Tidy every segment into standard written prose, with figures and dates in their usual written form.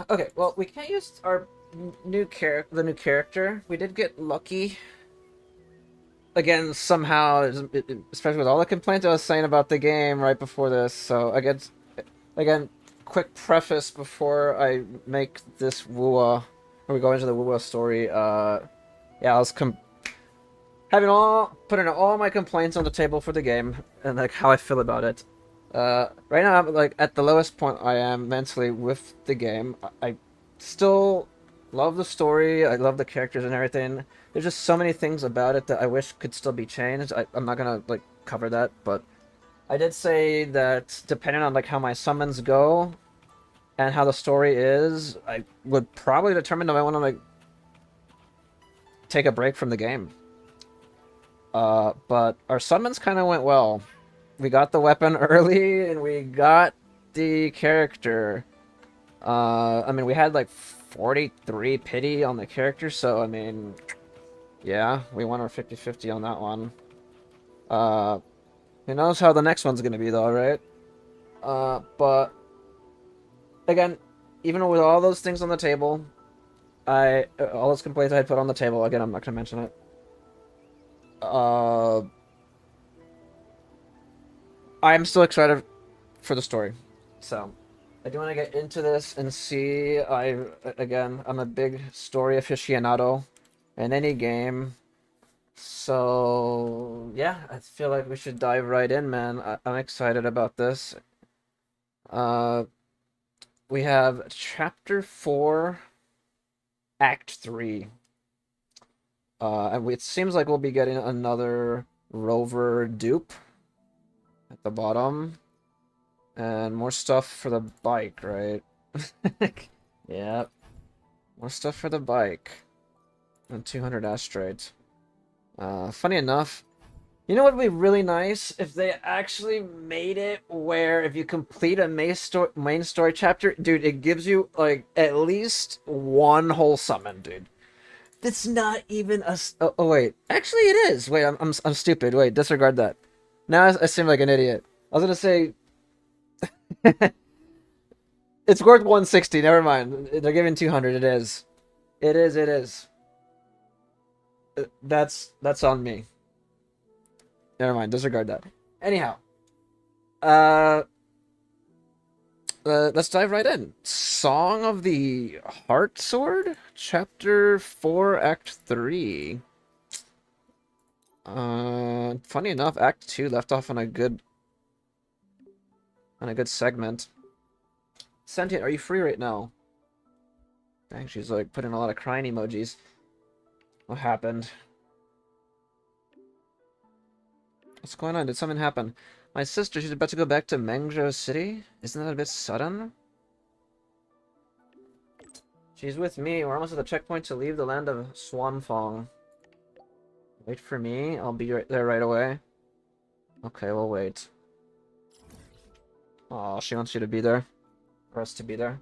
Okay, well, we can't use our the new character. We did get lucky again somehow, especially with all the complaints I was saying about the game right before this. So again, quick preface before I make this WuWa, or we go into the WuWa story. Yeah, I was having putting all my complaints on the table for the game and like how I feel about it. Right now I'm like at the lowest point I am mentally with the game. I still love the story. I love the characters and everything. There's just so many things about it that I wish could still be changed. I'm not gonna like cover that, but I did say that depending on like how my summons go and how the story is, I would probably determine if I want to like take a break from the game. But our summons kind of went well. We got the weapon early, and we got the character. I mean, we had like 43 pity on the character, so I mean, yeah, we won our 50-50 on that one. Uh, who knows how the next one's gonna be though, right? But again, even with all those things on the table, all those complaints I had put on the table, again, I'm not gonna mention it. Uh, I'm still excited for the story. So, I do want to get into this and see. I'm a big story aficionado in any game. So, yeah, I feel like we should dive right in, man. I'm excited about this. Uh, we have Chapter 4, Act 3. It seems like we'll be getting another rover dupe at the bottom. And more stuff for the bike, right? Yep. More stuff for the bike. And 200 asteroids. Funny enough, you know what would be really nice if they actually made it where if you complete a main story chapter, dude, it gives you like at least one whole summon, dude. That's not even a. Oh, wait, actually it is. Wait, I'm stupid. Wait, disregard that. Now I seem like an idiot. I was gonna say it's worth 160. Never mind. They're giving 200. It is. It is. It is. That's on me. Never mind. Disregard that. Anyhow, uh, let's dive right in. Song of the Heart Sword, Chapter 4, Act 3. Funny enough, Act 2 left off on a good segment. Sentient, are you free right now? Dang, she's like putting a lot of crying emojis. What happened? What's going on? Did something happen? My sister, she's about to go back to Mengzhou City? Isn't that a bit sudden? She's with me. We're almost at the checkpoint to leave the land of Swanfong. Wait for me. I'll be right there right away. Okay, we'll wait. Oh, she wants you to be there. For us to be there.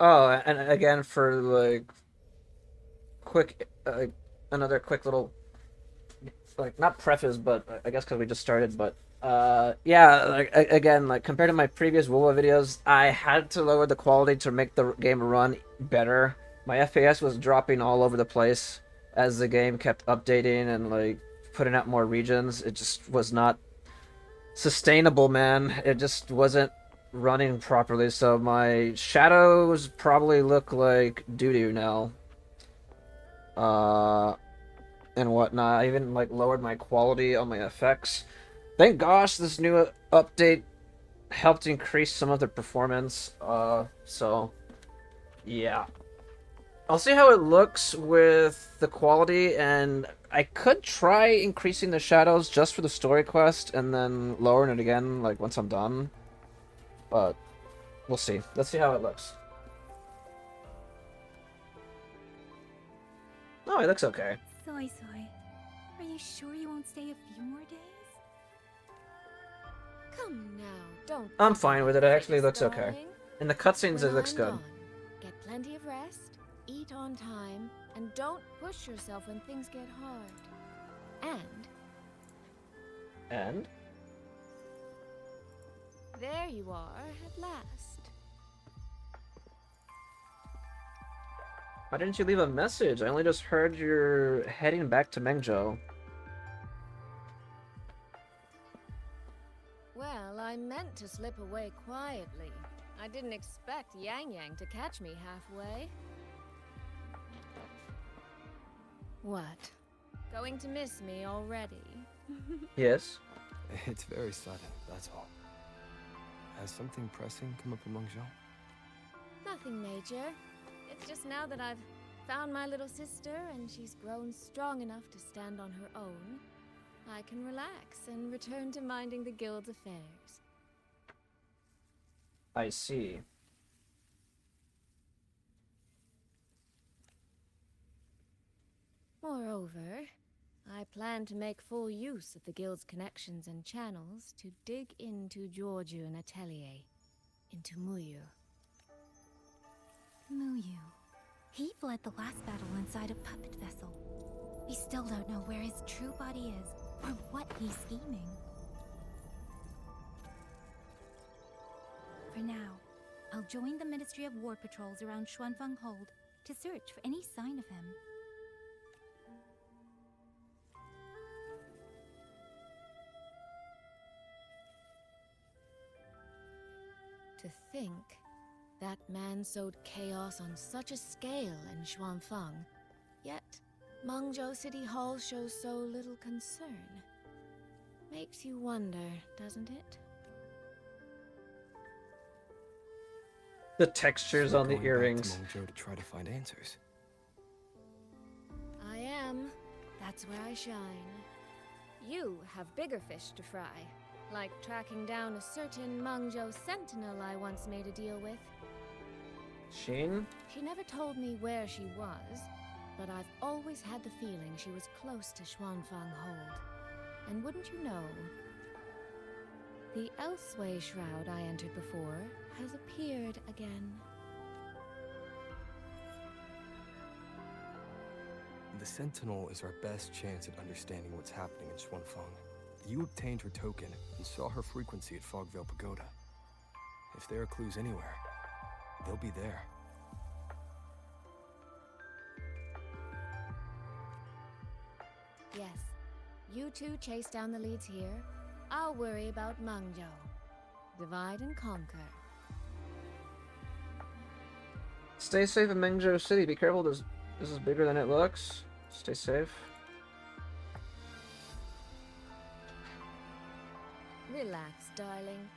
Oh, and again for like quick, another quick little like not preface, but I guess because we just started, but yeah, like again, like compared to my previous WoWa videos, I had to lower the quality to make the game run better. My FPS was dropping all over the place as the game kept updating and like putting out more regions. It just was not sustainable, man. It just wasn't running properly. So my shadows probably look like doo-doo now. Uh, and whatnot. I even like lowered my quality on my effects. Thank gosh this new update helped increase some of the performance. So yeah. I'll see how it looks with the quality, and I could try increasing the shadows just for the story quest and then lowering it again like once I'm done. But we'll see. Let's see how it looks. Oh, it looks okay. Soy Soy, are you sure you won't stay a few more days? Come now, don't. I'm fine with it. It actually looks okay. Darling. In the cutscenes, When it looks I'm good. gone, get plenty of rest, eat on time, and don't push yourself when things get hard. And? There you are, at last. Why didn't you leave a message? I only just heard you're heading back to Mengzhou. Well, I meant to slip away quietly. I didn't expect Yang Yang to catch me halfway. What? Going to miss me already? Yes. It's very sudden, that's all. Has something pressing come up in Mengzhou? Nothing major. It's just now that I've found my little sister and she's grown strong enough to stand on her own, I can relax and return to minding the guild's affairs. I see. Moreover, I plan to make full use of the guild's connections and channels to dig into Georgian Atelier, into Muyu. Muyu. He fled the last battle inside a puppet vessel. We still don't know where his true body is, or what he's scheming. For now, I'll join the Ministry of War patrols around Xuanfeng Hold to search for any sign of him. To think that man sowed chaos on such a scale in Xuanfeng, yet Mengzhou City Hall shows so little concern. Makes you wonder, doesn't it? The textures on the Going earrings. back to Mengzhou to try to find answers. I am. That's where I shine. You have bigger fish to fry, like tracking down a certain Mengzhou sentinel I once made a deal with. Sheen? She never told me where she was, but I've always had the feeling she was close to Xuanfeng Hold. And wouldn't you know, the Elseway shroud I entered before has appeared again. The Sentinel is our best chance at understanding what's happening in Xuanfeng. You obtained her token and saw her frequency at Fogvale Pagoda. If there are clues anywhere, they'll be there. Yes, you two chase down the leads here. I'll worry about Mengzhou. Divide and conquer. Stay safe in Mengzhou City. Be careful, this is bigger than it looks. Stay safe. Relax, darling.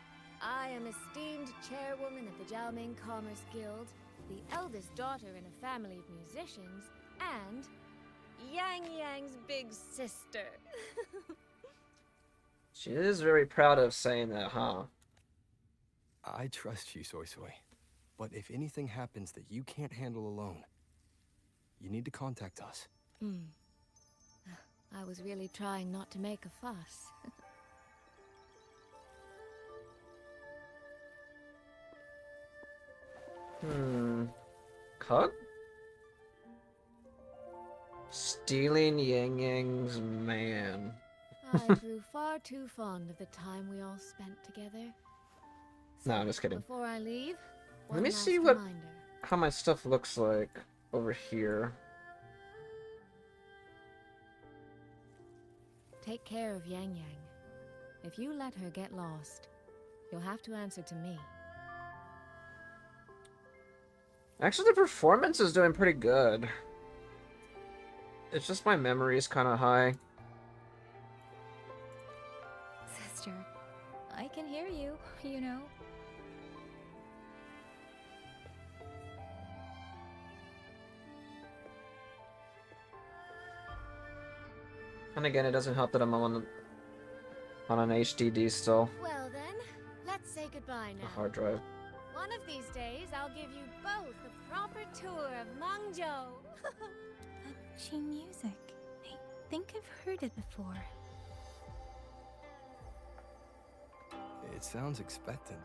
I am esteemed chairwoman of the Jiaoming Commerce Guild, the eldest daughter in a family of musicians, and Yang Yang's big sister. She is very proud of saying that, huh? I trust you, Soy Soy. But if anything happens that you can't handle alone, you need to contact us. I was really trying not to make a fuss. Cug? Stealing Yang Yang's man. I grew far too fond of the time we all spent together. No, I'm just kidding. Before I leave, Let me one see last what reminder. how my stuff looks like over here. Take care of Yang Yang. If you let her get lost, you'll have to answer to me. Actually, the performance is doing pretty good. It's just my memory's kind of high. Sister, I can hear you, you know. And again, it doesn't help that I'm on an HDD still, Well then, let's say goodbye a now. hard drive. One of these days, I'll give you both a proper tour of Mengzhou. That Qing music. I think I've heard it before. It sounds expectant.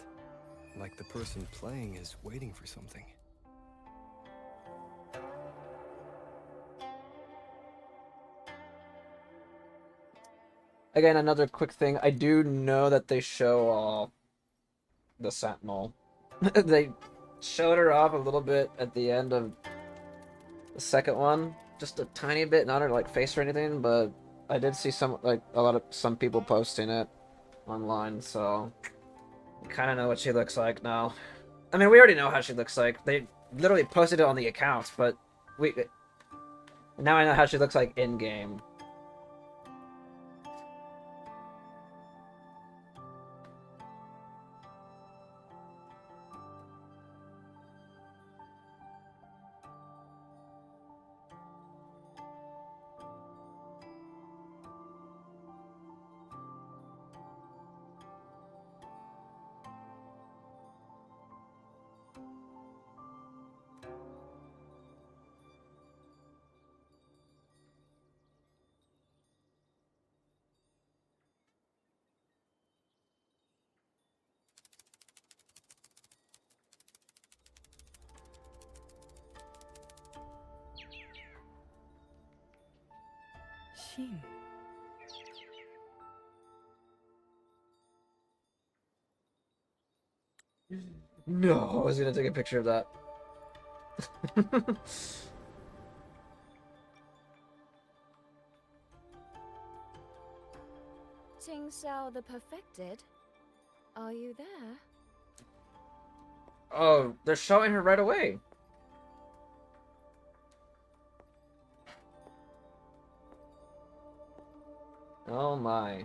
Like the person playing is waiting for something. Again, another quick thing. I do know that they show the Sentinel. They showed her off a little bit at the end of the second one, just a tiny bit, not her like face or anything, but I did see some people posting it online, so I kind of know what she looks like now. I mean, we already know how she looks like. They literally posted it on the accounts, but now I know how she looks like in game. Shin. No, I was gonna take a picture of that. Ting Xiao the Perfected? Are you there? Oh, they're showing her right away. Oh my.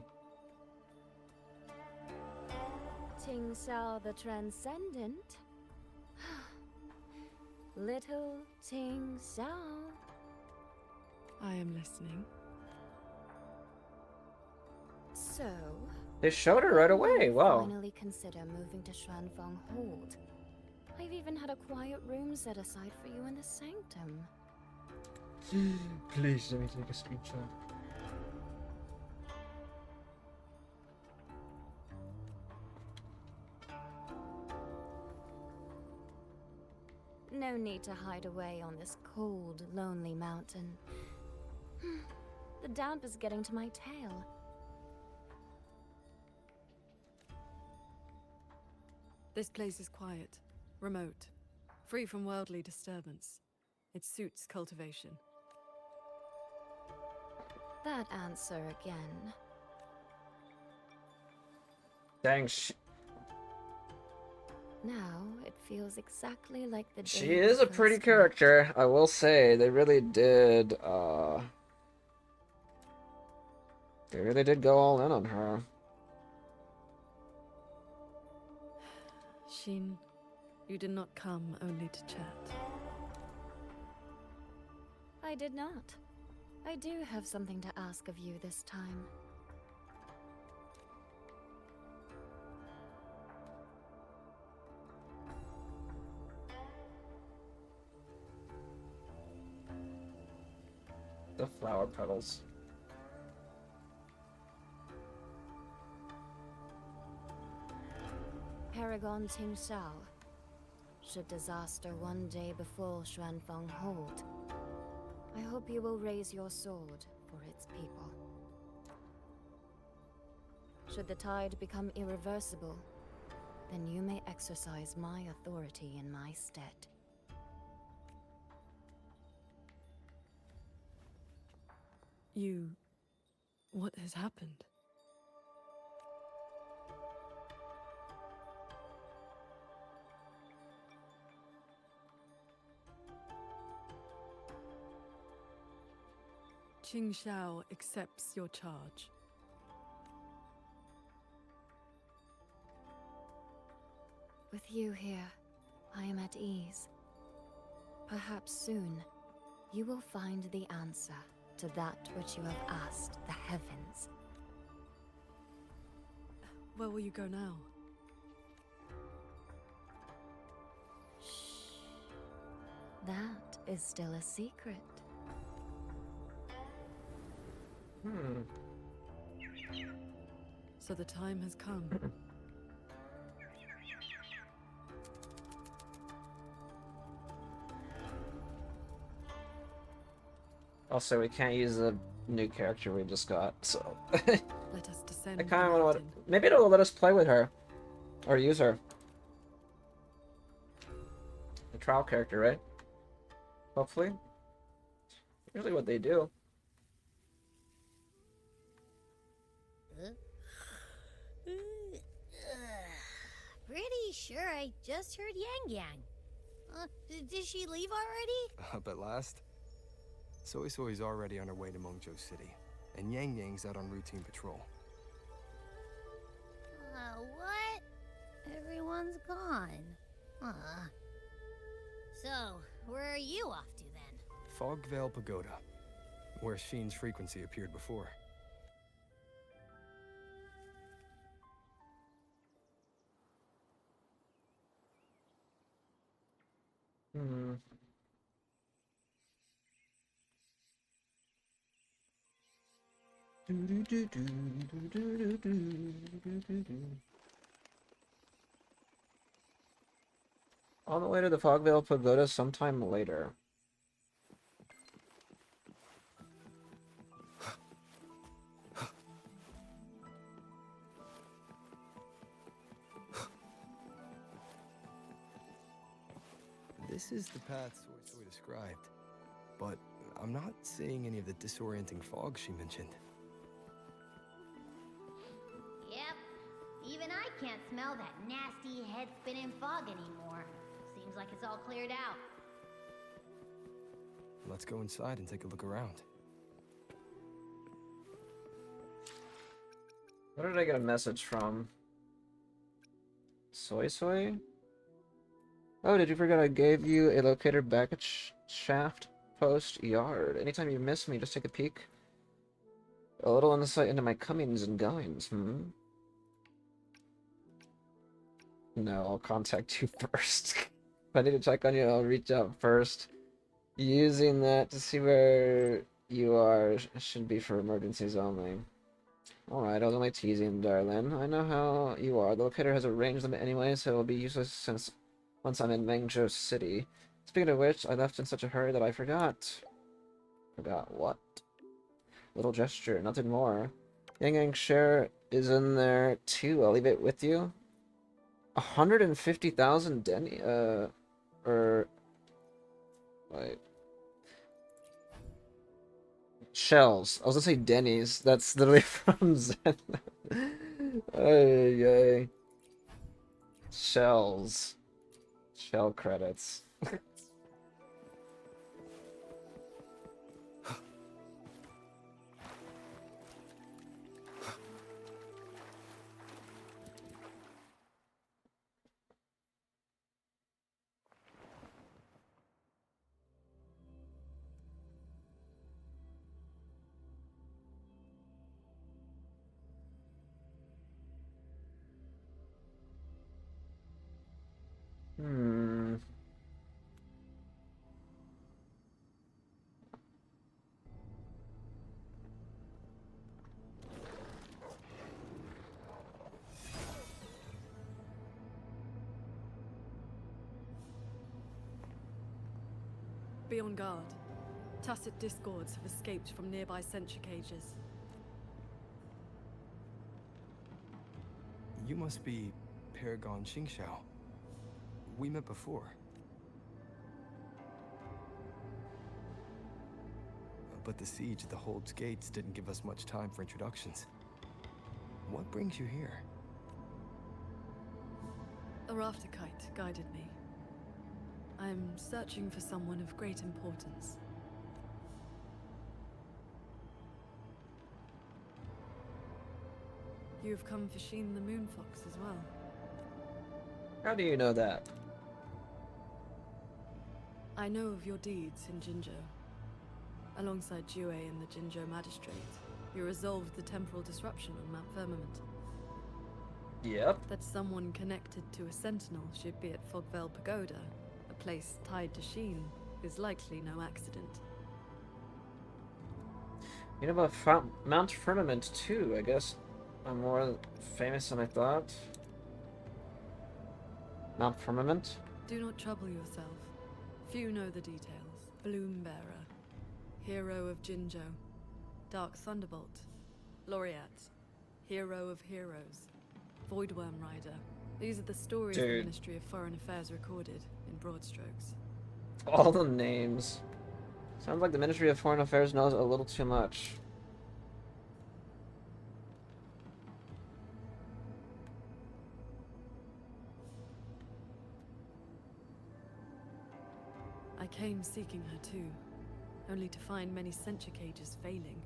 Ting Xiao the Transcendent? Little Ting Xiao. I am listening. So, They showed her right away. Wow. finally consider moving to Xuanfeng Hold. I've even had a quiet room set aside for you in the sanctum. Please let me take a screenshot. No need to hide away on this cold, lonely mountain. The damp is getting to my tail. This place is quiet, remote, free from worldly disturbance. It suits cultivation. That answer again. Dang, Now it feels exactly like the day she we is a first pretty met. character, I will say. They really did go all in on her. Shin, you did not come only to chat. I did not. I do have something to ask of you this time. The flower petals. Paragon Ting Xiao. Should disaster one day befall Xuanfeng Hold, I hope you will raise your sword for its people. Should the tide become irreversible, then you may exercise my authority in my stead. What has happened? Qing Xiao accepts your charge. With you here, I am at ease. Perhaps soon, you will find the answer to that which you have asked the heavens. Where will you go now? Shh. That is still a secret. So the time has come. Also, we can't use the new character we just got, so Let us descend I the kind of want to. mountain. Maybe it'll let us play with her, or use her. A trial character, right? Hopefully. Usually, what they do. Pretty sure I just heard Yang Yang. Did she leave already? Up at last? Soy Soy's already on her way to Mengzhou City, and Yang Yang's out on routine patrol. What? Everyone's gone. So, where are you off to then? Fogvale Pagoda, where Sheen's frequency appeared before. Hmm. On the way to the Fogvale Pagoda sometime later. This is the path Soy Soy described, but I'm not seeing any of the disorienting fog she mentioned. Yep. Even I can't smell that nasty head-spinning fog anymore. Seems like it's all cleared out. Let's go inside and take a look around. Where did I get a message from? Soy Soy? Oh, did you forget I gave you a locator back at Shaft Post Yard? Anytime you miss me, just take a peek. A little insight into my comings and goings, No, I'll contact you first. If I need to check on you, I'll reach out first. Using that to see where you are should be for emergencies only. Alright, I was only teasing, darling. I know how you are. The locator has a range limit anyway, so it will be useless since once I'm in Mengzhou City. Speaking of which, I left in such a hurry that I forgot. Forgot what? Little gesture, nothing more. Yang Yang's share is in there too. I'll leave it with you. 150,000 Denny, or like shells. I was gonna say Denny's. That's literally from Zen. Ay. Shells. Shell credits. Hmm. Be on guard. Tacit discords have escaped from nearby sentry cages. You must be Paragon Xingxiao. We met before. But the siege at the Hold's gates didn't give us much time for introductions. What brings you here? A rafter kite guided me. I'm searching for someone of great importance. You have come for Sheen the Moonfox as well. How do you know that? I know of your deeds in Jinzhou. Alongside Jue and the Jinzhou Magistrate, you resolved the temporal disruption on Mount Firmament. Yep. That someone connected to a sentinel should be at Fogvale Pagoda, a place tied to Sheen, is likely no accident. You know about Mount Firmament too, I guess. I'm more famous than I thought. Mount Firmament? Do not trouble yourself. Few know the details. Bloom Bearer. hero of Jinzhou. Dark Thunderbolt, Laureate, hero of heroes, Voidworm Rider. These are the stories the Ministry of Foreign Affairs recorded in broad strokes. All the names. Sounds like the Ministry of Foreign Affairs knows a little too much. I came seeking her too, only to find many censure cages failing,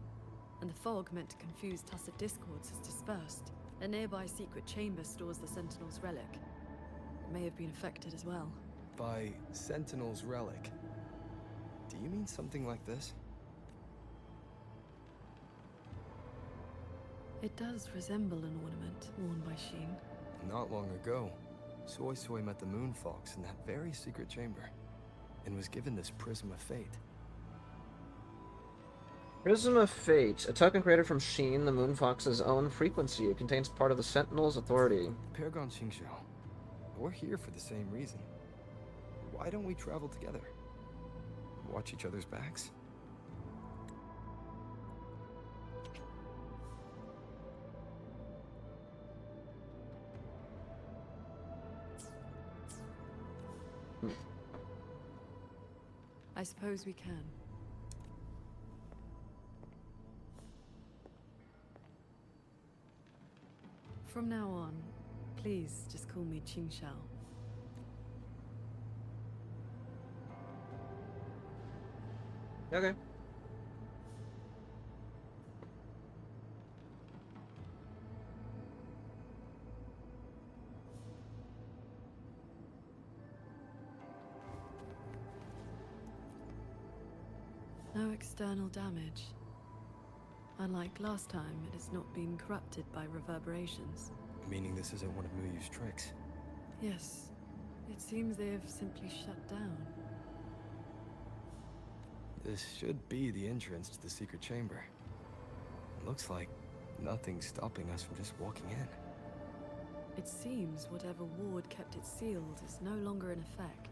and the fog meant to confuse Tusset discords has dispersed. A nearby secret chamber stores the Sentinel's relic. It may have been affected as well. By Sentinel's relic, do you mean something like this? It does resemble an ornament worn by Sheen. Not long ago, Soy Soy met the Moon Fox in that very secret chamber, and was given this Prism of Fate. Prism of Fate, a token created from Sheen, the Moonfox's own frequency. It contains part of the Sentinel's authority. Paragon Xingqiu, we're here for the same reason. Why don't we travel together? Watch each other's backs? I suppose we can. From now on, please just call me Qingxiao. Okay. No external damage. Unlike last time, it has not been corrupted by reverberations. Meaning this isn't one of Muyu's tricks. Yes, it seems they have simply shut down. This should be the entrance to the secret chamber. It looks like nothing's stopping us from just walking in. It seems whatever ward kept it sealed is no longer in effect.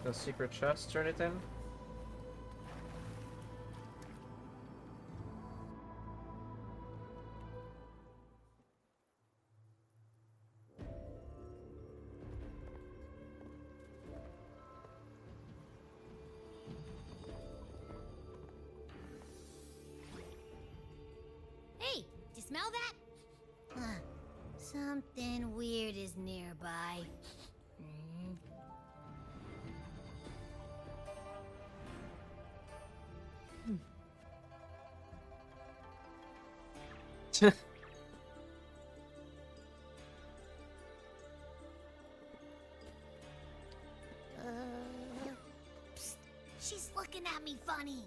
No secret chests or anything? Hey, did you smell that? Something weird is nearby. Psst, she's looking at me funny.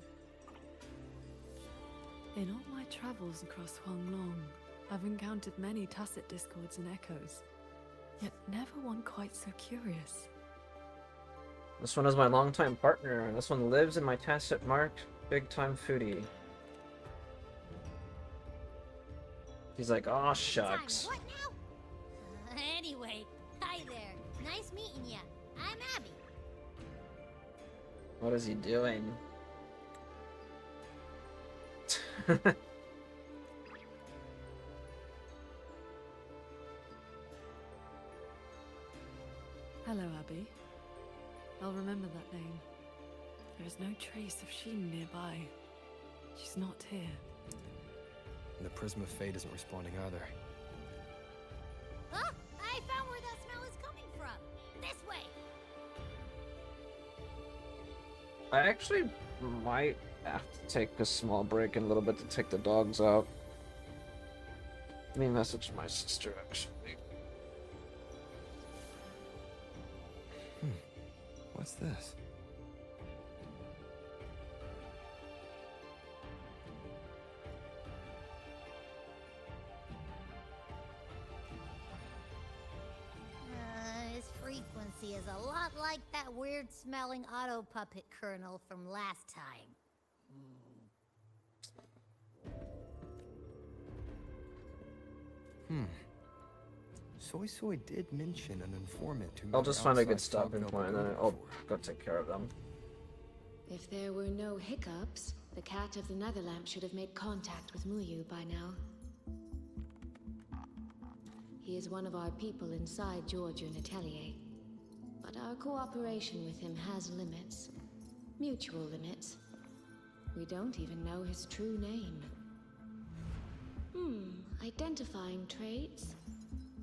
In all my travels across Huanglong, I've encountered many tacit discords and echoes, yet never one quite so curious. This one is my longtime partner, and this one lives in my tacit mark, big time foodie. He's like, aw, shucks. What now? Anyway, hi there. Nice meeting ya. I'm Abby. What is he doing? Hello, Abby. I'll remember that name. There is no trace of Sheen nearby. She's not here. And the Prism of Fate isn't responding either. Huh? I found where that smell is coming from. This way. I actually might have to take a small break in a little bit to take the dogs out. Let me message my sister, actually. What's this? His frequency is a lot like that weird-smelling auto puppet kernel from last time. Soy Soy did mention an informant who I'll met just her find a good outside stopping Fogville point and then Pagoda I'll before. go take care of them. If there were no hiccups, the Cat of the Netherlamp should have made contact with Muyu by now. He is one of our people inside Giorgio Natelier. But our cooperation with him has limits. Mutual limits. We don't even know his true name. Identifying traits?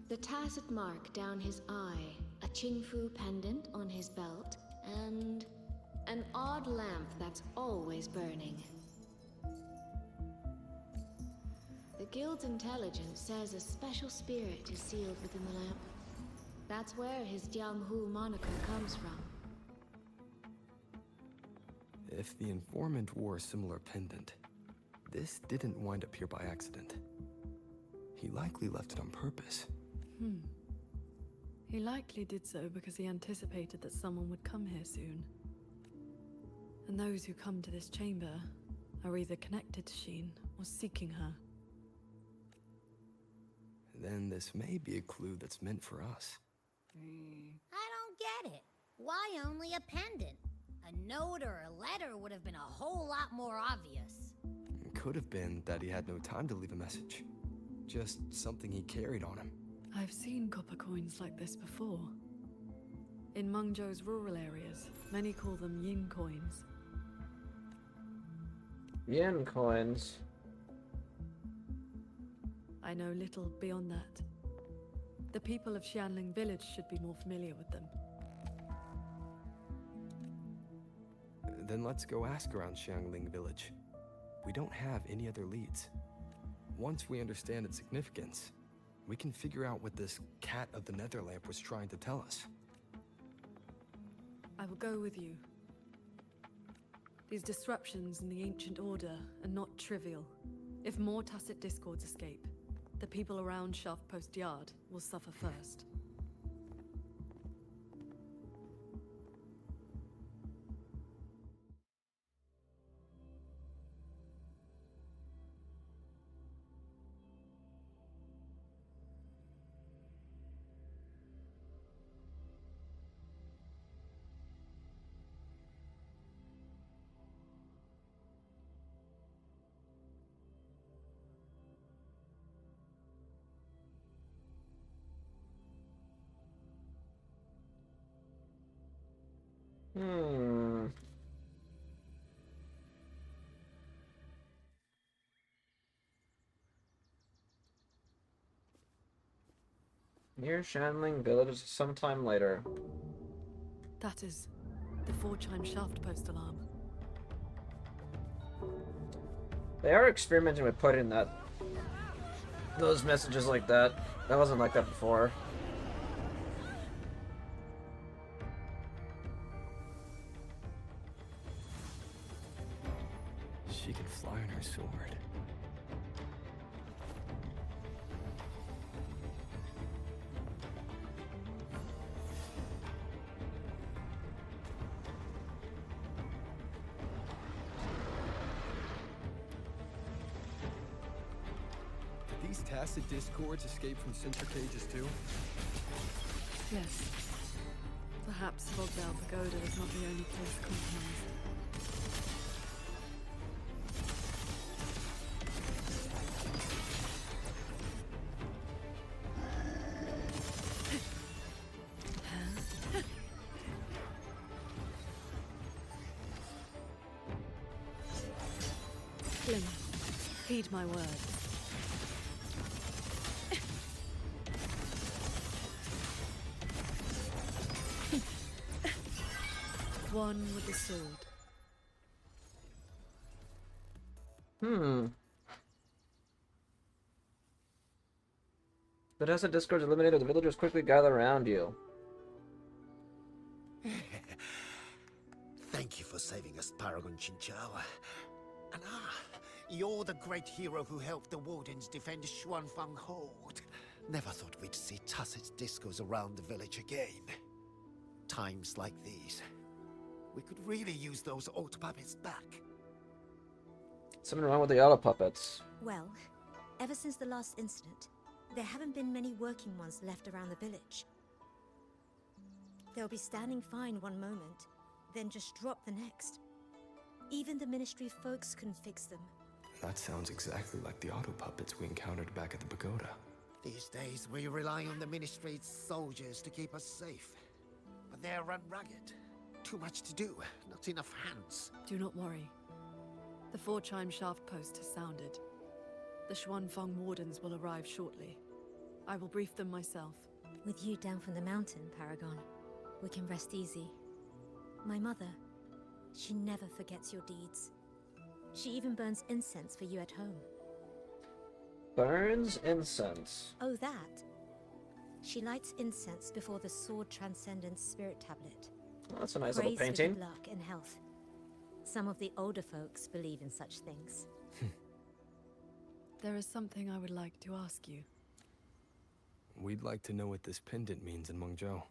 The tacit mark down his eye, a Qingfu pendant on his belt, and an odd lamp that's always burning. The Guild's intelligence says a special spirit is sealed within the lamp. That's where his Jianghu moniker comes from. If the informant wore a similar pendant, this didn't wind up here by accident. He likely left it on purpose. He likely did so because he anticipated that someone would come here soon. And those who come to this chamber are either connected to Sheen or seeking her. Then this may be a clue that's meant for us. I don't get it. Why only a pendant? A note or a letter would have been a whole lot more obvious. It could have been that he had no time to leave a message. Just something he carried on him. I've seen copper coins like this before. In Mengzhou's rural areas, many call them yin coins. Yen coins. I know little beyond that. The people of Xianling village should be more familiar with them. Then let's go ask around Xiangling village. We don't have any other leads. Once we understand its significance, we can figure out what this Cat of the Netherlamp was trying to tell us. I will go with you. These disruptions in the ancient order are not trivial. If more tacit discords escape, the people around Shaft Post Yard will suffer first. Near Shanling Village sometime later. That is the 4-chime Shaft Post alarm. They are experimenting with putting those messages like that. That wasn't like that before. She can fly on her sword. Did these tacit discords escape from center cages too? Yes. Perhaps Fogvale Pagoda is not the only place compromised. Fling, heed my words. One with the sword. But as the discords eliminated, the villagers quickly gather around you. Thank you for saving us, Paragon Chinchou. And you're the great hero who helped the Wardens defend Xuanfang Hold. Never thought we'd see tacit discos around the village again. Times like these, we could really use those old puppets back. Something wrong with the auto puppets. Well, ever since the last incident, There haven't been many working ones left around the village. They'll be standing fine one moment, then just drop the next. Even the Ministry folks couldn't fix them. That sounds exactly like the auto puppets we encountered back at the pagoda. These days, we rely on the Ministry's soldiers to keep us safe. But they're run ragged. Too much to do, not enough hands. Do not worry. The 4-chime shaft post has sounded. The Xuanfeng wardens will arrive shortly. I will brief them myself. With you down from the mountain, Paragon, we can rest easy. My mother, she never forgets your deeds. She even burns incense for you at home. Burns incense. Oh, that. She lights incense before the Sword Transcendence Spirit Tablet. Oh, that's a nice Prays little painting. for good luck and health. Some of the older folks believe in such things. There is something I would like to ask you. We'd like to know what this pendant means in Mengzhou.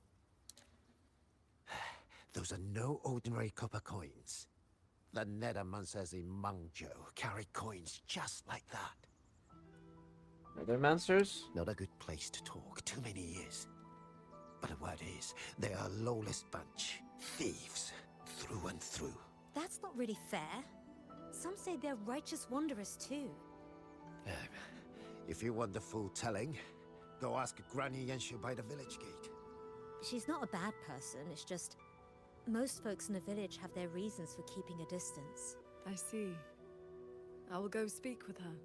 Those are no ordinary copper coins. The Nethermancers in Mengzhou carry coins just like that. Are there monsters? Not a good place to talk. Too many years. But the word is, they are a lawless bunch. Thieves. Through and through. That's not really fair. Some say they're righteous wanderers too. If you want the full telling, go ask Granny Yenshu by the village gate. She's not a bad person, it's just... most folks in the village have their reasons for keeping a distance. I see. I will go speak with her.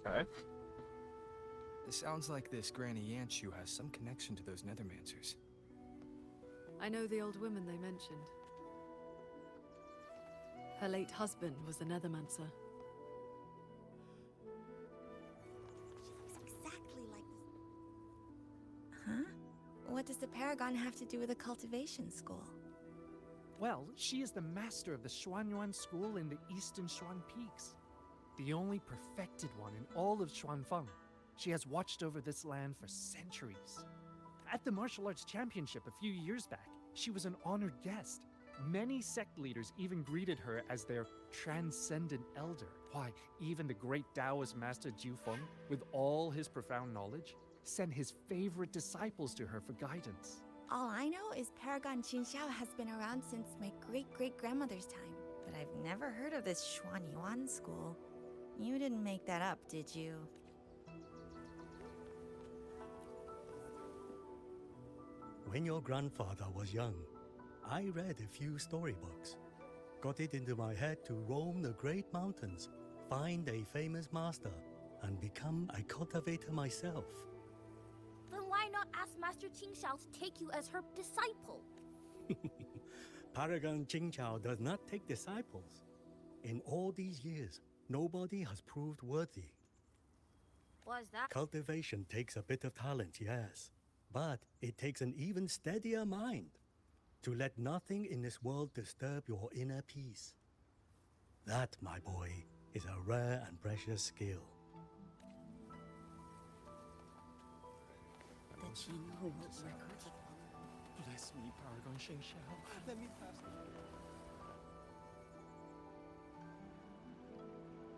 Okay. It sounds like this Granny Yanshu has some connection to those Nethermancers. I know the old woman they mentioned. Her late husband was a Nethermancer. Exactly like this. Huh? What does the Paragon have to do with a cultivation school? Well, she is the master of the Xuanyuan school in the eastern Xuan Peaks. The only perfected one in all of Xuanfeng. She has watched over this land for centuries. At the martial arts championship a few years back, she was an honored guest. Many sect leaders even greeted her as their transcendent elder. Why, even the great Taoist master Jufeng, with all his profound knowledge, sent his favorite disciples to her for guidance. All I know is Paragon Qinxiao has been around since my great-great-grandmother's time. But I've never heard of this Xuanyuan school. You didn't make that up, did you? When your grandfather was young, I read a few storybooks. Got it into my head to roam the great mountains, find a famous master, and become a cultivator myself. Then why not ask Master Qingxiao to take you as her disciple? Paragon Qingqiao does not take disciples. In all these years, nobody has proved worthy. Was that? Cultivation takes a bit of talent, yes. But it takes an even steadier mind to let nothing in this world disturb your inner peace. That, my boy, is a rare and precious skill. The Jin who wrote records. Bless me, Paragon Shengxiao. Let me pass.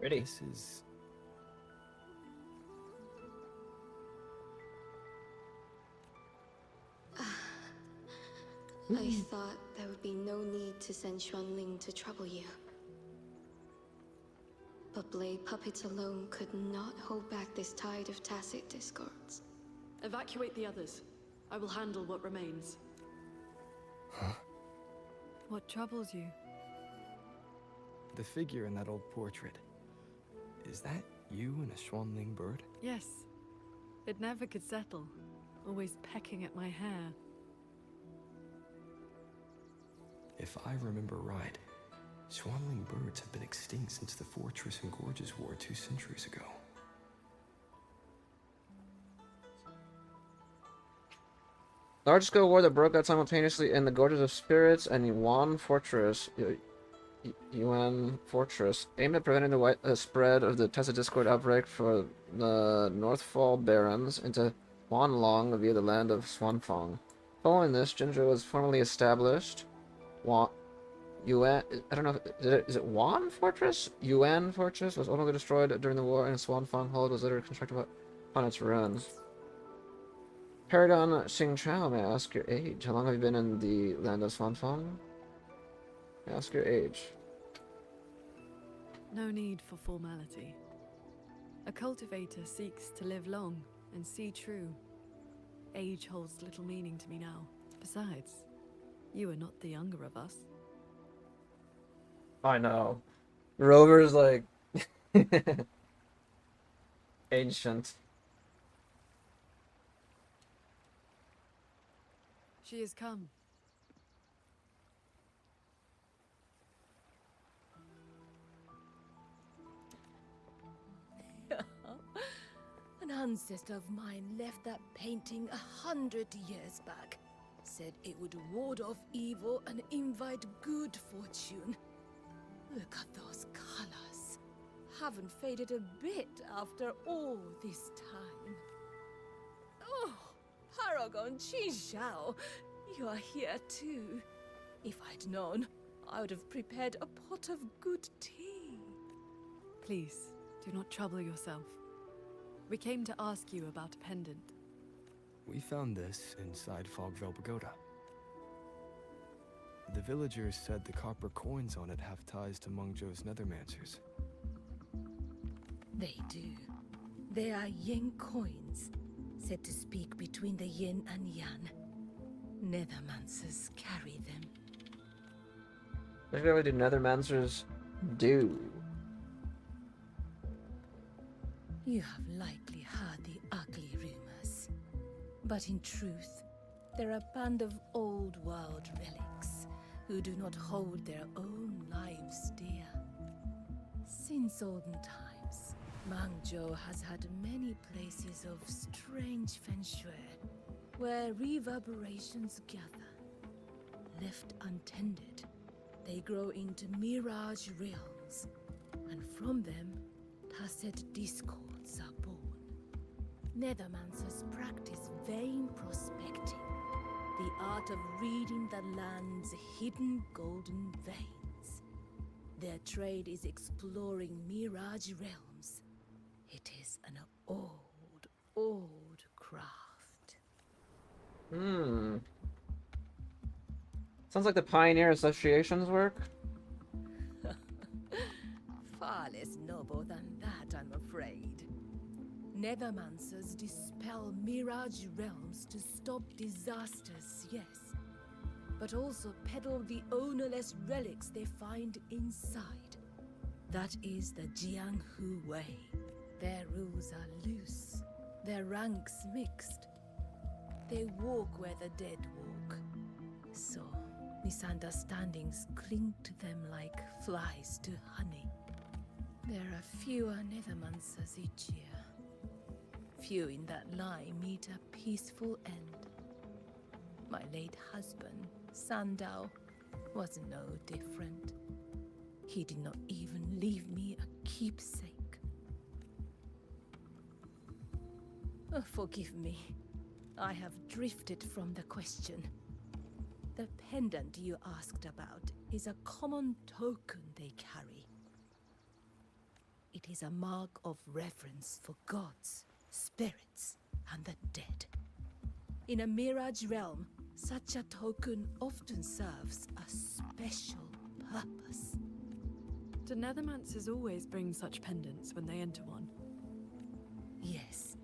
Ready? This is... I thought there would be no need to send Xuanling to trouble you. But blade puppets alone could not hold back this tide of tacit discords. Evacuate the others. I will handle what remains. Huh? What troubles you? The figure in that old portrait. Is that you and a Xuanling bird? Yes. It never could settle. Always pecking at my hair. If I remember right, Xuanling birds have been extinct since the Fortress and Gorges War 2 centuries ago. Large-scale war that broke out simultaneously in the Gorges of Spirits and Yuan Fortress. Yuan Fortress, aimed at preventing the spread of the Tessa Discord outbreak for the Northfall Barons into Huanlong via the land of Xuanfeng. Following this, Jinzhou was formally established. Yuan, I don't know, is it Wan Fortress? Yuan Fortress was ultimately destroyed during the war, and Swanfang Hold was later constructed upon its ruins. Paragon Xing Chao, may I ask your age? How long have you been in the land of Swanfang? May I ask your age? No need for formality. A cultivator seeks to live long and see true. Age holds little meaning to me now. Besides, you are not the younger of us. I know. Rover's like ancient. She has come. An ancestor of mine left that painting 100 years back. Said it would ward off evil and invite good fortune. Look at those colors. Haven't faded a bit after all this time. Oh, Paragon Qinshao, you are here too. If I'd known, I would have prepared a pot of good tea. Please, do not trouble yourself. We came to ask you about a pendant. We found this inside Fogvale Pagoda. The villagers said the copper coins on it have ties to Mengzhou's nethermancers. They do. They are yin coins, said to speak between the yin and yang. Nethermancers carry them. Basically, what do Nethermancers do? You have likely heard the ugly rumors. But in truth, they're a band of old world relics who do not hold their own lives dear. Since olden times, Mengzhou has had many places of strange feng shui, where reverberations gather. Left untended, they grow into mirage realms, and from them, tacit discords are born. Nethermancers practice vain prospecting, the art of reading the land's hidden golden veins. Their trade is exploring mirage realms. It is an old, old craft. Sounds like the Pioneer Association's work. Far less noble than that, I'm afraid. Nethermancers dispel mirage realms to stop disasters, yes. But also peddle the ownerless relics they find inside. That is the Jianghu way. Their rules are loose, their ranks mixed. They walk where the dead walk. So, misunderstandings cling to them like flies to honey. There are fewer Nethermancers each year. Few in that line meet a peaceful end. My late husband, Sandao, was no different. He did not even leave me a keepsake. Oh, forgive me. I have drifted from the question. The pendant you asked about is a common token they carry. It is a mark of reverence for gods, spirits, and the dead. In a mirage realm, such a token often serves a special purpose. Do Nethermancers always bring such pendants when they enter one? Yes.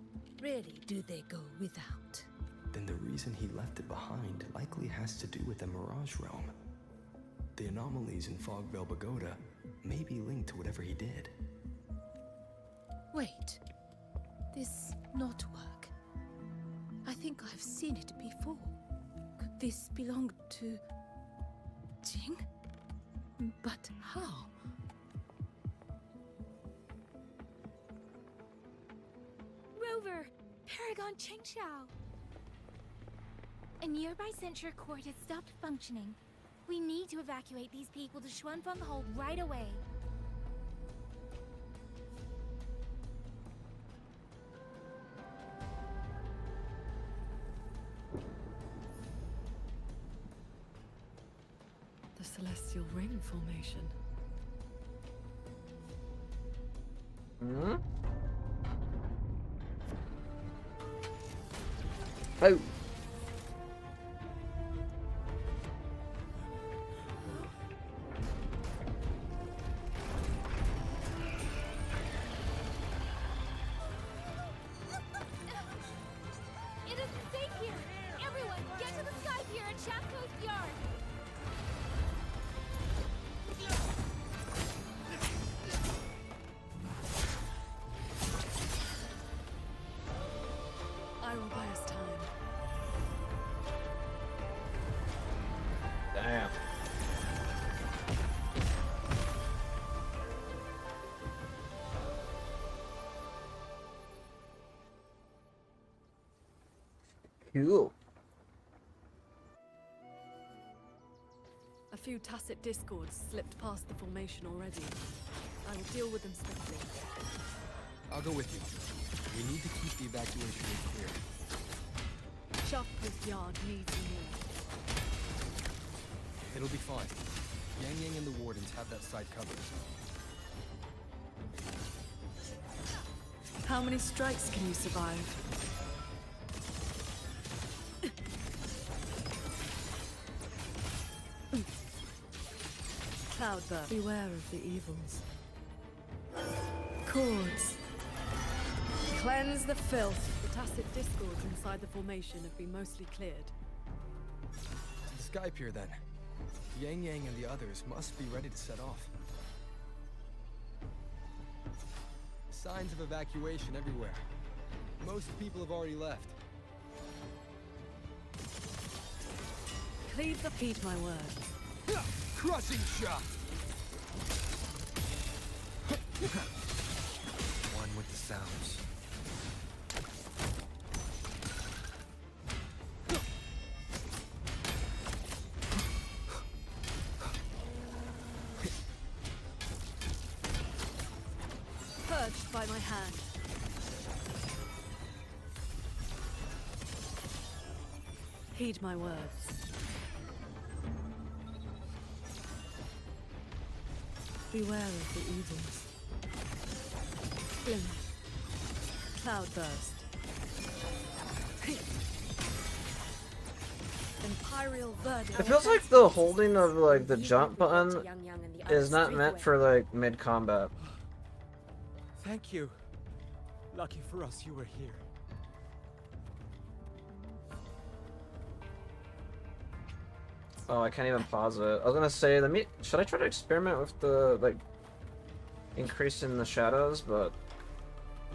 Rarely do they go without. Then the reason he left it behind likely has to do with the Mirage Realm. The anomalies in Fogvale Pagoda may be linked to whatever he did. Wait. This knotwork. I think I've seen it before. Could this belong to Jing? But how? Rover! Paragon Qingxiao! A nearby censure court has stopped functioning. We need to evacuate these people to Xuanfeng Hold right away. The celestial ring formation. Hmm? Oh. It isn't safe here! Everyone, get to the sky pier at Shaft Coast Yard! I will buy us time. Damn. Cool. A few tacit discords slipped past the formation already. I will deal with them swiftly. I'll go with you. We need to keep the evacuation route clear. Shaft Coast Yard needs you more. It'll be fine. Yang Yang and the Wardens have that side covered. How many strikes can you survive? Cloudburst, beware of the evils. Cords. Cleanse the filth. The tacit discords inside the formation have been mostly cleared. To the sky pier then. Yang Yang and the others must be ready to set off. Signs of evacuation everywhere. Most people have already left. Cleave the heed my words. Crushing shot! One with the sounds. Purged by my hand. Heed my words. Beware of the evils. Glimmer. Cloudburst. Imperial verdict. It feels like the holding of like the jump button is not meant for like mid combat. Thank you. Lucky for us you were here. Oh, I can't even pause it. I was gonna say, should I try to experiment with the like increase in the shadows, but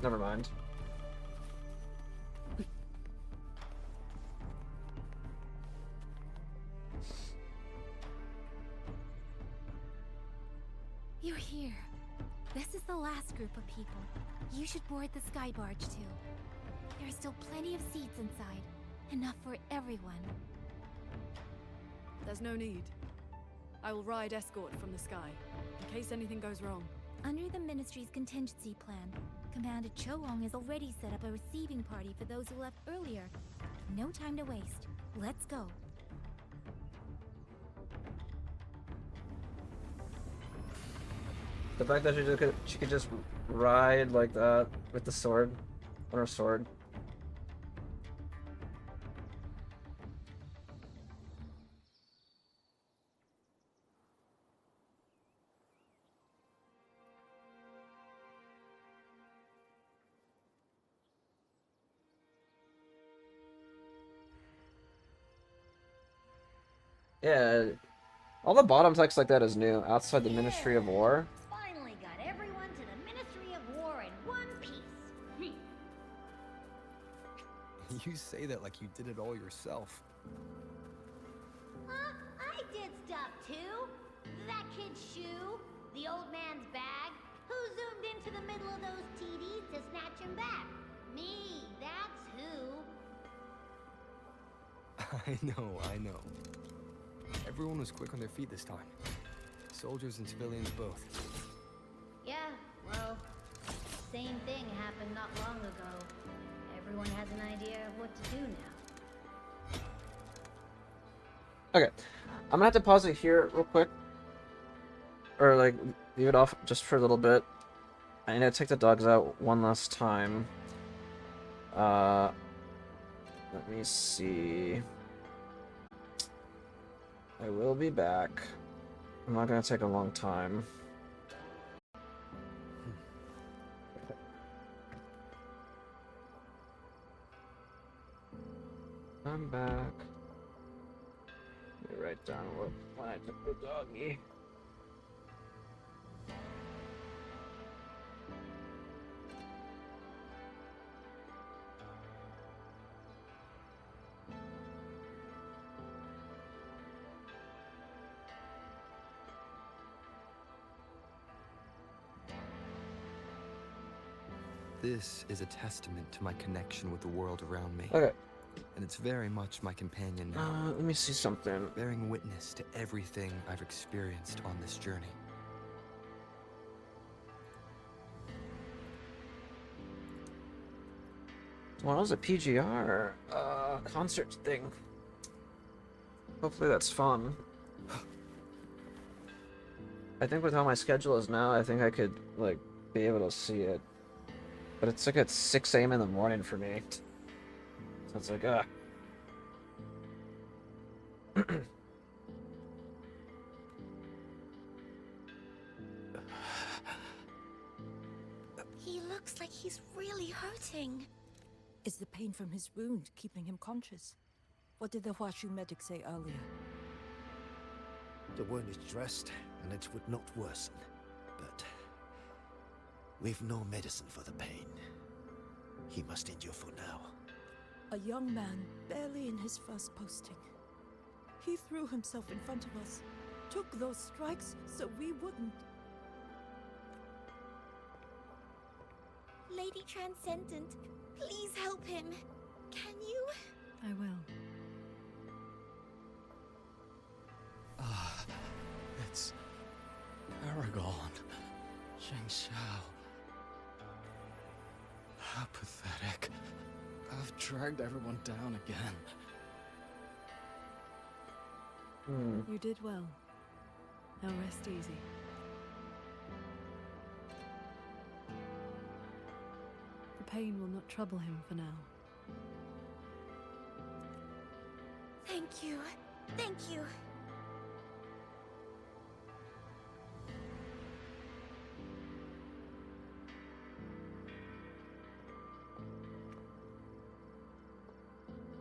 never mind. You're here. This is the last group of people. You should board the sky barge too. There are still plenty of seats inside. Enough for everyone. There's no need. I will ride escort from the sky, in case anything goes wrong. Under the Ministry's contingency plan, Commander Cho-Ong has already set up a receiving party for those who left earlier. No time to waste. Let's go. The fact that she could just ride like that with the sword on her sword. Yeah, all the bottom text like that is new, outside the Ministry of War. Finally got everyone to the Ministry of War in one piece. You say that like you did it all yourself. I did stuff too. That kid's shoe, the old man's bag. Who zoomed into the middle of those TDs to snatch him back? Me, that's who. I know. Everyone was quick on their feet this time. Soldiers and civilians both. Yeah, well, same thing happened not long ago. Everyone has an idea of what to do now. Okay, I'm gonna have to pause it here real quick. Or, like, leave it off just for a little bit. I need to take the dogs out one last time. Let me see. I will be back. I'm not gonna take a long time. I'm back. Let me write down when I took the doggy. This is a testament to my connection with the world around me. Okay. And it's very much my companion now. Let me see something. Bearing witness to everything I've experienced on this journey. Well, it was a PGR concert thing. Hopefully that's fun. I think with how my schedule is now, I think I could, like, be able to see it. But it's like at 6 a.m. in the morning for me. So it's like, He looks like he's really hurting. Is the pain from his wound keeping him conscious? What did the Huashu medic say earlier? The wound is dressed, and it would not worsen. But we've no medicine for the pain. He must endure for now. A young man, barely in his first posting. He threw himself in front of us, took those strikes so we wouldn't. Lady Transcendent, please help him. Can you? I will. It's Paragon. Shengxiao. How pathetic. I've dragged everyone down again. You did well. Now rest easy. The pain will not trouble him for now. Thank you. Thank you.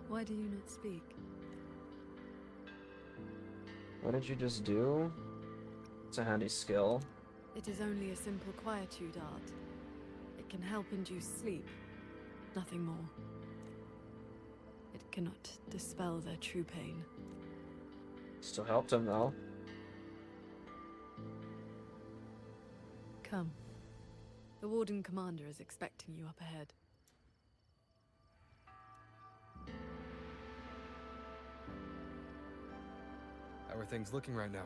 Why do you not speak? what did you just do? It's a handy skill. It is only a simple quietude art. It can help induce sleep, nothing more. It cannot dispel their true pain. Still helped him though. Come. The Warden Commander is expecting you up ahead. How are things looking right now?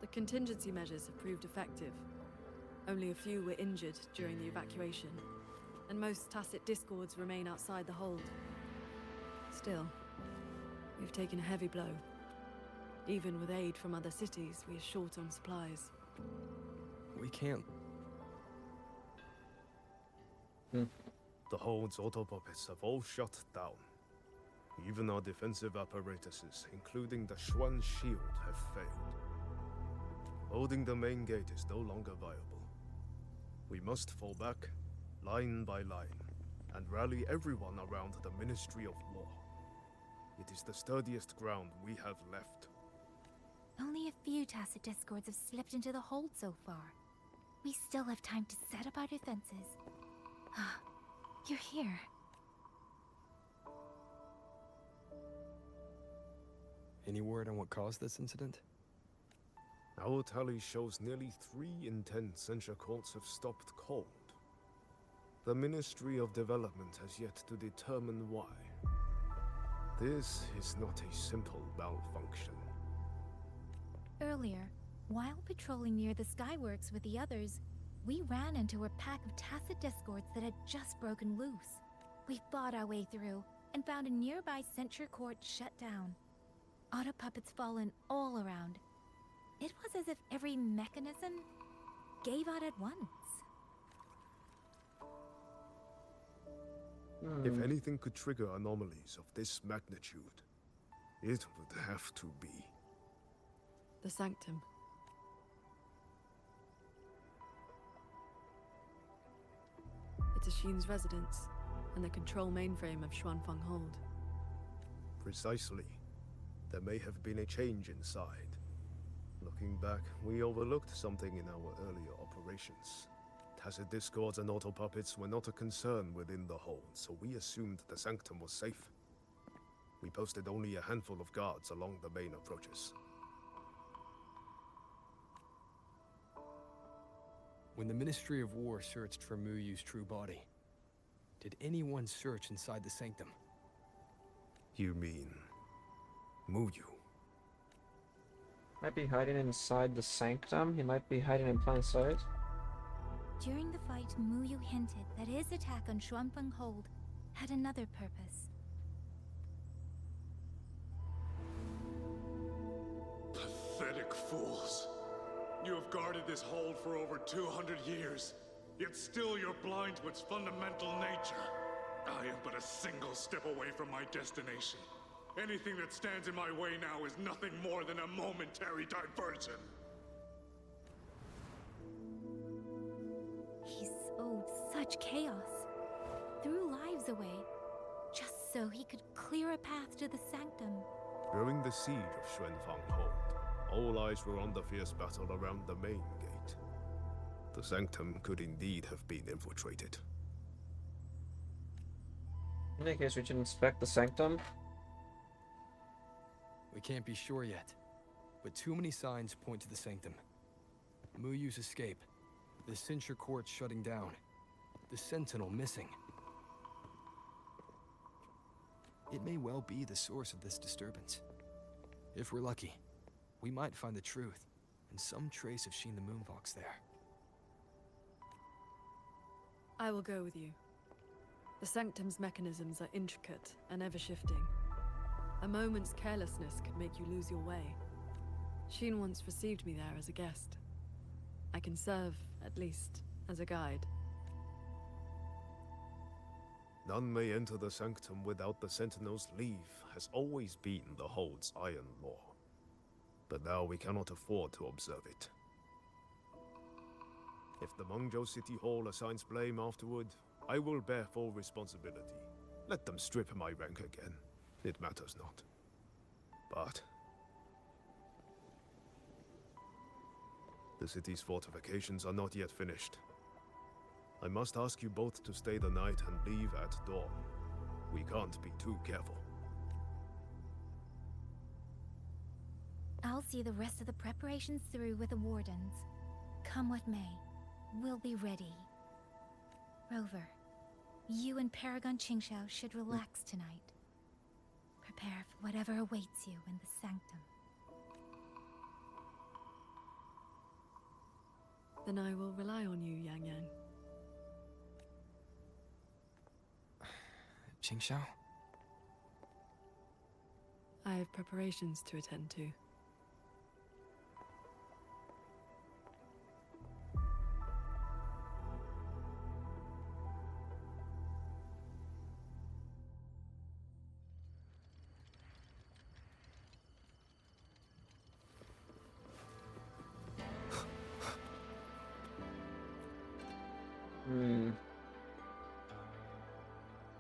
The contingency measures have proved effective. Only a few were injured during the evacuation, and most Tacit discords remain outside the hold. Still, we've taken a heavy blow. Even with aid from other cities, we are short on supplies. We can't. The hold's autopockets have all shut down. Even our defensive apparatuses, including the Xuan shield, have failed. Holding the main gate is no longer viable. We must fall back, line by line, and rally everyone around the Ministry of War. It is the sturdiest ground we have left. Only a few Tacit discords have slipped into the hold so far. We still have time to set up our defenses. You're here. Any word on what caused this incident? Our tally shows nearly 3 in 10 censure courts have stopped cold. The Ministry of Development has yet to determine why. This is not a simple malfunction. Earlier, while patrolling near the Skyworks with the others, we ran into a pack of Tacit discords that had just broken loose. We fought our way through and found a nearby censure court shut down. auto puppets fallen all around. It was as if every mechanism gave out at once. If anything could trigger anomalies of this magnitude, it would have to be The Sanctum. It's Ashin's residence, and the control mainframe of Xuanfeng Hold. precisely. There may have been a change inside. Looking back, we overlooked something in our earlier operations. Tacit discords and auto puppets were not a concern within the hold, so we assumed the sanctum was safe. We posted only a handful of guards along the main approaches. When the Ministry of War searched for Muyu's true body, did anyone search inside the sanctum? You mean Muyu? Might be hiding inside the sanctum. He might be hiding in plain sight. During the fight, Muyu hinted that his attack on Xuanfeng Hold had another purpose. Pathetic fools. You have guarded this hold for over 200 years, yet still you're blind to its fundamental nature. I am but a single step away from my destination. Anything that stands in my way now is nothing more than a momentary diversion. He sowed such chaos, threw lives away, just so he could clear a path to the sanctum. During the siege of Xuanfeng Hold, all eyes were on the fierce battle around the main gate. The sanctum could indeed have been infiltrated. In any case, we should inspect the sanctum. We can't be sure yet, but too many signs point to the sanctum. Muyu's escape, the censure court shutting down, the sentinel missing. It may well be the source of this disturbance. If we're lucky, we might find the truth and some trace of Sheen the Moonfox there. I will go with you. The Sanctum's mechanisms are intricate and ever-shifting. A moment's carelessness could make you lose your way. Sheen once received me there as a guest. I can serve, at least, as a guide. None may enter the sanctum without the Sentinel's leave has always been the Hold's iron law. But now we cannot afford to observe it. If the Mengzhou City Hall assigns blame afterward, I will bear full responsibility. Let them strip my rank again. It matters not. But the city's fortifications are not yet finished. I must ask you both to stay the night and leave at dawn. We can't be too careful. I'll see the rest of the preparations through with the wardens. Come what may, we'll be ready. Rover, you and Paragon Qingxiao should relax tonight. Prepare for whatever awaits you in the sanctum. Then I will rely on you, Yang Yang. Qingxiao? I have preparations to attend to.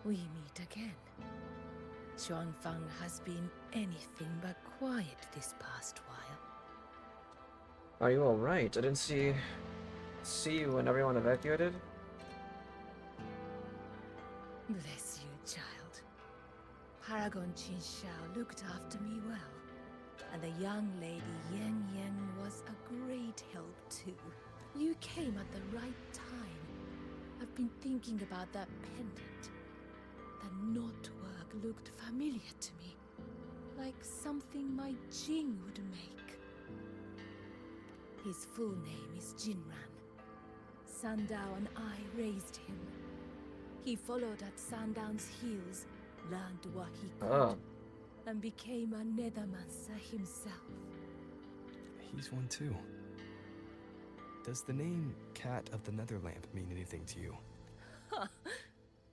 We meet again. Xuanfeng has been anything but quiet this past while. Are you all right? I didn't see you when everyone evacuated. Bless you, child. Paragon Qingxiao looked after me well, and the young lady Yang Yang was a great help too. You came at the right time. I've been thinking about that pendant. The knotwork looked familiar to me, like something my Jing would make. His full name is Jinran. Sandao and I raised him. He followed at Sandown's heels, learned what he could, and became a Nethermancer himself. He's one too. Does the name Cat of the Netherlamp mean anything to you? Ha!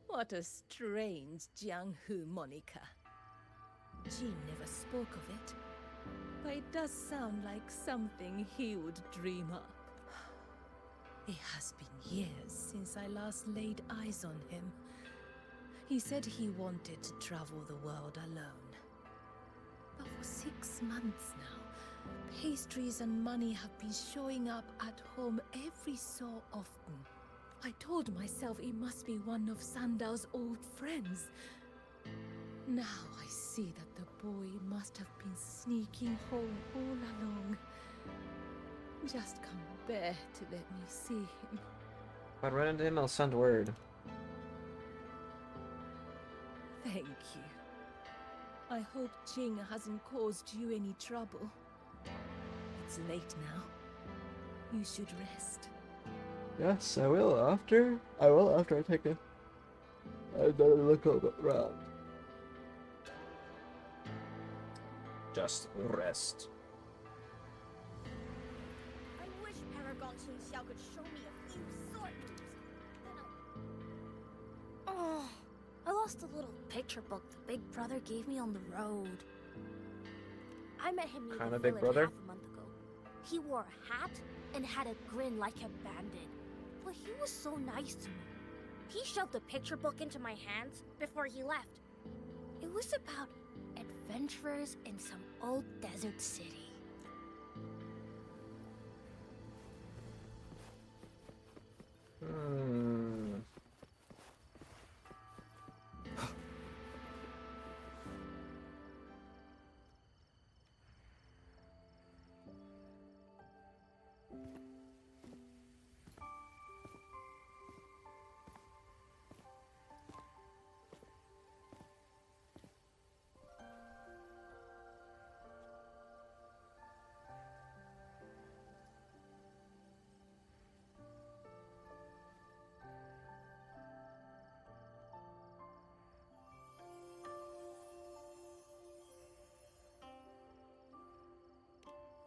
What a strange Jianghu moniker. Jin never spoke of it, but it does sound like something he would dream up. It has been years since I last laid eyes on him. He said he wanted to travel the world alone. But for 6 months now, pastries and money have been showing up at home every so often. I told myself it must be one of Sandal's old friends. Now I see that the boy must have been sneaking home all along. Just can't bear to let me see him. If I run into him, I'll send word. Thank you. I hope Jing hasn't caused you any trouble. It's late now. You should rest. Yes, I will after I take another look around. Just rest. I wish Paragon Qingxiao could show me a few swords. Oh, I lost a little picture book the big brother gave me on the road. I met him near Kinda the big village brother? half a month ago. He wore a hat and had a grin like a bandit. But he was so nice to me. He shoved the picture book into my hands before he left. It was about adventurers in some old desert city.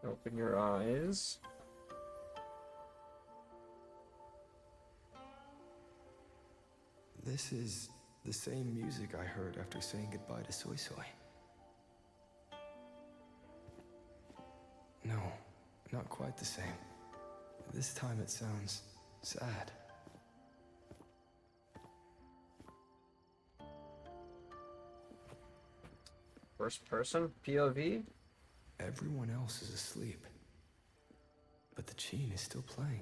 Open your eyes. This is the same music I heard after saying goodbye to Soy Soy. No, not quite the same. This time it sounds sad. First person? POV? Everyone else is asleep, but the Qin is still playing.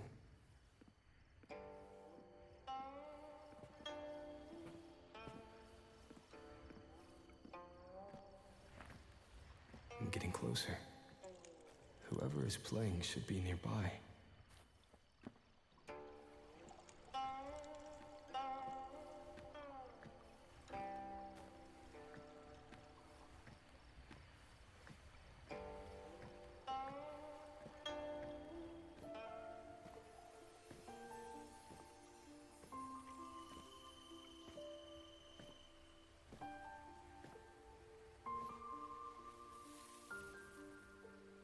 I'm getting closer. Whoever is playing should be nearby.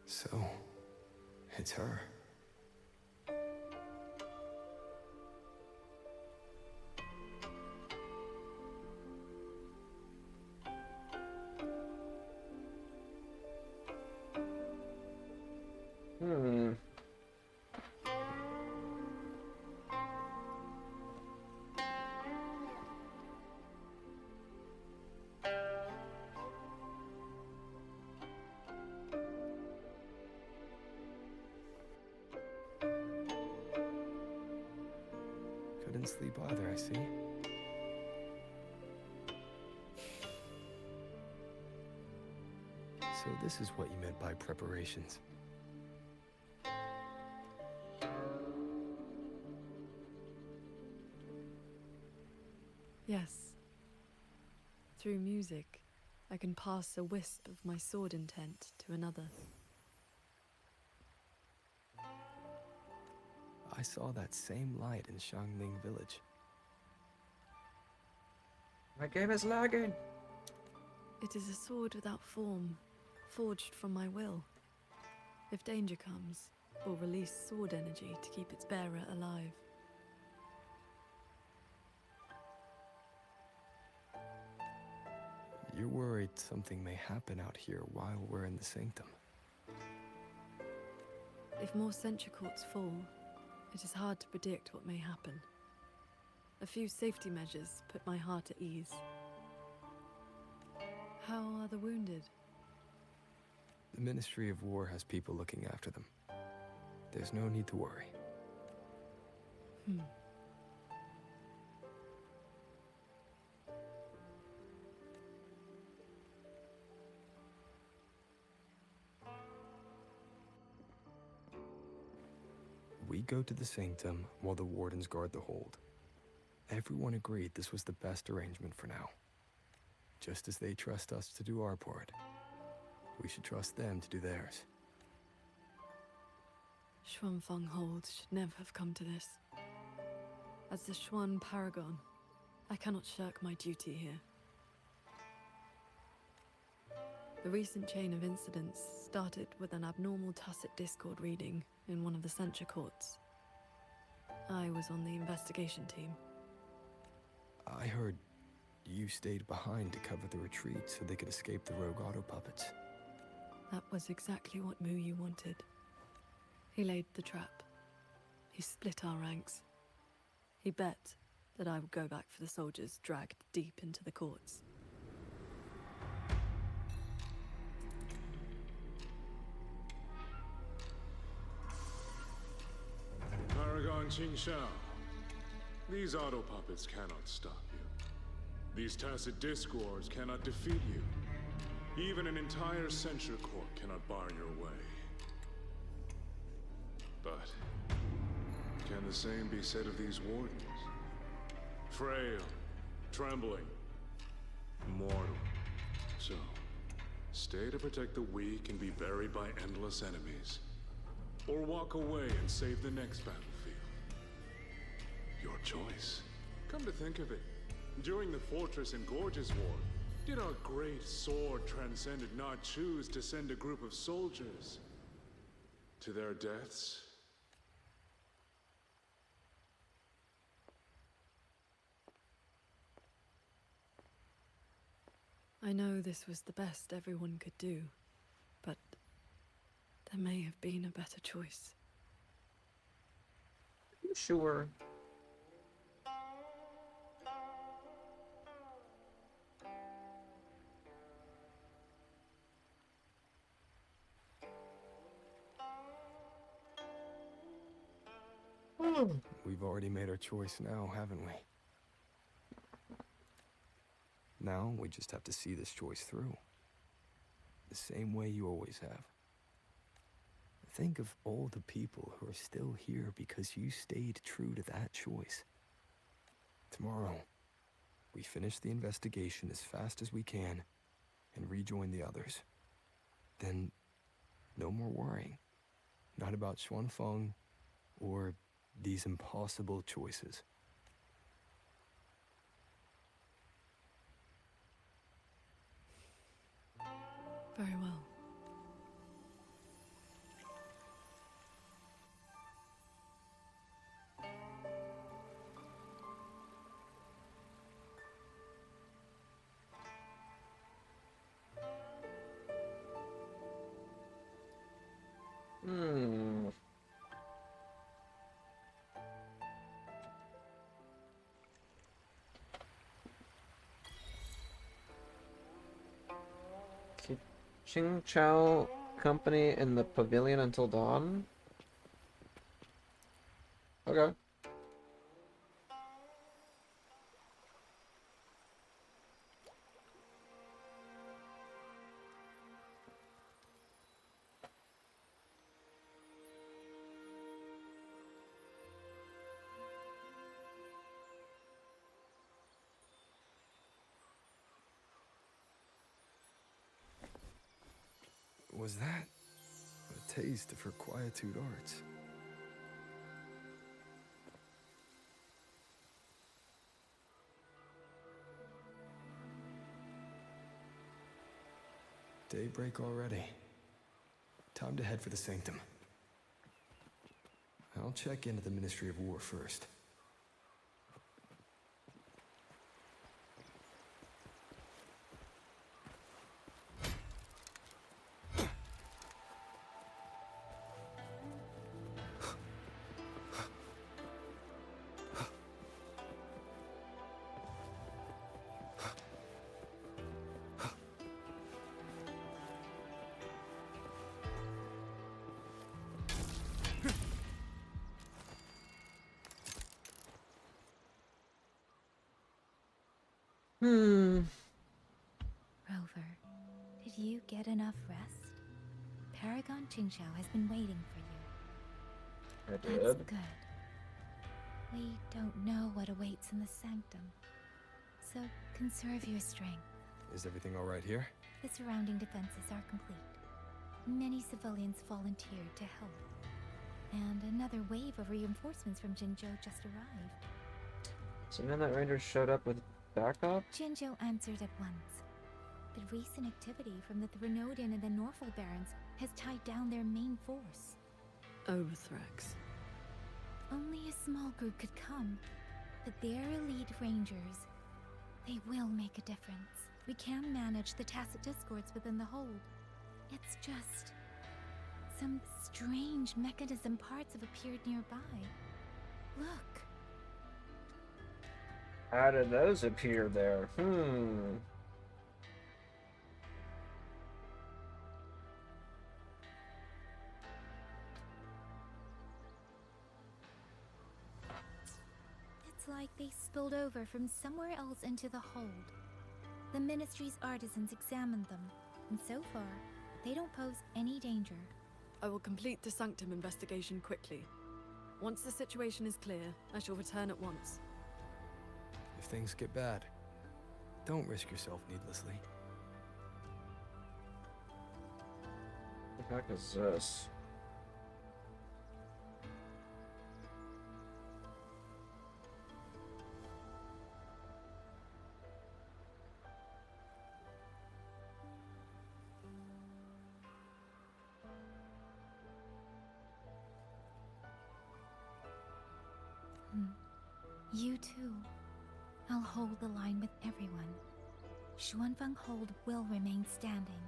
So, it's her. Couldn't sleep either, I see. So this is what you meant by preparations. Yes. Through music, I can pass a wisp of my sword intent to another. I saw that same light in Shangling Village. My game is lagging. It is a sword without form, forged from my will. If danger comes, will release sword energy to keep its bearer alive. You're worried something may happen out here while we're in the sanctum. If more sentry courts fall, it is hard to predict what may happen. A few safety measures put my heart at ease. How are the wounded? The Ministry of War has people looking after them. There's no need to worry. We go to the sanctum while the wardens guard the hold. Everyone agreed this was the best arrangement for now. Just as they trust us to do our part, we should trust them to do theirs. Xuanfeng Hold should never have come to this. As the Xuan Paragon, I cannot shirk my duty here. The recent chain of incidents started with an abnormal tacit discord reading in one of the censure courts. I was on the investigation team. I heard you stayed behind to cover the retreat so they could escape the rogue auto puppets. That was exactly what Muyu wanted. He laid the trap. He split our ranks. He bet that I would go back for the soldiers dragged deep into the courts. Paragon Qingxiao. These auto puppets cannot stop you. These tacit discords cannot defeat you. Even an entire censure court cannot bar your way. But can the same be said of these wardens? Frail, trembling, mortal. So, stay to protect the weak and be buried by endless enemies. Or walk away and save the next battlefield. Your choice. Come to think of it, during the Fortress and Gorges War, did our great sword transcendent not choose to send a group of soldiers to their deaths? I know this was the best everyone could do, but there may have been a better choice. Sure. We've already made our choice now, haven't we? Now we just have to see this choice through. The same way you always have. Think of all the people who are still here because you stayed true to that choice. Tomorrow, we finish the investigation as fast as we can and rejoin the others. Then, no more worrying. Not about Xuanfeng or these impossible choices. Very well. Qingchao Company in the pavilion until dawn? Okay. Was that a taste of her quietude arts? Daybreak already. Time to head for the Sanctum. I'll check into the Ministry of War first. Hmm. Rover, did you get enough rest? Paragon Qingxiao has been waiting for you. I That's did. good. We don't know what awaits in the Sanctum, so conserve your strength. Is everything all right here? The surrounding defenses are complete. Many civilians volunteered to help, and another wave of reinforcements from Jinzhou just arrived. So then that ranger showed up with backup? Jinzhou answered at once. The recent activity from the Threnodian and the Norfolk Barons has tied down their main force. Overthrex. Only a small group could come, but their elite rangers, they will make a difference. We can manage the tacit discords within the hold. It's just... some strange mechanism parts have appeared nearby. Look. How did those appear there? It's like they spilled over from somewhere else into the hold. The Ministry's artisans examined them, and so far, they don't pose any danger. I will complete the Sanctum investigation quickly. Once the situation is clear, I shall return at once. If things get bad, don't risk yourself needlessly. What the heck is this? You too. I'll hold the line with everyone. Xuanfeng Hold will remain standing.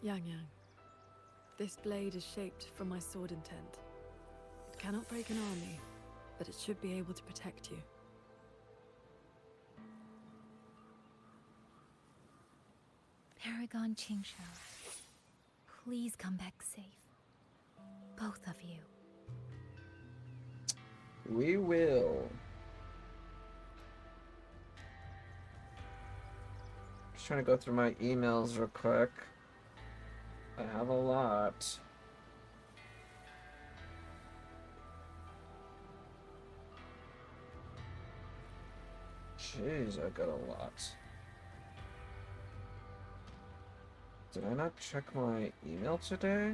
Yang Yang, this blade is shaped from my sword intent. It cannot break an army, but it should be able to protect you. Paragon Qingxiao, please come back safe. Both of you. We will. Just trying to go through my emails real quick. I have a lot. Jeez, I got a lot. Did I not check my email today?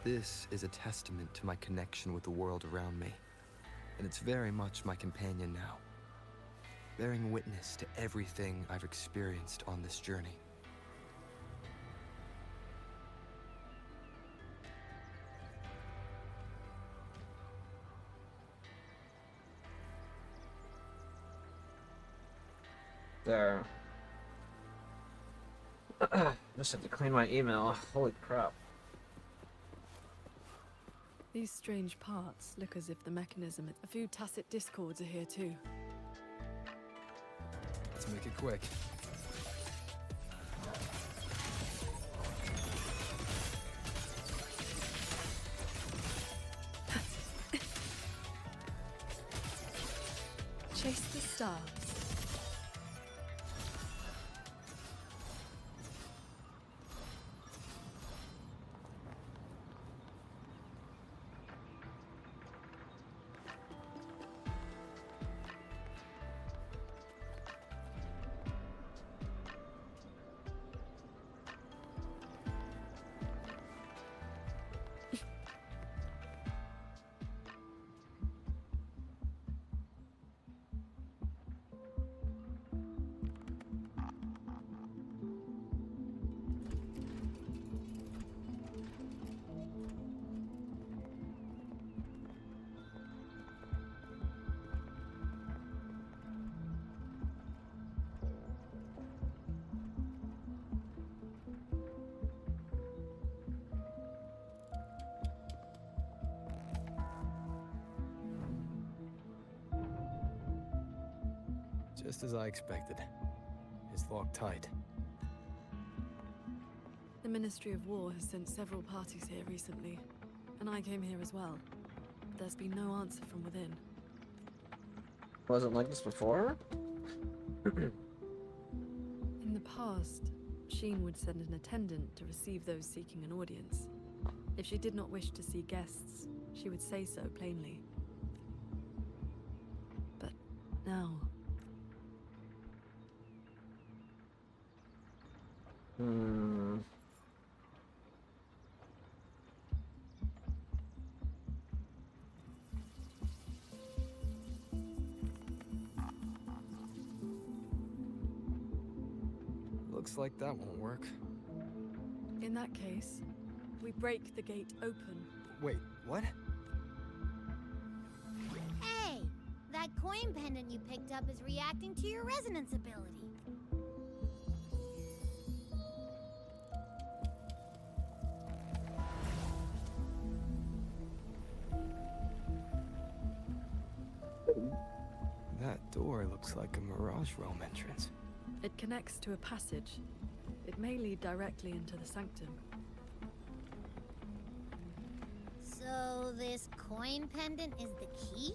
This is a testament to my connection with the world around me, and it's very much my companion now, bearing witness to everything I've experienced on this journey. There. Just had to clean my email. Holy crap. These strange parts look as if the mechanism... A few tacit discords are here too. Let's make it quick. Chase the stars. Just as I expected. It's locked tight. The Ministry of War has sent several parties here recently, and I came here as well. But there's been no answer from within. Wasn't like this before? In the past, Sheen would send an attendant to receive those seeking an audience. If she did not wish to see guests, she would say so plainly. But now... Looks like that won't work. In that case, we break the gate open. Wait, what? Hey! That coin pendant you picked up is reacting to your resonance ability. That door looks like a Mirage Realm entrance. It connects to a passage. It may lead directly into the sanctum. So this coin pendant is the key?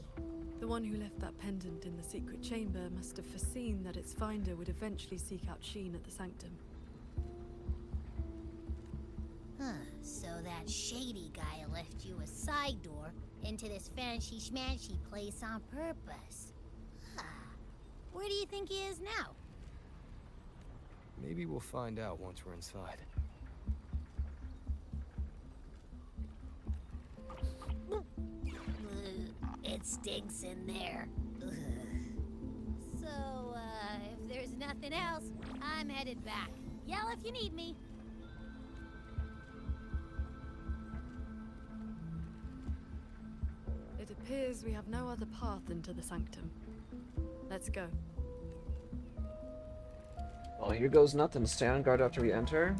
The one who left that pendant in the secret chamber must have foreseen that its finder would eventually seek out Sheen at the sanctum. Huh, so that shady guy left you a side door into this fancy-schmancy place on purpose. Huh. Where do you think he is now? Maybe we'll find out once we're inside. It stinks in there. So, if there's nothing else, I'm headed back. Yell if you need me. It appears we have no other path into the sanctum. Let's go. Well, here goes nothing. Stay on guard after we enter.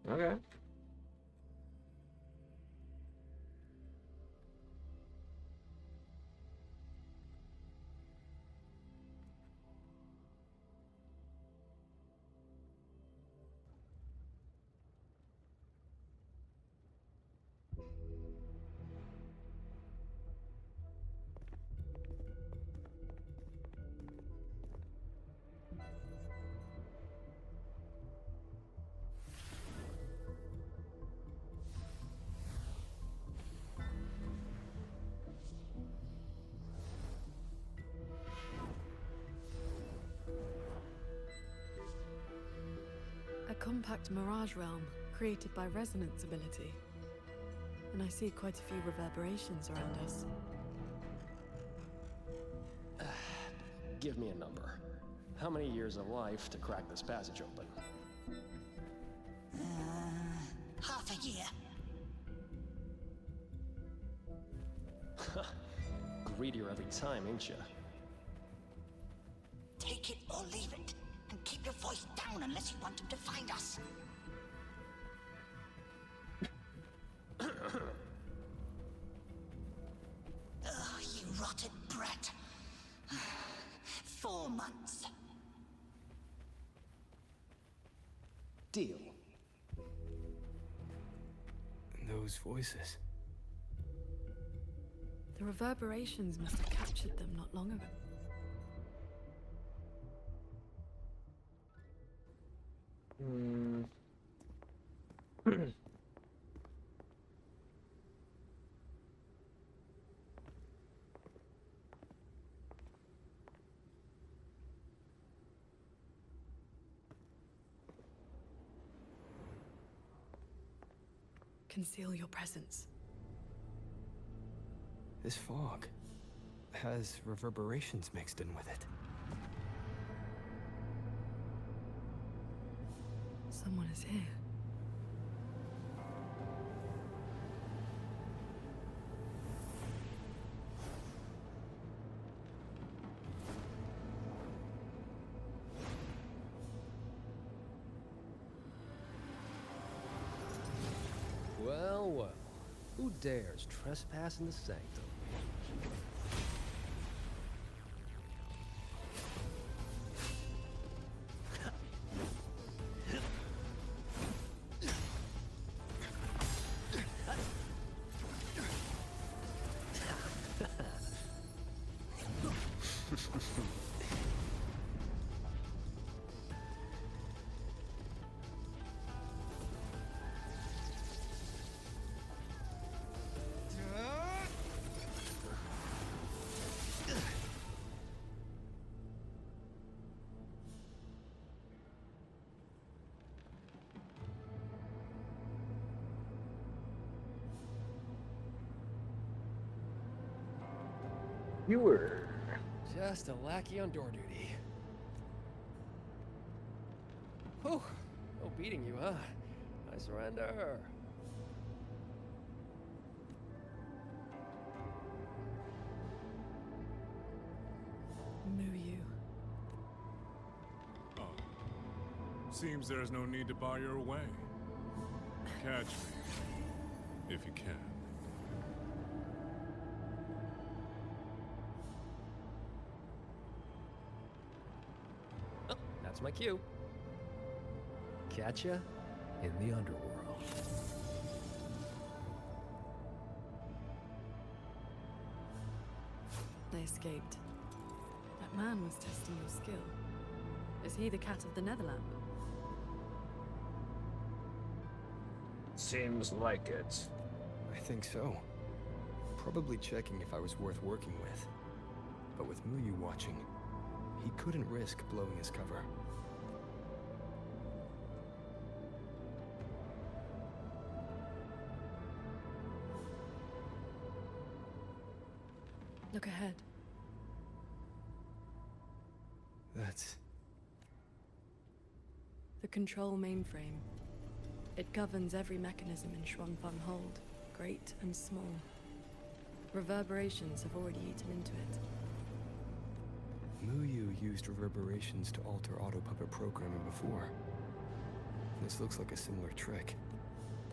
Okay. A compact mirage realm created by resonance ability. And I see quite a few reverberations around us. Give me a number. How many years of life to crack this passage open? Half a year. Greedier every time, ain't ya? Take it or leave it. And keep your voice down unless you want him to find us. Ugh, you rotted brat. 4 months. Deal. Those voices. The reverberations must have captured them not long ago. Conceal your presence. This fog has reverberations mixed in with it. Someone is here. Well, well. Who dares trespass in the sanctum? You were Just a lackey on door duty. Whew. No beating you, huh? I surrender. Muyu. Oh. Seems there's no need to bar your way. Catch me, if you can. Oh, that's my cue. Catch ya in the underworld. They escaped. That man was testing your skill. Is he the cat of the Netherland? seems like it. I think so. Probably checking if I was worth working with. But with Muyu watching, he couldn't risk blowing his cover. Look ahead. That's... The control mainframe. It governs every mechanism in Xuanfeng Hold, great and small. Reverberations have already eaten into it. Muyu used reverberations to alter auto-puppet programming before. This looks like a similar trick.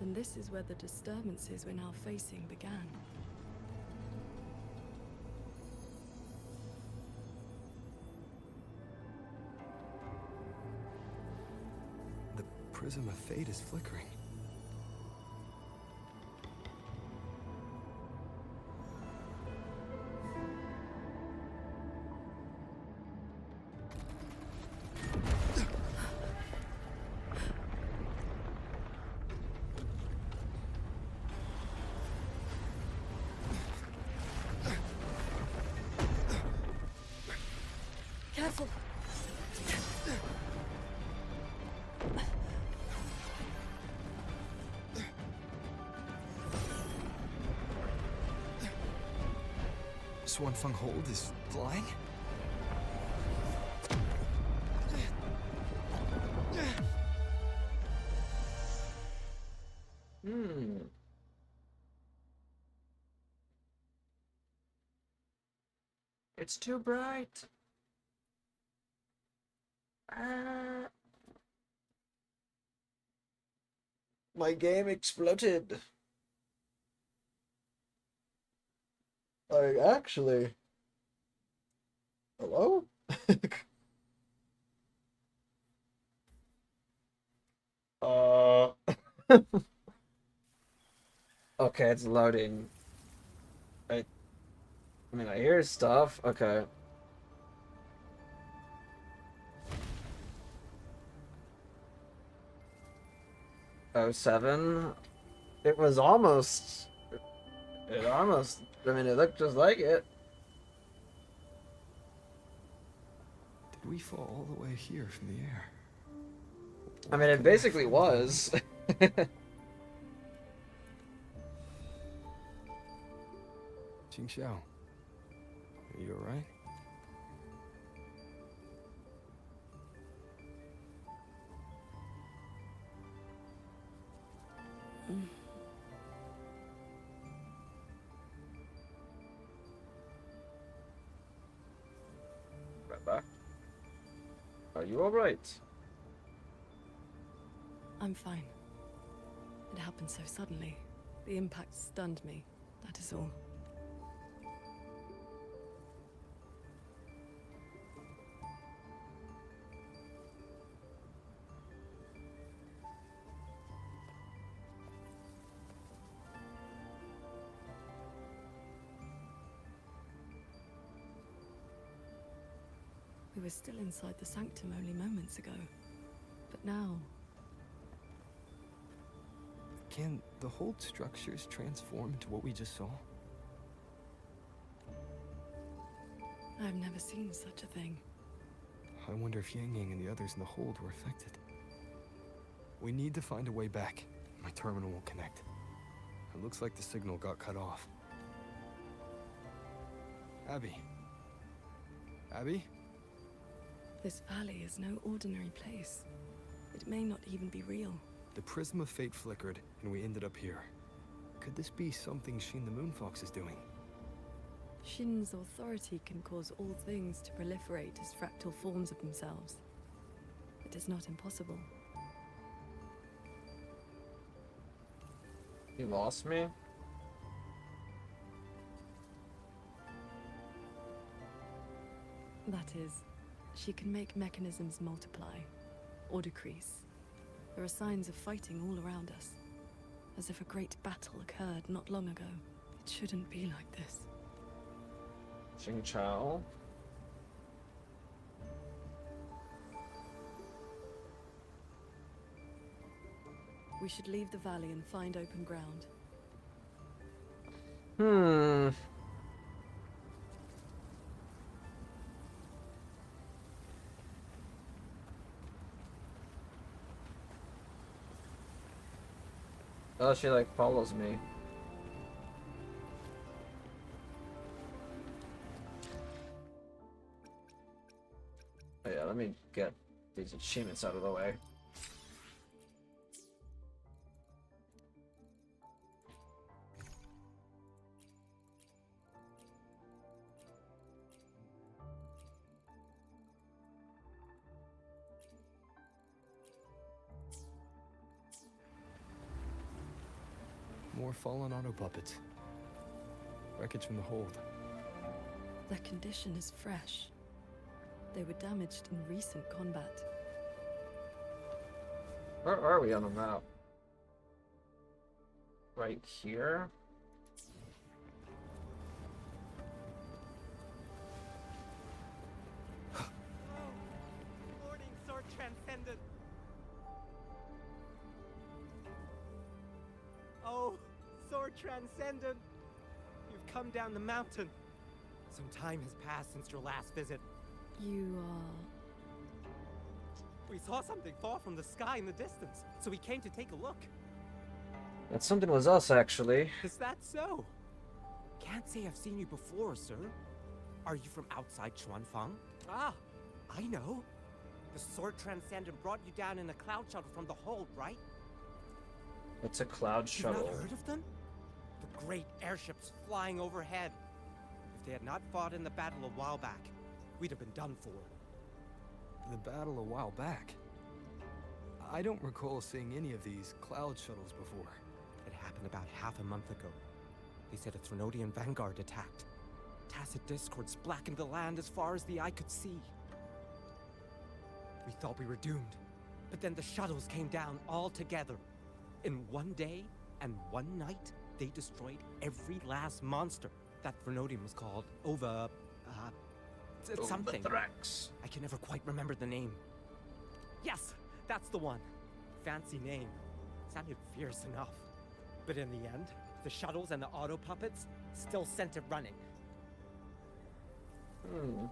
Then this is where the disturbances we're now facing began. The prism of fate is flickering. Careful! Xuanfeng Hold is flying? It's too bright. Ah. My game exploded. Like, actually. Hello? Okay, it's loading. I mean, I hear stuff. Okay. Oh, 07? It was almost... It almost... I mean, it looked just like it. Did we fall all the way here from the air? I mean, it basically was. Qingxiao, are you alright? Baba? Are you alright? I'm fine. It happened so suddenly. The impact stunned me, that is all. We were still inside the sanctum only moments ago. But now... Can the whole structures transform into what we just saw? I've never seen such a thing. I wonder if Yang Yang and the others in the hold were affected. We need to find a way back. My terminal won't connect. It looks like the signal got cut off. Abby? Abby? This valley is no ordinary place. It may not even be real. The Prism of Fate flickered, and we ended up here. Could this be something Shin the Moonfox is doing? Shin's authority can cause all things to proliferate as fractal forms of themselves. It is not impossible. You lost me? That is, she can make mechanisms multiply, or decrease. There are signs of fighting all around us, as if a great battle occurred not long ago. It shouldn't be like this. Jing Chao. We should leave the valley and find open ground. Oh, she like follows me. Oh yeah, let me get these achievements out of the way. More fallen auto puppets. Wreckage from the hold. Their condition is fresh. They were damaged in recent combat. Where are we on the map? Right here? Morning, Sword Transcendent. Oh, Sword Transcendent. You've come down the mountain. Some time has passed since your last visit. You are... We saw something fall from the sky in the distance, so we came to take a look. That something was us, actually. Is that so? Can't say I've seen you before, sir. Are you from outside Chuanfang? Ah, I know. The Sword Transcendent brought you down in a cloud shuttle from the hold, right? It's a cloud shuttle. You've not heard of them? The great airships flying overhead. If they had not fought in the battle a while back, we'd have been done for. The battle a while back? I don't recall seeing any of these cloud shuttles before. It happened about half a month ago. They said a Threnodian vanguard attacked. Tacit discords blackened the land as far as the eye could see. We thought we were doomed, but then the shuttles came down all together. In one day and one night, they destroyed every last monster. That Threnodian was called something. Thrax. I can never quite remember the name. Yes, that's the one. Fancy name. Sounded fierce enough. But in the end, the shuttles and the auto puppets still sent it running. Hello.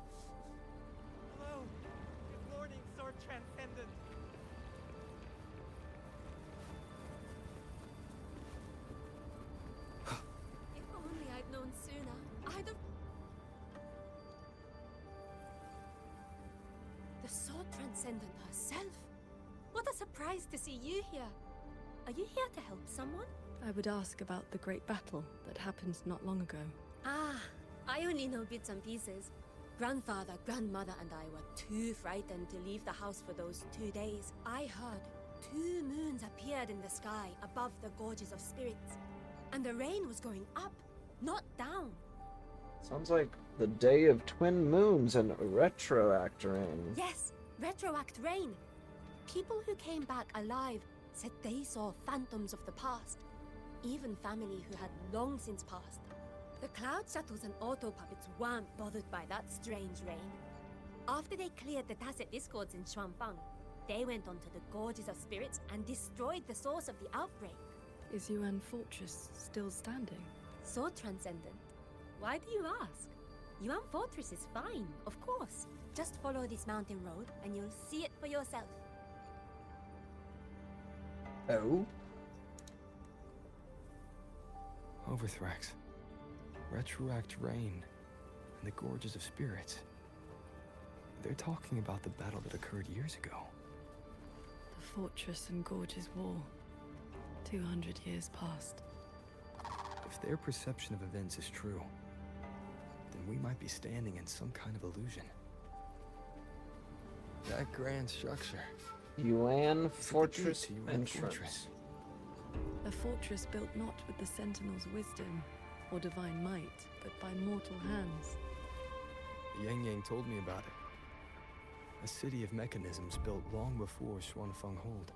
Good morning, Sword Transcendent. If only I'd known sooner, I'd have... The Sword Transcendent herself? What a surprise to see you here. Are you here to help someone? I would ask about the great battle that happened not long ago. Ah, I only know bits and pieces. Grandfather, grandmother, and I were too frightened to leave the house for those 2 days. I heard 2 moons appeared in the sky above the gorges of spirits, and the rain was going up, not down. Sounds like the day of twin moons and retroact rain. Yes, retroact rain. People who came back alive said they saw phantoms of the past, even family who had long since passed. The cloud shuttles and auto puppets weren't bothered by that strange rain. After they cleared the tacit discords in Xuanfang, they went onto the gorges of spirits and destroyed the source of the outbreak. Is Yuan Fortress still standing? So transcendent. Why do you ask? Yuan Fortress is fine, of course. Just follow this mountain road and you'll see it for yourself. Oh? Overthrax. Retroact Rain. And the Gorges of Spirits. They're talking about the battle that occurred years ago. The Fortress and Gorges War. 200 years past. If their perception of events is true, then we might be standing in some kind of illusion. That grand structure. Yuan Fortress Yuan entrance. Fortress. A fortress built not with the Sentinel's wisdom or divine might, but by mortal hands. Yang Yang told me about it. A city of mechanisms built long before Xuanfang Hold.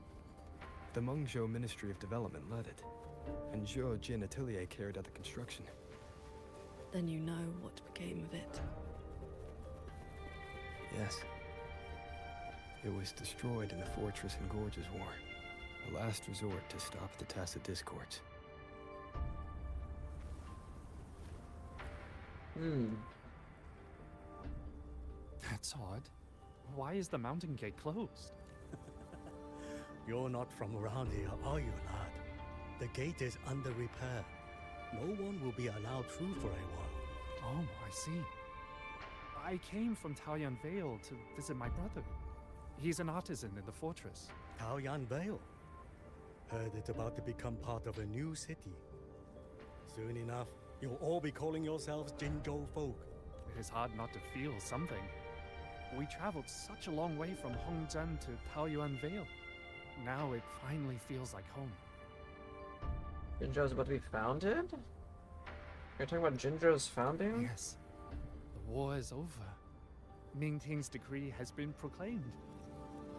The Mengzhou Ministry of Development led it, and Zhou Jin Atelier carried out the construction. Then you know what became of it. Yes. It was destroyed in the Fortress and Gorges War. A last resort to stop the tacit discords. That's odd. Why is the mountain gate closed? You're not from around here, are you, lad? The gate is under repair. No one will be allowed through for a while. Oh, I see. I came from Taoyuan Vale to visit my brother. He's an artisan in the fortress. Taoyuan Vale. Heard it's about to become part of a new city. Soon enough, you'll all be calling yourselves Jinzhou folk. It is hard not to feel something. We traveled such a long way from Hongzhen to Taoyuan Vale. Now it finally feels like home. Jinzhou's about to be founded? You're talking about Jinzhou's founding? Yes. The war is over. Ming Ting's decree has been proclaimed.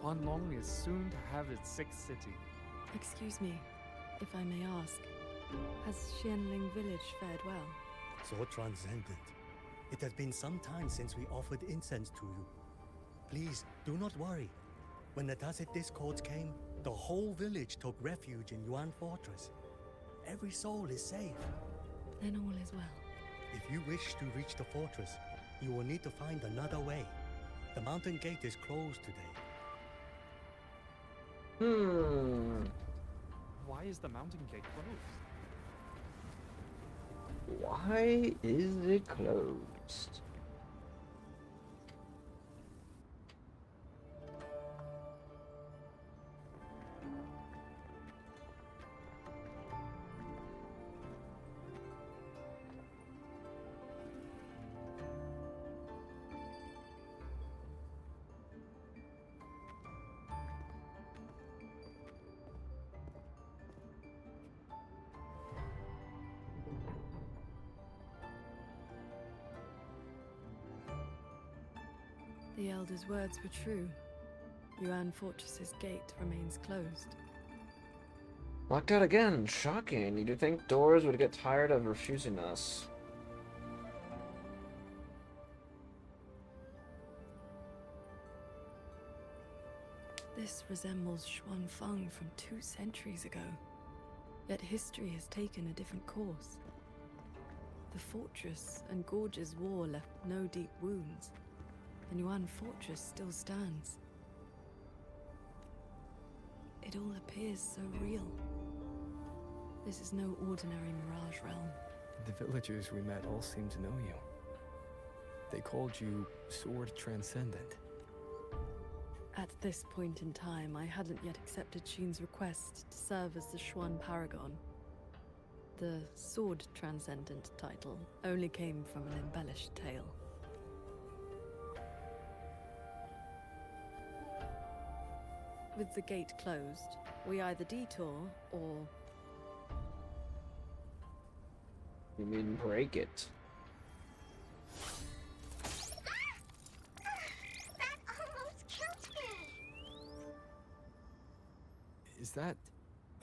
Huanlong is soon to have its 6th city. Excuse me, if I may ask, has Xianling village fared well? So transcendent. It has been some time since we offered incense to you. Please, do not worry. When the tacit discords came, the whole village took refuge in Yuan Fortress. Every soul is safe. Then all is well. If you wish to reach the fortress, you will need to find another way. The mountain gate is closed today. Why is the mountain gate closed? Why is it closed? The Elder's words were true. Yuan Fortress's gate remains closed. Locked out again. Shocking. You'd think doors would get tired of refusing us. This resembles Xuanfang from 2 centuries ago. Yet history has taken a different course. The Fortress and Gorges War left no deep wounds, and Yuan Fortress still stands. It all appears so real. This is no ordinary Mirage realm. The villagers we met all seem to know you. They called you Sword Transcendent. At this point in time, I hadn't yet accepted Xun's request to serve as the Xuan Paragon. The Sword Transcendent title only came from an embellished tale. With the gate closed, we either detour or... You mean break it? That almost killed me! Is that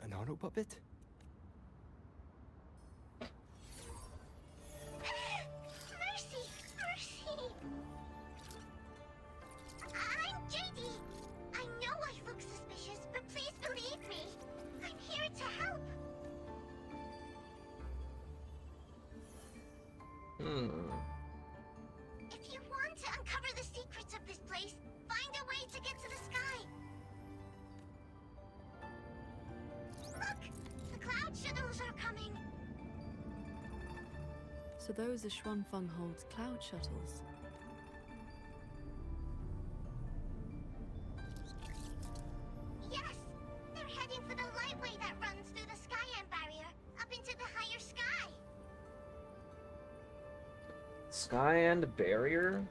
an auto puppet? Mercy! Mercy! I'm JD. I know I look suspicious, but please believe me. I'm here to help. If you want to uncover the secrets of this place, find a way to get to the sky. Look! The cloud shuttles are coming. So those are Xuanfeng Hold's cloud shuttles. Yes! They're heading for the lightway that runs through the Skyend barrier, up into the higher sky. Skyend barrier?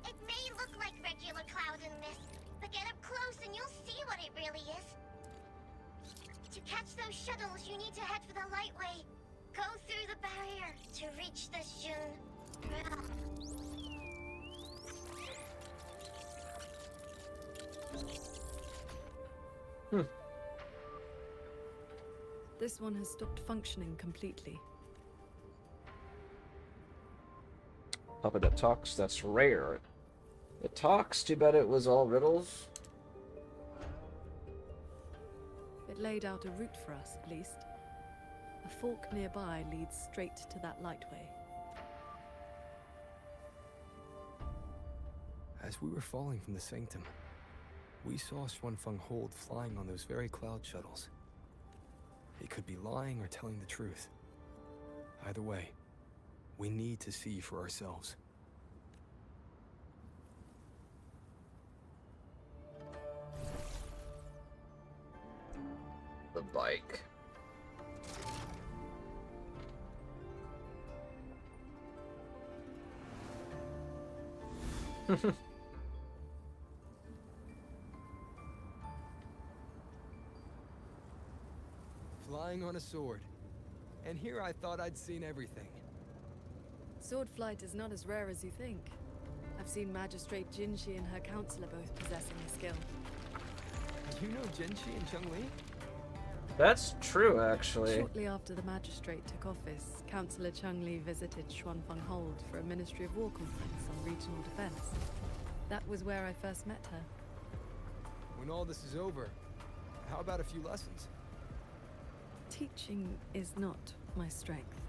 It may look like regular cloud and mist, but get up close and you'll see what it really is. To catch those shuttles, you need to head for the lightway. Go through the barrier to reach the Xun realm. This one has stopped functioning completely. Puppet that talks, that's rare. It talks, too bad it was all riddles. It laid out a route for us, at least. A fork nearby leads straight to that lightway. As we were falling from the sanctum, we saw Xuanfeng Hold flying on those very cloud shuttles. He could be lying or telling the truth. Either way, we need to see for ourselves. The bike. Flying on a sword. And here I thought I'd seen everything. Sword flight is not as rare as you think. I've seen Magistrate Jinshi and her counselor both possessing the skill. You know Jinshi and Cheng-Li? That's true, actually. Shortly after the magistrate took office, Councillor Cheng-Li visited Xuanfeng Hold for a Ministry of War conference on regional defense. That was where I first met her. When all this is over, how about a few lessons? Teaching is not my strength.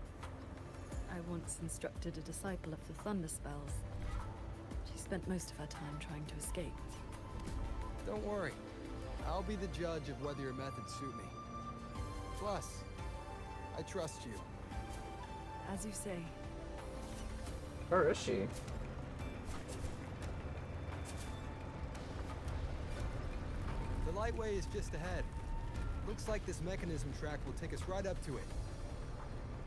I once instructed a disciple of the Thunder Spells. She spent most of her time trying to escape. Don't worry. I'll be the judge of whether your methods suit me. Plus, I trust you. As you say. Where is she? The lightway is just ahead. Looks like this mechanism track will take us right up to it.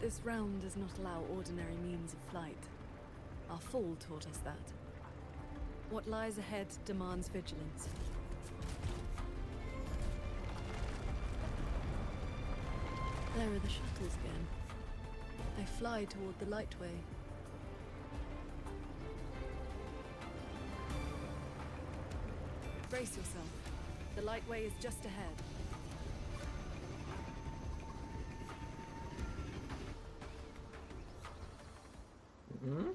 This realm does not allow ordinary means of flight. Our fall taught us that. What lies ahead demands vigilance. There are the shuttles again. They fly toward the lightway. Brace yourself. The lightway is just ahead. Hmm?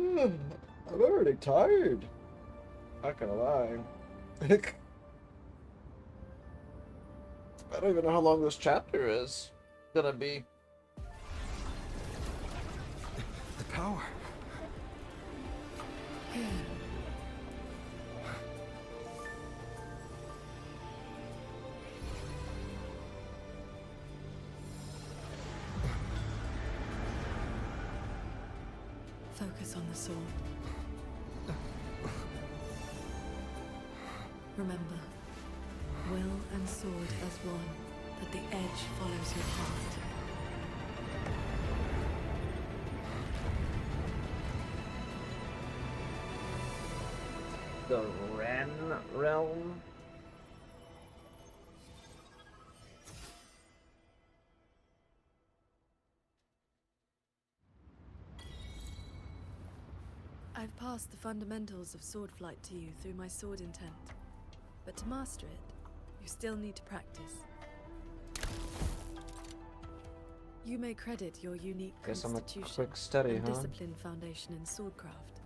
I'm already tired. Not gonna lie. I don't even know how long this chapter is gonna be. The power. Focus on the sword. Remember, will and sword as one, that the edge follows your heart. The Ren realm. I've passed the fundamentals of sword flight to you through my sword intent. But to master it, you still need to practice. You may credit your unique Guess I'm a constitution quick study, and huh? disciplined foundation in swordcraft.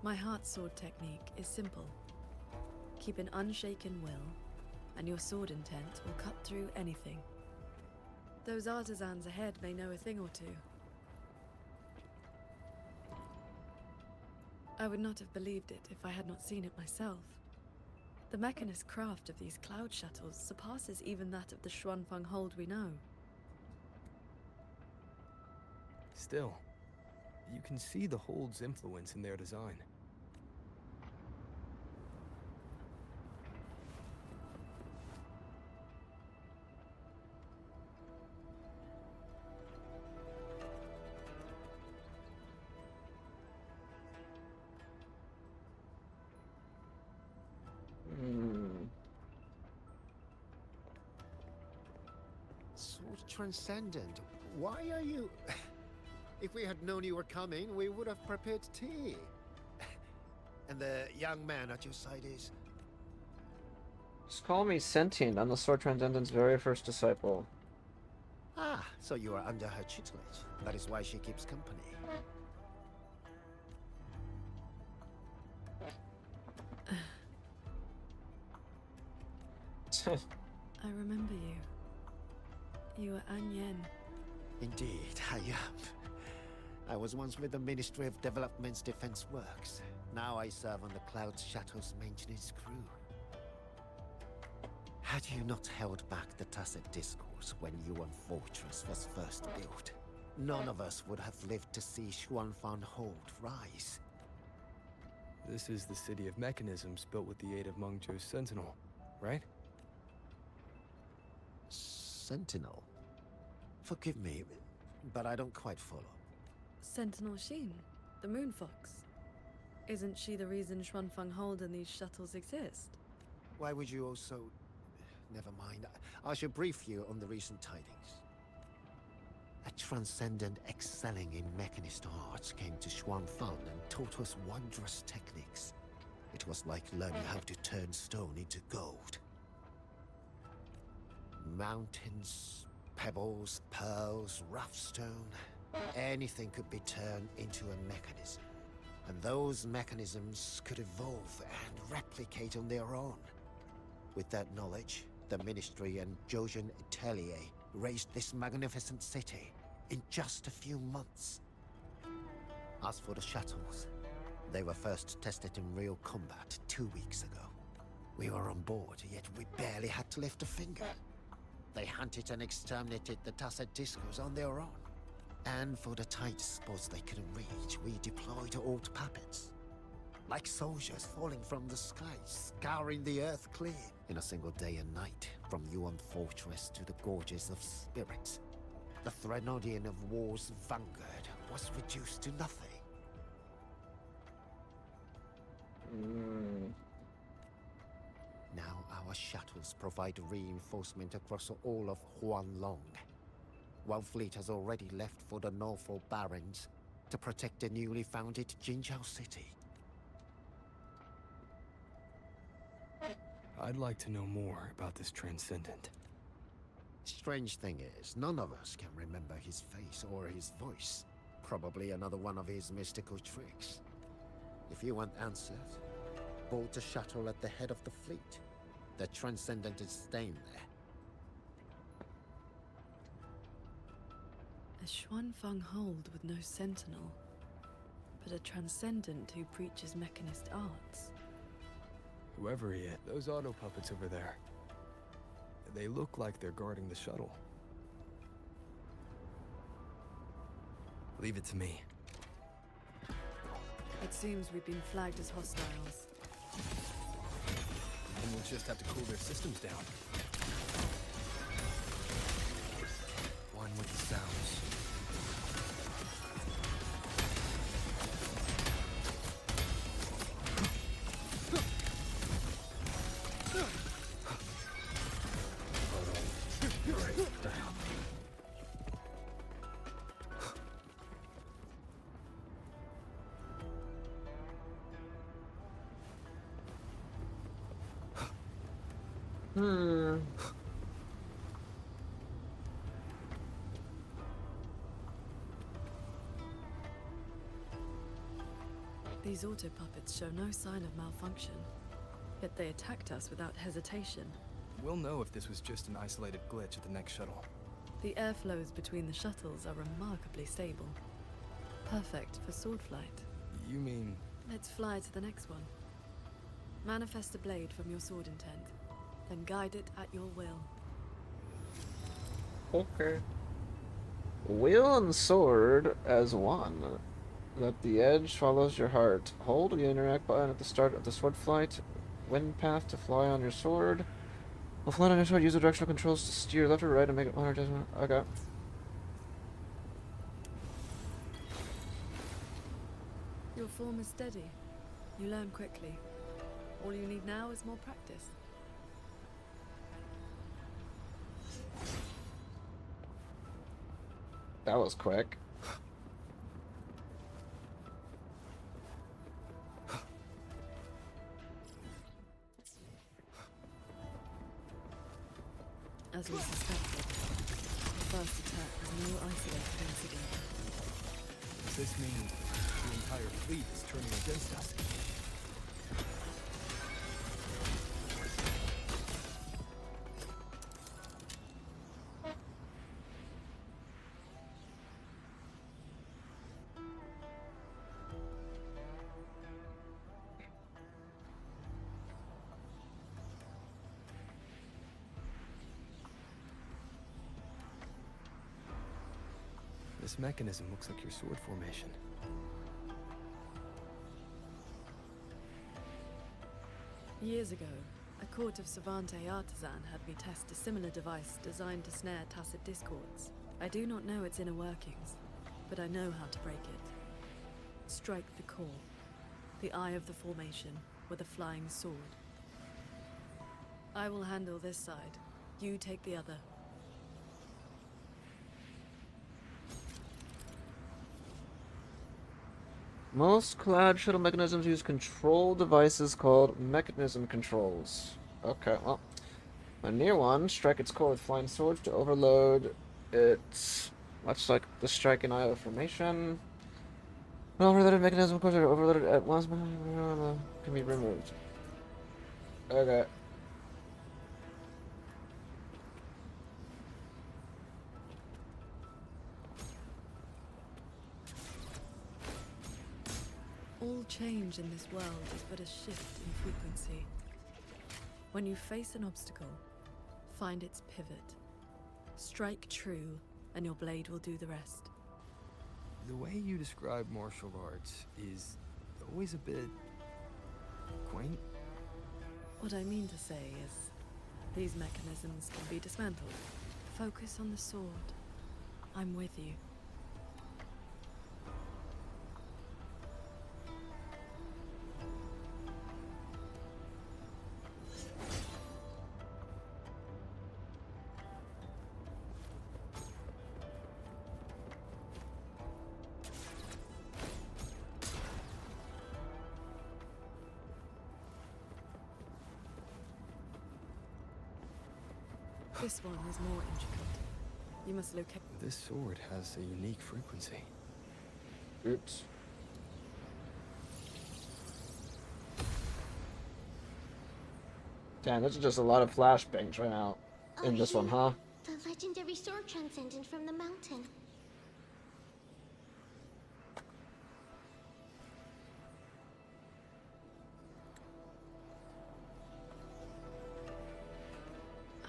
My heart sword technique is simple. Keep an unshaken will, and your sword intent will cut through anything. Those artisans ahead may know a thing or two. I would not have believed it if I had not seen it myself. The mechanist craft of these cloud shuttles surpasses even that of the Xuanfeng hold we know. Still, you can see the hold's influence in their design. Sword Transcendent, why are you... If we had known you were coming, we would have prepared tea. And the young man at your side is... Just call me Sentient. I'm the Sword Transcendent's very first disciple. Ah, so you are under her tutelage. That is why she keeps company. I remember you. You were An Yen. Indeed, I am. I was once with the Ministry of Development's Defense Works. Now I serve on the Cloud Shuttle's maintenance crew. Had you not held back the Tacit Discourse when Yuan Fortress was first built, none of us would have lived to see Xuanfang Hold rise. This is the city of mechanisms built with the aid of Mengzhou's Sentinel, right? Sentinel? Forgive me, but I don't quite follow. Sentinel Sheen, the Moon Fox. Isn't she the reason Xuanfeng Hold and these shuttles exist? Why would you also... Never mind. I should brief you on the recent tidings. A transcendent excelling in mechanist arts came to Xuanfang and taught us wondrous techniques. It was like learning how to turn stone into gold. Mountains, pebbles, pearls, rough stone. Anything could be turned into a mechanism. And those mechanisms could evolve and replicate on their own. With that knowledge, the Ministry and Zhouzhen Atelier raised this magnificent city in just a few months. As for the shuttles, they were first tested in real combat 2 weeks ago. We were on board, yet we barely had to lift a finger. They hunted and exterminated the Tacit Discos on their own. And for the tight spots they couldn't reach, we deployed old puppets. Like soldiers falling from the sky, scouring the earth clean. In a single day and night, from Yuan Fortress to the Gorges of Spirits, the Threnodian of War's vanguard was reduced to nothing. Now our shuttles provide reinforcement across all of Huanlong. One fleet has already left for the Norfolk Barrens to protect the newly founded Jinzhou city. I'd like to know more about this Transcendent. Strange thing is, none of us can remember his face or his voice. Probably another one of his mystical tricks. If you want answers, board the shuttle at the head of the fleet. The Transcendent is staying there. A Xuanfeng Hold with no sentinel, but a Transcendent who preaches mechanist arts. Whoever he is, those auto puppets over there. They look like they're guarding the shuttle. Leave it to me. It seems we've been flagged as hostiles. And we'll just have to cool their systems down. One with the sounds. These auto puppets show no sign of malfunction, yet they attacked us without hesitation. We'll know if this was just an isolated glitch at the next shuttle. The airflows between the shuttles are remarkably stable. Perfect for sword flight. You mean... Let's fly to the next one. Manifest a blade from your sword intent, then guide it at your will. Okay. Wheel and sword as one. Let the edge follows your heart. Hold the interact button at the start of the sword flight. Wind path to fly on your sword. While flying on your sword, use the directional controls to steer left or right and make it 100 times. Okay. Your form is steady. You learn quickly. All you need now is more practice. That was quick. As we suspected, the first attack was no isolated incident. Does this mean the entire fleet is turning against us? This mechanism looks like your sword formation. Years ago, a court of Savante artisan had me test a similar device designed to snare tacit discords. I do not know its inner workings, but I know how to break it. Strike the core, the eye of the formation, with a flying sword. I will handle this side. You take the other. Most cloud shuttle mechanisms use control devices called mechanism controls. Okay, well, a near one, strike its core with flying swords to overload it, much like the strike in IO formation. When overloaded mechanism cores are overloaded at once, can be removed. Okay. All change in this world is but a shift in frequency. When you face an obstacle, find its pivot. Strike true, and your blade will do the rest. The way you describe martial arts is always a bit quaint. What I mean to say is, these mechanisms can be dismantled. Focus on the sword. I'm with you. This one is more intricate. You must locate... This sword has a unique frequency. Oops. Damn, this is just a lot of flashbangs right now in this one, huh? The legendary sword transcendent from the mountain.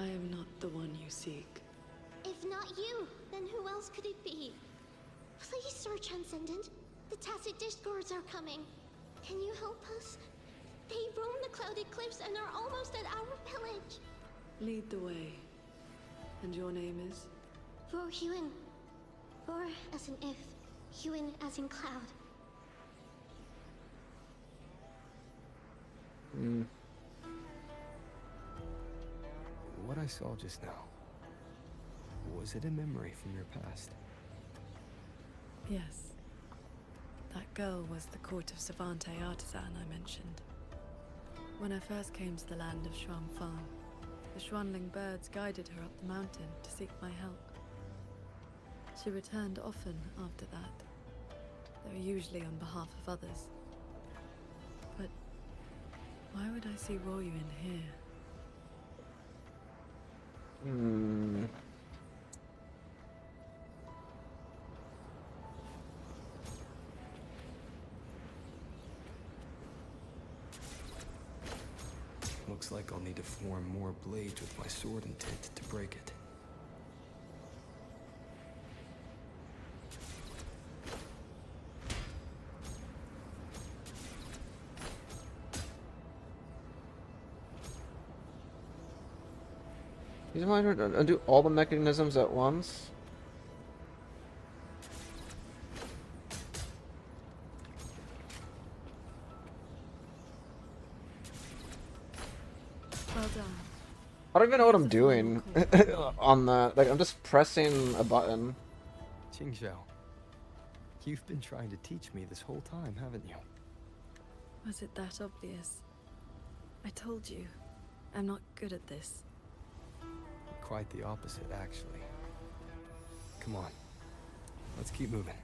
I am not the one you seek. If not you, then who else could it be? Please, Sword Transcendent. The tacit discords are coming. Can you help us? They roam the clouded cliffs and are almost at our village. Lead the way. And your name is? For Huan. For as in if, Huan as in cloud. What I saw just now, was it a memory from your past? Yes. That girl was the court of Savante artisan I mentioned. When I first came to the land of Xuanfang, the Xuanling birds guided her up the mountain to seek my help. She returned often after that, though usually on behalf of others. But why would I see Woyuan here? Looks like I'll need to form more blades with my sword intent to break it. You just want her to undo all the mechanisms at once? Well done. I don't even know what I'm doing on that. Like, I'm just pressing a button. Qingxiao, you've been trying to teach me this whole time, haven't you? Was it that obvious? I told you, I'm not good at this. Quite the opposite, actually. Come on, let's keep moving.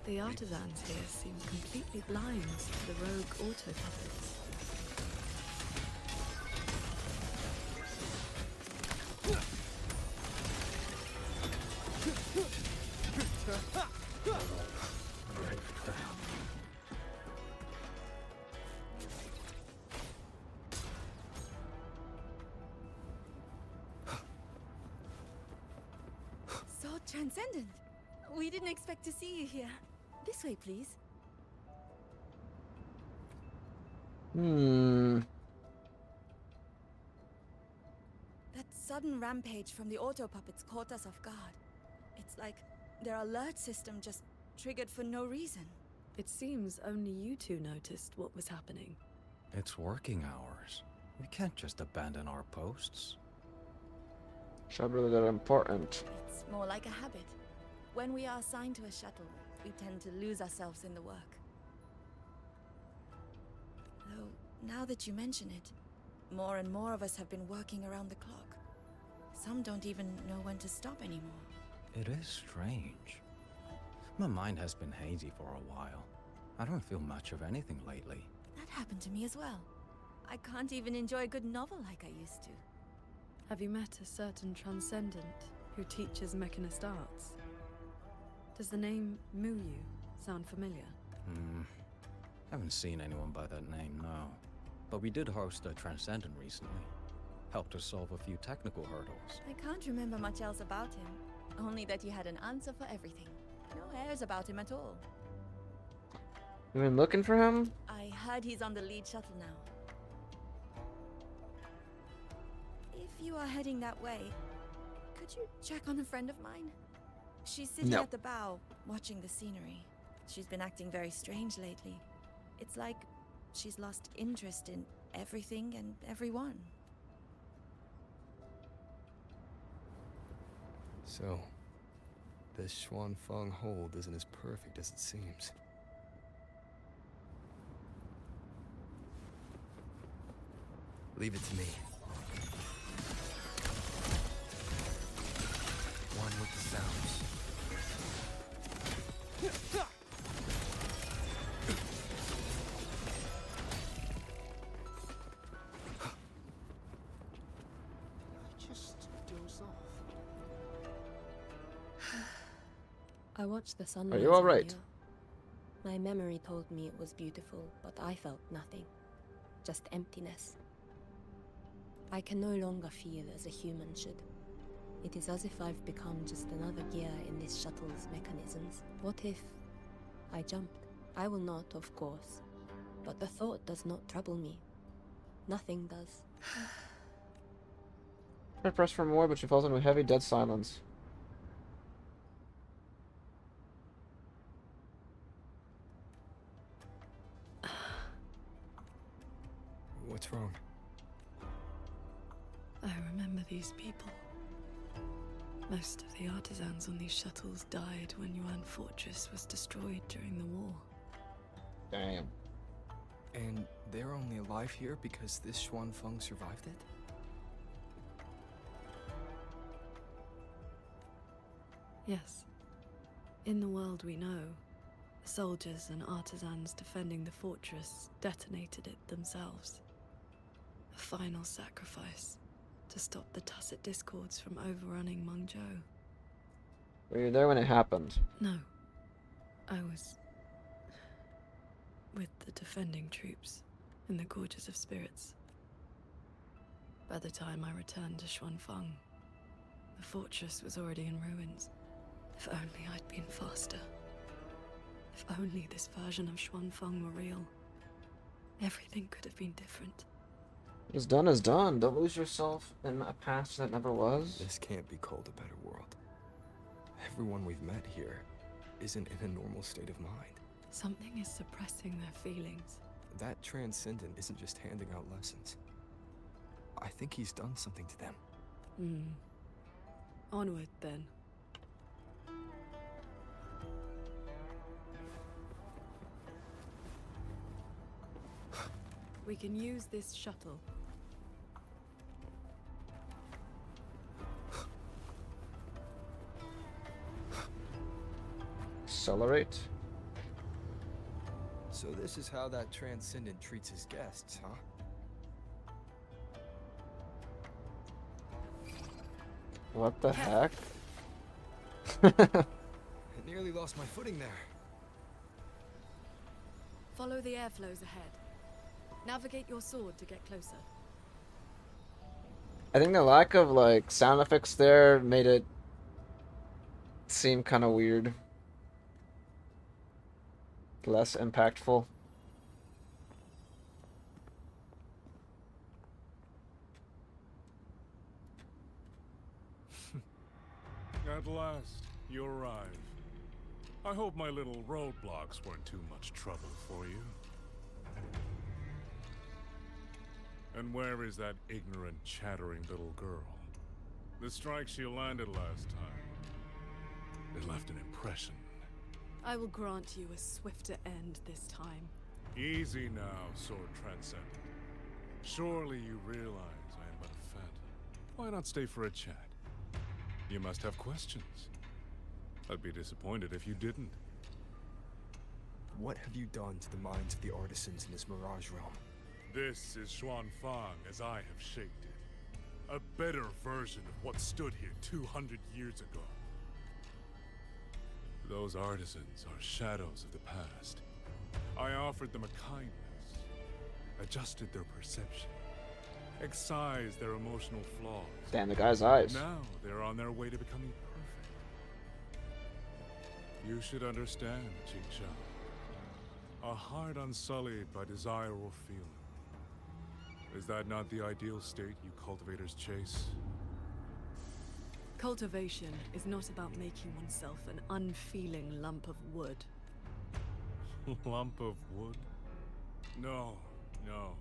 The artisans here seem completely blind to the rogue auto puppets. So transcendent. We didn't expect to see you here. This way, please. That sudden rampage from the auto puppets caught us off guard. It's like their alert system just triggered for no reason. It seems only you two noticed what was happening. It's working hours. We can't just abandon our posts. It's not really that important. It's more like a habit. When we are assigned to a shuttle, we tend to lose ourselves in the work. Though, now that you mention it, more and more of us have been working around the clock. Some don't even know when to stop anymore. It is strange. My mind has been hazy for a while. I don't feel much of anything lately. That happened to me as well. I can't even enjoy a good novel like I used to. Have you met a certain transcendent who teaches mechanist arts? Does the name Muyu sound familiar? Haven't seen anyone by that name, no. But we did host a Transcendent recently. Helped us solve a few technical hurdles. I can't remember much else about him. Only that he had an answer for everything. No airs about him at all. You been looking for him? I heard he's on the lead shuttle now. If you are heading that way, could you check on a friend of mine? She's sitting at the bow, watching the scenery. She's been acting very strange lately. It's like she's lost interest in everything and everyone. So, this Xuanfang hold isn't as perfect as it seems. Leave it to me. One with the sounds. Just doze off. I watched the Are sunrise you alright? earlier. My memory told me it was beautiful, but I felt nothing. Just emptiness. I can no longer feel as a human should. It is as if I've become just another gear in this shuttle's mechanisms. What if I jumped? I will not, of course. But the thought does not trouble me. Nothing does. I press for more, but she falls into a heavy, dead silence. What's wrong? I remember these people. Most of the artisans on these shuttles died when Yuan Fortress was destroyed during the war. Damn. And they're only alive here because this Xuanfeng survived it? Yes. In the world we know, the soldiers and artisans defending the fortress detonated it themselves. A final sacrifice to stop the Tusset discords from overrunning Mengzhou. Were you there when it happened? No. I was with the defending troops in the Gorges of Spirits. By the time I returned to Xuanfeng, the fortress was already in ruins. If only I'd been faster. If only this version of Xuanfeng were real. Everything could have been different. What's done is done. Don't lose yourself in a past that never was. This can't be called a better world. Everyone we've met here isn't in a normal state of mind. Something is suppressing their feelings. That transcendent isn't just handing out lessons. I think he's done something to them. Onward, then. We can use this shuttle. Accelerate. So this is how that transcendent treats his guests, huh? What the heck? I nearly lost my footing there. Follow the airflows ahead. Navigate your sword to get closer. I think the lack of like sound effects there made it seem kind of weird. Less impactful. At last, you arrived. I hope my little roadblocks weren't too much trouble for you. And where is that ignorant, chattering little girl? The strike she landed last time, it left an impression. I will grant you a swifter end this time. Easy now, Sword Transcendent. Surely you realize I am but a phantom. Why not stay for a chat? You must have questions. I'd be disappointed if you didn't. What have you done to the minds of the artisans in this Mirage realm? This is Xuanfeng as I have shaped it. A better version of what stood here 200 years ago. Those artisans are shadows of the past. I offered them a kindness, adjusted their perception, excised their emotional flaws. Damn, the guy's eyes. Now they're on their way to becoming perfect. You should understand, Qingxiao. A heart unsullied by desire or feeling. Is that not the ideal state you cultivators chase? Cultivation is not about making oneself an unfeeling lump of wood. Lump of wood? No, no.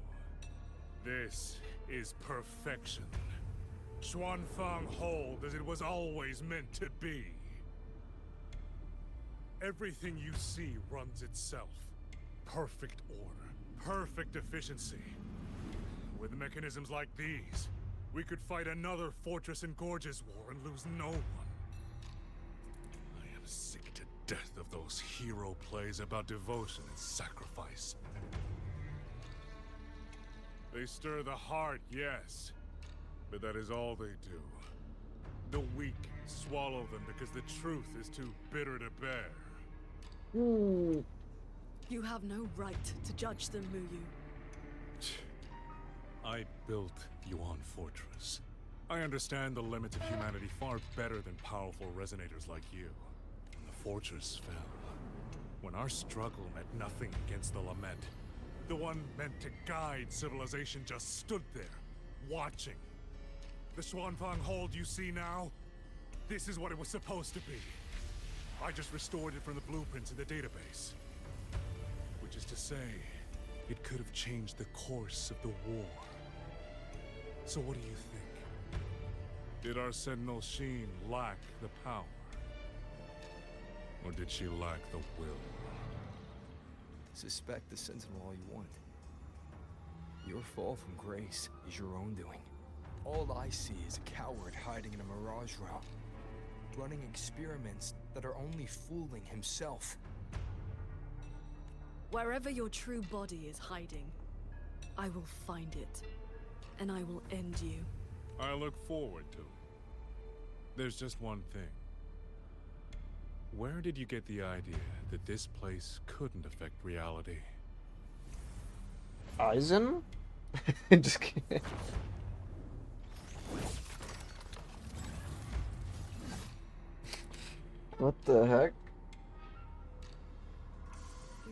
This is perfection. Xuanfeng hold as it was always meant to be. Everything you see runs itself. Perfect order, perfect efficiency. With mechanisms like these, we could fight another Fortress and Gorges war and lose no one. I am sick to death of those hero plays about devotion and sacrifice. They stir the heart, yes, but that is all they do. The weak swallow them because the truth is too bitter to bear. You have no right to judge them, Muyu. I built Yuan Fortress. I understand the limits of humanity far better than powerful resonators like you. When the fortress fell, when our struggle meant nothing against the lament, the one meant to guide civilization just stood there, watching. The Xuanfang Hold you see now? This is what it was supposed to be. I just restored it from the blueprints in the database. Which is to say, it could have changed the course of the war. So what do you think? Did our Sentinel Sheen lack the power? Or did she lack the will? Suspect the Sentinel all you want. Your fall from grace is your own doing. All I see is a coward hiding in a mirage realm, running experiments that are only fooling himself. Wherever your true body is hiding, I will find it, and I will end you. I look forward to it. There's just one thing. Where did you get the idea that this place couldn't affect reality? Eisen? Just kidding. What the heck?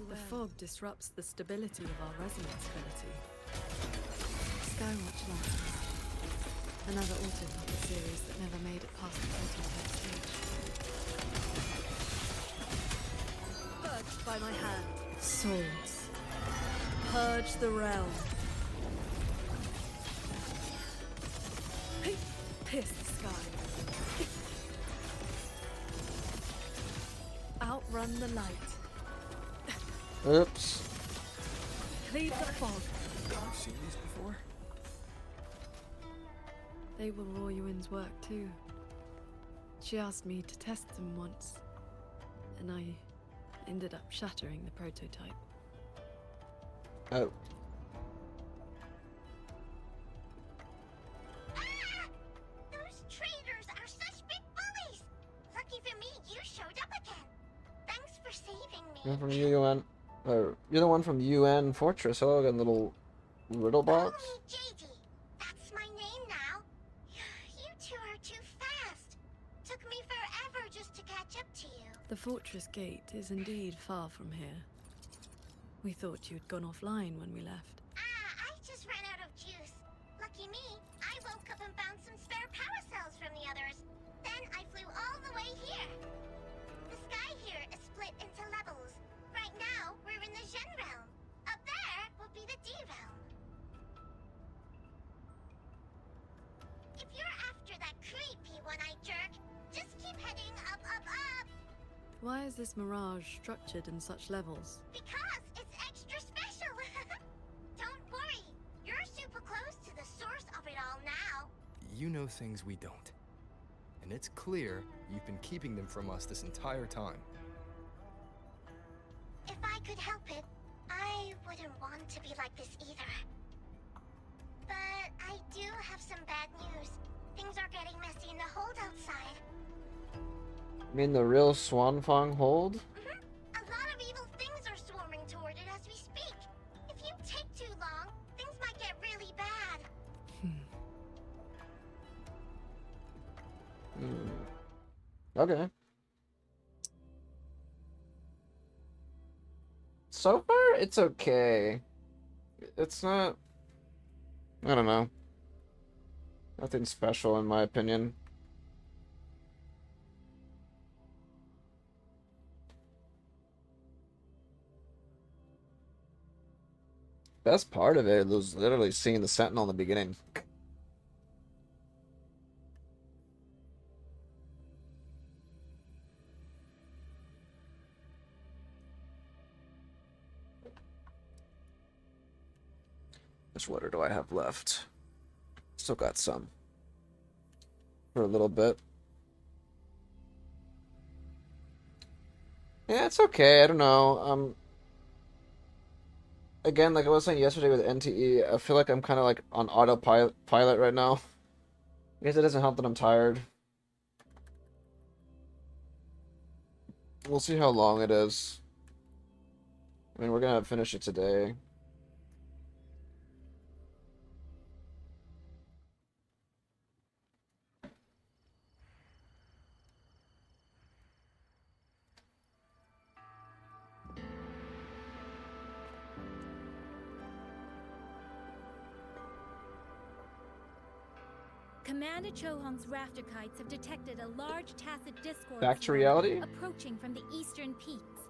The fog disrupts the stability of our resonance ability. Skywatch Lances. Another automated series that never made it past the prototype stage. Purged by my hand. Swords. Purge the realm. Pierce the sky. Outrun the light. Oops. Cleave the fog. I've seen these before. They were Royuin's work too. She asked me to test them once, and I ended up shattering the prototype. Oh. Those traitors are such big bullies! Lucky for me, you showed up again. Thanks for saving me. You're from UN. You're the one from UN Fortress. Oh, got a little riddle box. Call me JD. That's my name now. You two are too fast. Took me forever just to catch up to you. The fortress gate is indeed far from here. We thought you'd gone offline when we left. I just ran out of juice. Lucky me, I woke up and found some spare power cells from the others. Then I flew all the way here. The sky here is split into levels. Right now, we're in the Zhen realm. Up there will be the D realm. If you're after that creepy one-eyed jerk, just keep heading up, up, up. Why is this mirage structured in such levels? Because it's extra special. Don't worry, you're super close to the source of it all now. You know things we don't. And it's clear you've been keeping them from us this entire time. If I could help it, I wouldn't want to be like this either. But I do have some bad news. Things are getting messy in the hold outside. You mean the real Xuanfang Hold? A lot of evil things are swarming toward it as we speak. If you take too long, things might get really bad. Okay. So far, it's okay. It's not... I don't know. Nothing special, in my opinion. Best part of it was literally seeing the Sentinel in the beginning. Which water do I have left? Still got some. For a little bit. Yeah, it's okay. I don't know. Again, like I was saying yesterday with NTE, I feel like I'm kind of like on autopilot right now. I guess it doesn't help that I'm tired. We'll see how long it is. I mean, we're gonna finish it today. Commander Chohong's rafter kites have detected a large tacet discord Back to swarm reality? approaching from the eastern peaks.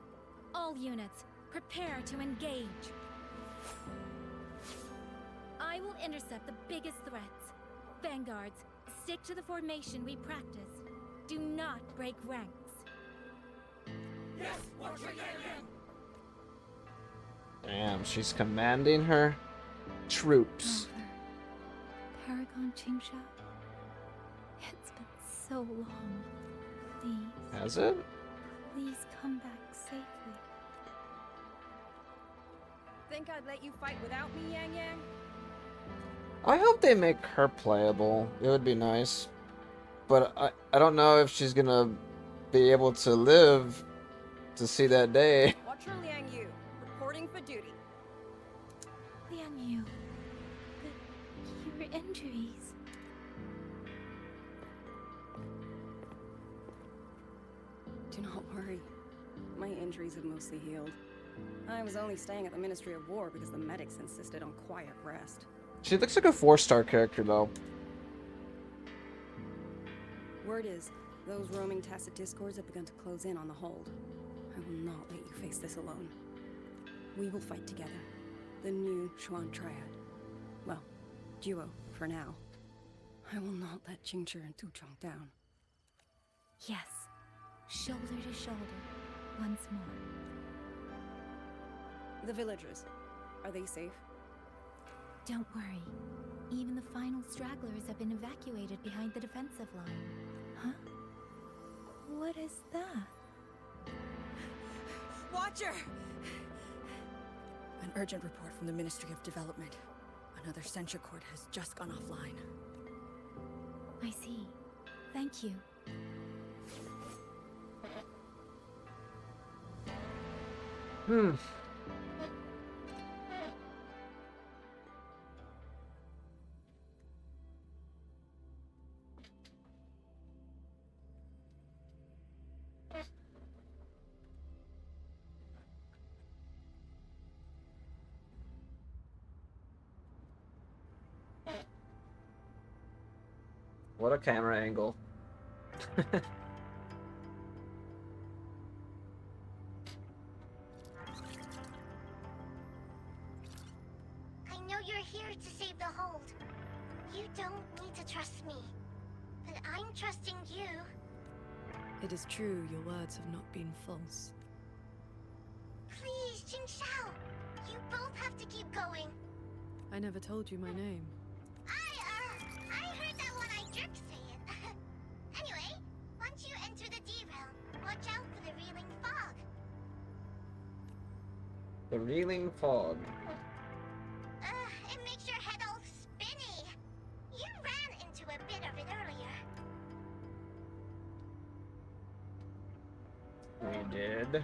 All units, prepare to engage. I will intercept the biggest threats. Vanguards, stick to the formation we practiced. Do not break ranks. Yes, Watcher Damn, she's commanding her troops. Paragon Qingshao? It's been so long. Please. Has it? Please come back safely. Think I'd let you fight without me, Yang Yang? I hope they make her playable. It would be nice. But I don't know if she's gonna be able to live to see that day. Watcher Liang Yu, reporting for duty. Liang Yu, but your injuries. Do not worry. My injuries have mostly healed. I was only staying at the Ministry of War because the medics insisted on quiet rest. She looks like a 4-star character, though. Word is, those roaming tacit discords have begun to close in on the hold. I will not let you face this alone. We will fight together. The new Xuan Triad. Well, duo, for now. I will not let Qingshi and Tuchong down. Yes, shoulder to shoulder, once more. The villagers, are they safe? Don't worry. Even the final stragglers have been evacuated behind the defensive line. Huh? What is that? Watcher! An urgent report from the Ministry of Development. Another censure court has just gone offline. I see. Thank you. What a camera angle. I know you're here to save the hold. You don't need to trust me, but I'm trusting you. It is true your words have not been false. Please, Qingshao. You both have to keep going. I never told you my name. I heard that one I jerk say it. Anyway, once you enter the D-realm, watch out for the reeling fog. The reeling fog. It makes your head all spinny. You ran into a bit of it earlier. We did.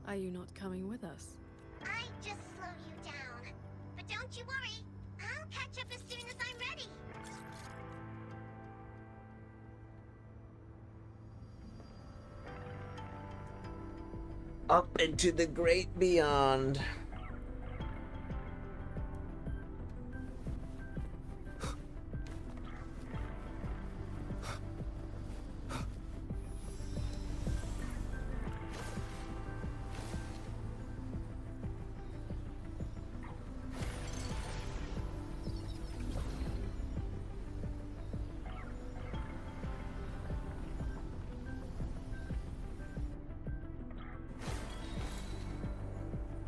Are you not coming with us? I just slow you down. But don't you worry. I'll catch up as soon as I'm ready. Up into the great beyond.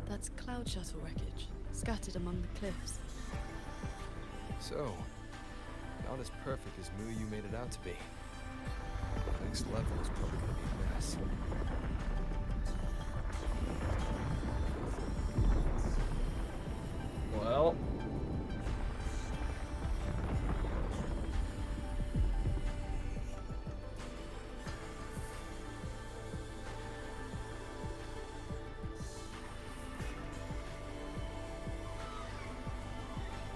That's cloud shuttle wreckage, scattered among the cliffs. So, not as perfect as Mu you made it out to be. Next level is probably gonna be a mess. Well.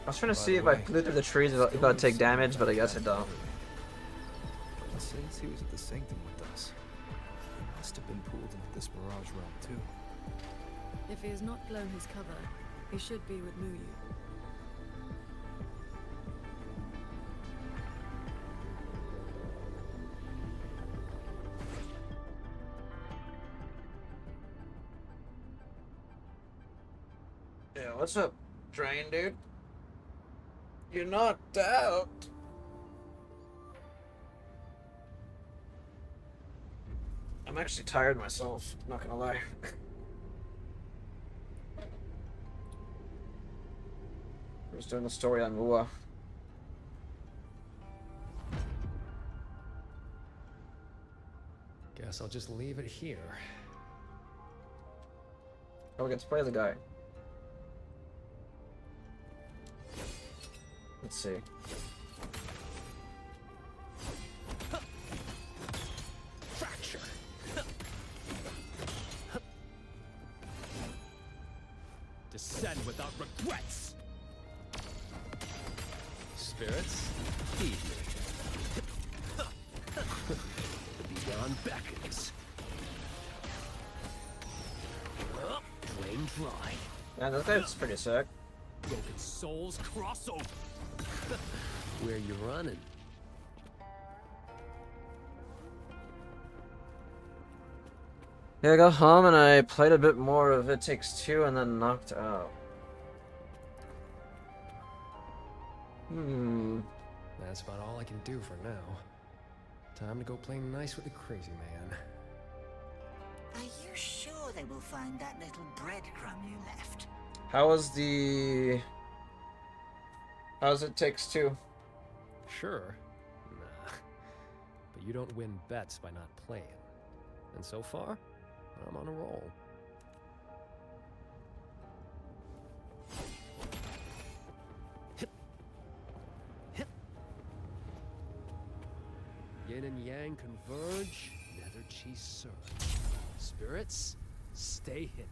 I was trying to By see the if I way, flew through the trees if I'd take damage, but I guess I don't. But since he was at the Sanctum with us, he must have been pulled into this Mirage realm too. If he has not blown his cover, he should be with Muyu. Yeah, what's up, Drain dude? You're knocked out. I'm actually tired myself, not gonna lie. I was doing a story on WuWa. Guess I'll just leave it here. Oh, we get to play the guy. Let's see. Fracture. Descend without regrets. Spirits, feed me. The beyond beckons. Drain dry. Yeah, that guy's pretty sick. Broken souls cross over. Where you running? Yeah, I got home and I played a bit more of It Takes Two and then knocked out. That's about all I can do for now. Time to go play nice with the crazy man. Are you sure they will find that little breadcrumb you left? How's It Takes Two? Sure. Nah. But you don't win bets by not playing. And so far, I'm on a roll. Yin and yang converge, nether chi surge. Spirits, stay hidden.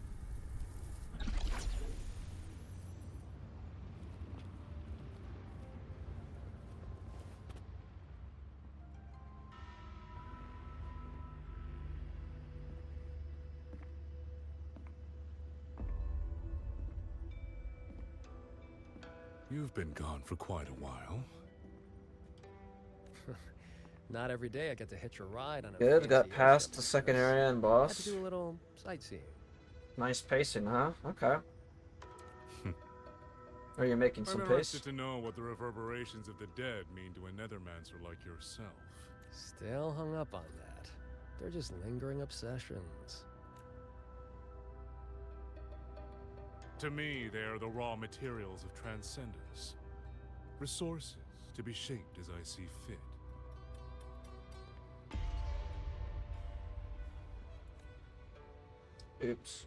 You've been gone for quite a while. Not every day I get to hitch a ride on a Good, got fancy past airship the like second this. area and Had boss. to do a little sightseeing. Nice pacing, huh? Okay. Are you making some I'm pace? interested to know what the reverberations of the dead mean to a nethermancer like yourself. Still hung up on that. They're just lingering obsessions. To me, they are the raw materials of transcendence. Resources to be shaped as I see fit. Oops.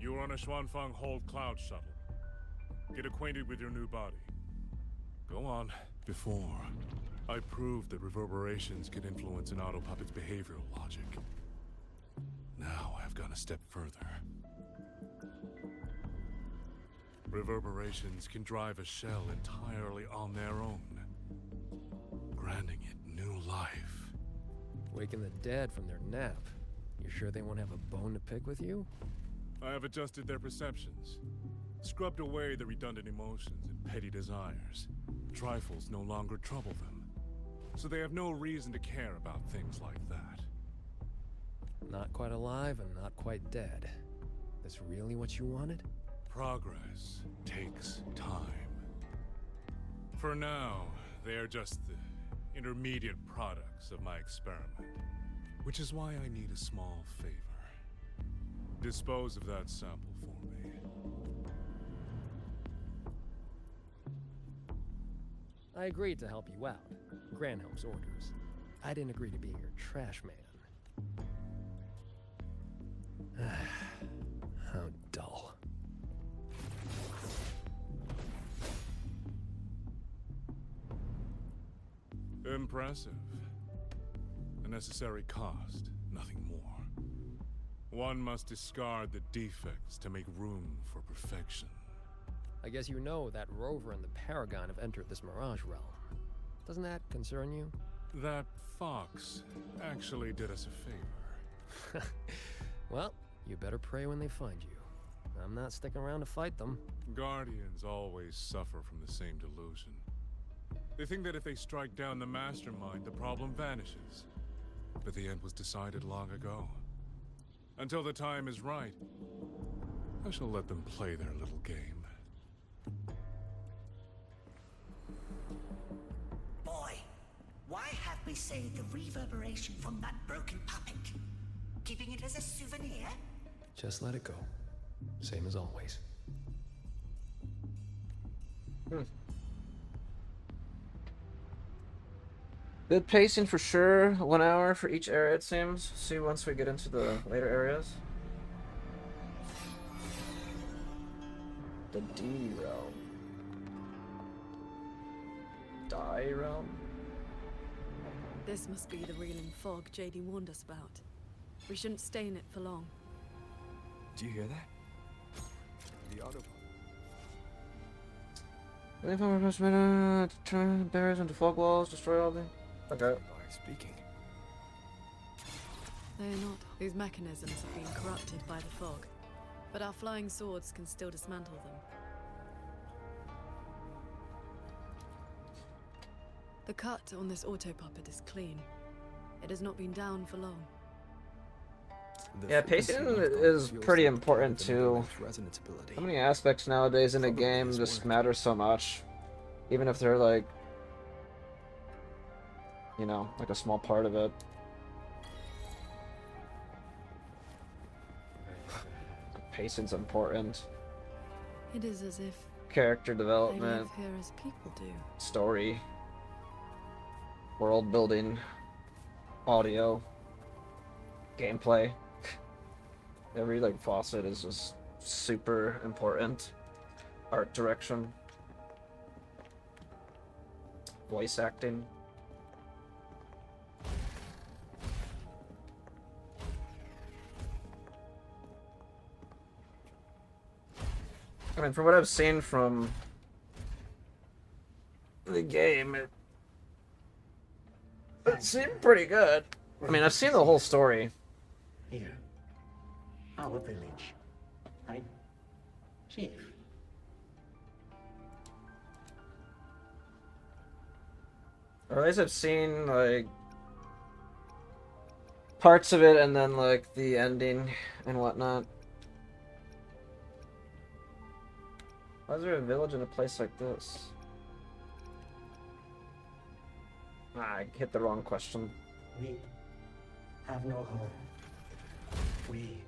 You are on a Xuanfang Hold Cloud shuttle. Get acquainted with your new body. Go on. Before, I proved that reverberations can influence an autopuppet's behavioral logic. Now I've gone a step further. Reverberations can drive a shell entirely on their own, granting it new life. Waking the dead from their nap. You sure they won't have a bone to pick with you? I have adjusted their perceptions, scrubbed away the redundant emotions and petty desires. Trifles no longer trouble them, so they have no reason to care about things like that. Not quite alive and not quite dead. That's really what you wanted? Progress takes time. For now, they are just the intermediate products of my experiment, which is why I need a small favor. Dispose of that sample for me. I agreed to help you out. Granholm's orders. I didn't agree to being your trash man. How dull. Impressive. A necessary cost, nothing more. One must discard the defects to make room for perfection. I guess you know that Rover and the Paragon have entered this Mirage realm. Doesn't that concern you? That fox actually did us a favor. Well, you better pray when they find you. I'm not sticking around to fight them. Guardians always suffer from the same delusion. They think that if they strike down the mastermind, the problem vanishes. But the end was decided long ago. Until the time is right, I shall let them play their little game. Boy, why have we saved the reverberation from that broken puppet? Keeping it as a souvenir? Just let it go. Same as always. Good pacing for sure. 1 hour for each area, it seems. See once we get into the later areas. The D realm. Die realm? This must be the reeling fog JD warned us about. We shouldn't stay in it for long. Do you hear that? The auto. Turn barriers into fog walls, destroy all the... Okay. Speaking. They're not. These mechanisms have been corrupted by the fog. But our flying swords can still dismantle them. The cut on this auto puppet is clean. It has not been down for long. Yeah, pacing is pretty important too. How many aspects nowadays in a game just matter so much? Even if they're like, you know, like a small part of it. Pacing's important. It is as if Character they development, live here as people do. story, world building, audio, gameplay. Every like facet is just super important. Art direction, voice acting. I mean, from what I've seen from the game, it seemed pretty good. I mean, I've seen the whole story. Here, our village, right, Chief? Or at least I've seen, like, parts of it and then, like, the ending and whatnot. Why is there a village in a place like this? Ah, I hit the wrong question. We have no home. We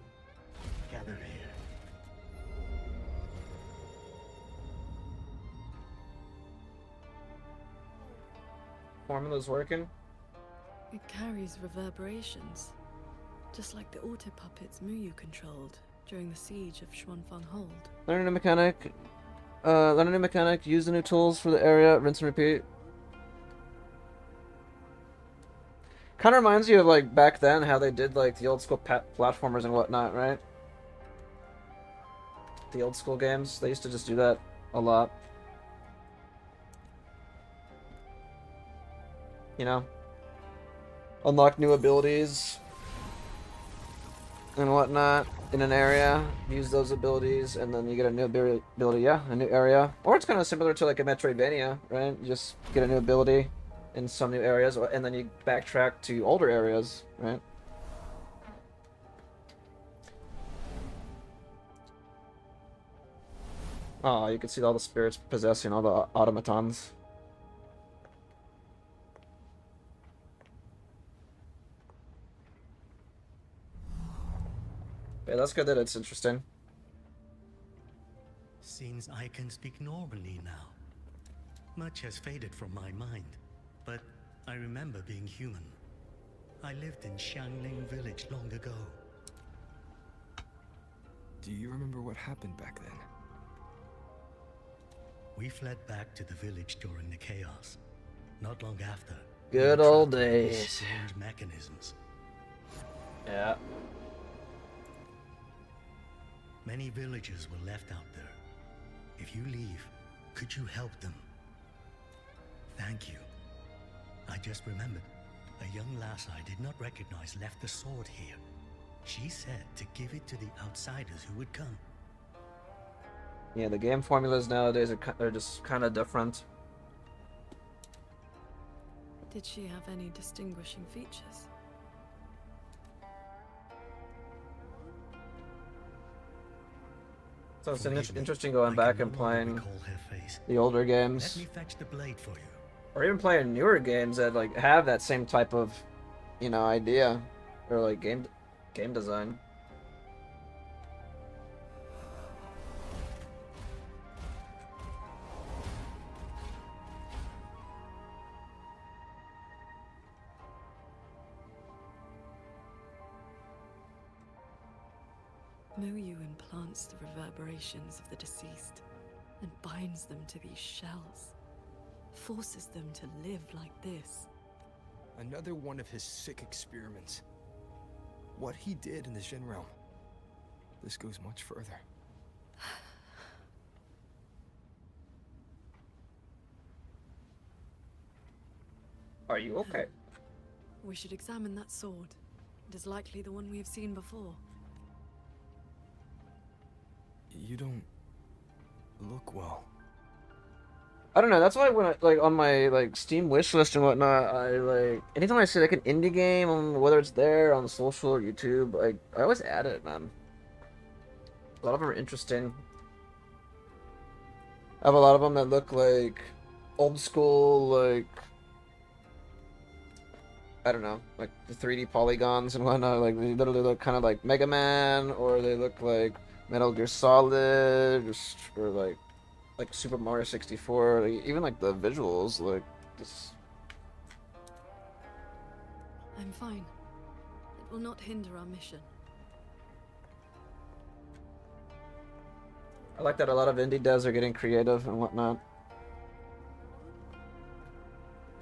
gather here. Formula's working? It carries reverberations. Just like the auto puppets Muyu controlled during the siege of Xuanfang Hold. Learn a new mechanic. Learn a new mechanic. Use the new tools for the area. Rinse and repeat. Kind of reminds you of like back then how they did like the old school platformers and whatnot, right? The old school games. They used to just do that a lot. You know? Unlock new abilities and whatnot in an area, use those abilities, and then you get a new ability, yeah, a new area. Or it's kind of similar to like a Metroidvania, right? You just get a new ability in some new areas, and then you backtrack to older areas, right? Oh, you can see all the spirits possessing all the automatons. Yeah, that's good that it's interesting. Seems I can speak normally now. Much has faded from my mind, but I remember being human. I lived in Xiangling village long ago. Do you remember what happened back then? We fled back to the village during the chaos. Not long after, Good old days. Strange mechanisms. Yeah. Many villagers were left out there. If you leave, could you help them? Thank you. I just remembered. A young lass I did not recognize left the sword here. She said to give it to the outsiders who would come. Yeah, the game formulas nowadays are just kind of different. Did she have any distinguishing features? So it's interesting going back and playing the older games. Let me fetch the blade for you. Or even playing newer games that like have that same type of, you know, idea or like game design. Muyu implants the reverberations of the deceased and binds them to these shells. Forces them to live like this. Another one of his sick experiments. What he did in the Jin realm. This goes much further. Are you okay? We should examine that sword. It is likely the one we have seen before. You don't look well. I don't know. That's why when I, like on my like Steam wish list and whatnot, I like anytime I see like an indie game, on whether it's there on social or YouTube, like I always add it, man. A lot of them are interesting. I have a lot of them that look like old school, like I don't know, like the 3D polygons and whatnot. Like they literally look kind of like Mega Man, or they look like Metal Gear Solid, or like Super Mario 64, like, even like the visuals, like this. I'm fine. It will not hinder our mission. I like that a lot of indie devs are getting creative and whatnot.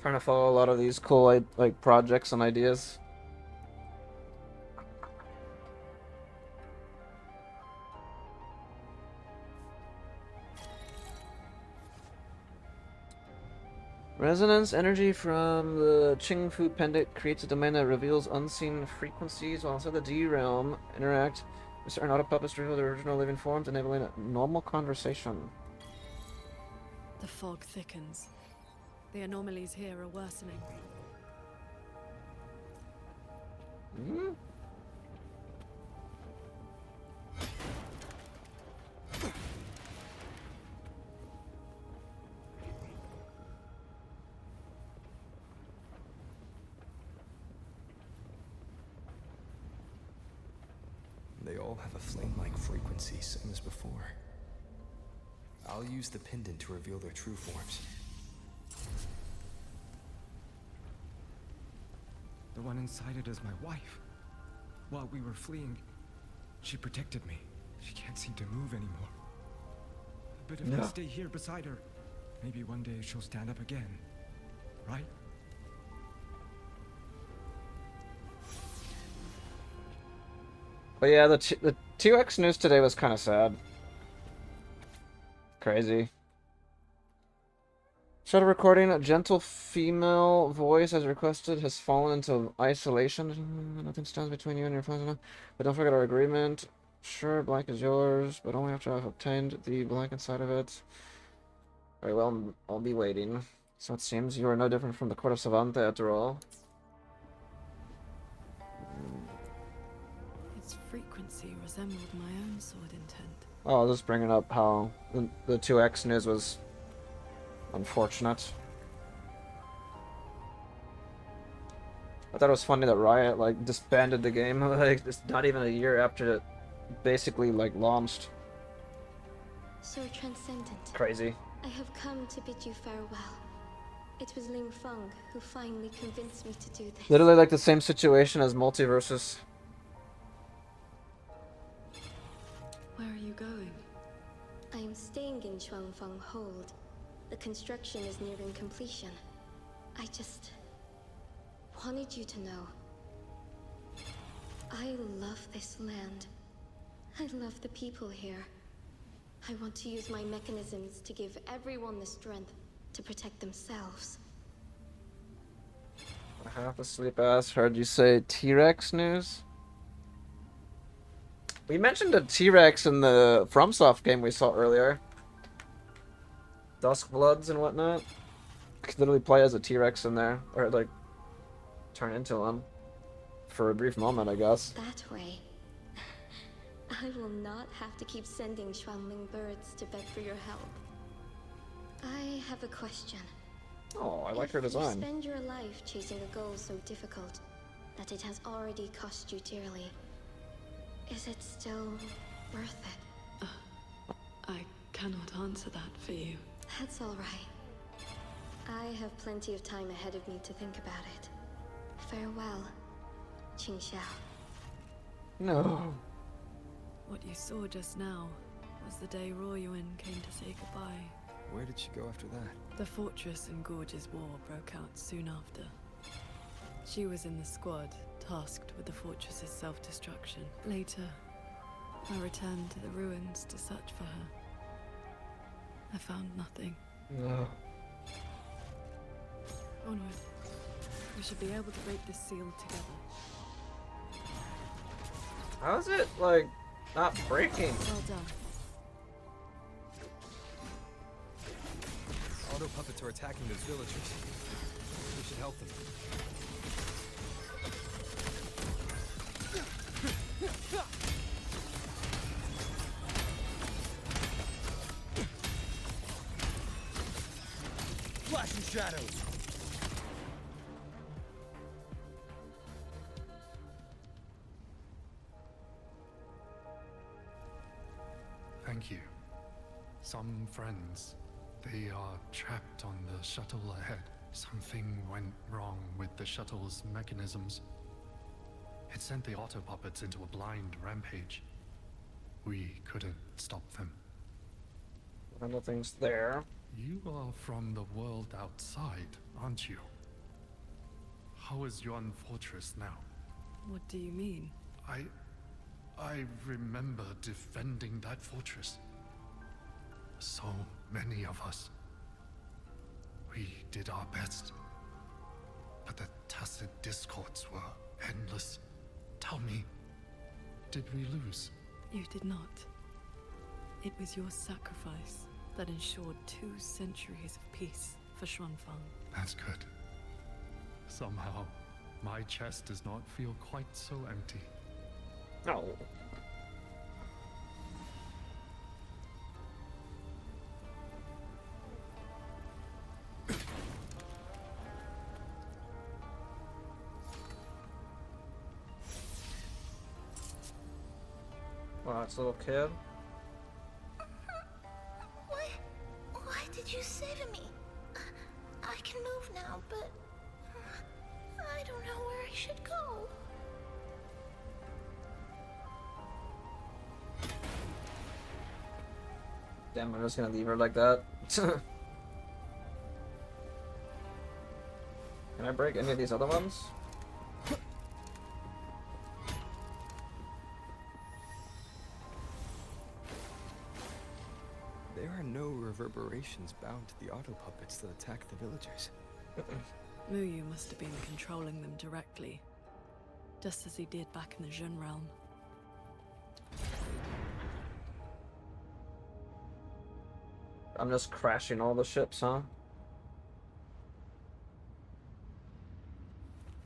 Trying to follow a lot of these cool like projects and ideas. Resonance energy from the Qingfu pendant creates a domain that reveals unseen frequencies while inside the D realm interact with certain auto puppets to reveal their original living forms, enabling a normal conversation. The fog thickens. The anomalies here are worsening. Hmm? They all have a flame-like frequency, same as before. I'll use the pendant to reveal their true forms. The one inside it is my wife. While we were fleeing, she protected me. She can't seem to move anymore. But if I stay here beside her, maybe one day she'll stand up again. Right? But yeah, the 2X news today was kind of sad. Crazy. Shutter recording, a gentle female voice as requested has fallen into isolation. Nothing stands between you and your friends. But don't forget our agreement. Sure, blank is yours, but only after I've obtained the blank inside of it. Very well, I'll be waiting. So it seems you are no different from the court of Savante after all. Its frequency resembled my own sword intent. Oh, I was just bringing up how the 2X news was unfortunate. I thought it was funny that Riot like disbanded the game like just not even a year after it basically like launched. Sir Transcendent. Crazy. I have come to bid you farewell. It was Ling Feng who finally convinced me to do this. Literally like the same situation as Multiverses. Where are you going? I am staying in Xuanfeng Hold. The construction is nearing completion. I just wanted you to know. I love this land. I love the people here. I want to use my mechanisms to give everyone the strength to protect themselves. Half asleep ass. Heard you say T-Rex news? We mentioned a T-Rex in the FromSoft game we saw earlier. Duskbloods and whatnot. You could literally play as a T-Rex in there, or like turn into one for a brief moment, I guess. That way, I will not have to keep sending Xuanling birds to beg for your help. I have a question. Oh, I like her If design. you spend your life chasing a goal so difficult that it has already cost you dearly, is it still worth it? I cannot answer that for you. That's all right. I have plenty of time ahead of me to think about it. Farewell, Qingxiao. No. What you saw just now was the day Royuan came to say goodbye. Where did she go after that? The Fortress and Gorges War broke out soon after. She was in the squad tasked with the fortress's self-destruction. Later, I returned to the ruins to search for her. I found nothing. No. Onward. We should be able to break this seal together. How is it, like, not breaking? Well done. Auto puppets are attacking those villagers. We should help them. Flashing shadows! Thank you. Some friends, they are trapped on the shuttle ahead. Something went wrong with the shuttle's mechanisms. It sent the auto puppets into a blind rampage. We couldn't stop them. Nothing's there. You are from the world outside, aren't you? How is Yuan Fortress now? What do you mean? I remember defending that fortress. So many of us. We did our best. But the tacit discords were endless. Tell me, did we lose? You did not. It was your sacrifice that ensured 2 centuries of peace for Xuanfang. That's good. Somehow, my chest does not feel quite so empty. No. Wow, it's a little kid. Why did you save me? I can move now, but I don't know where I should go. Damn, I'm just gonna leave her like that. Can I break any of these other ones? There are no reverberations bound to the auto puppets that attack the villagers. Muyu must have been controlling them directly, just as he did back in the Jun realm. I'm just crashing all the ships, huh?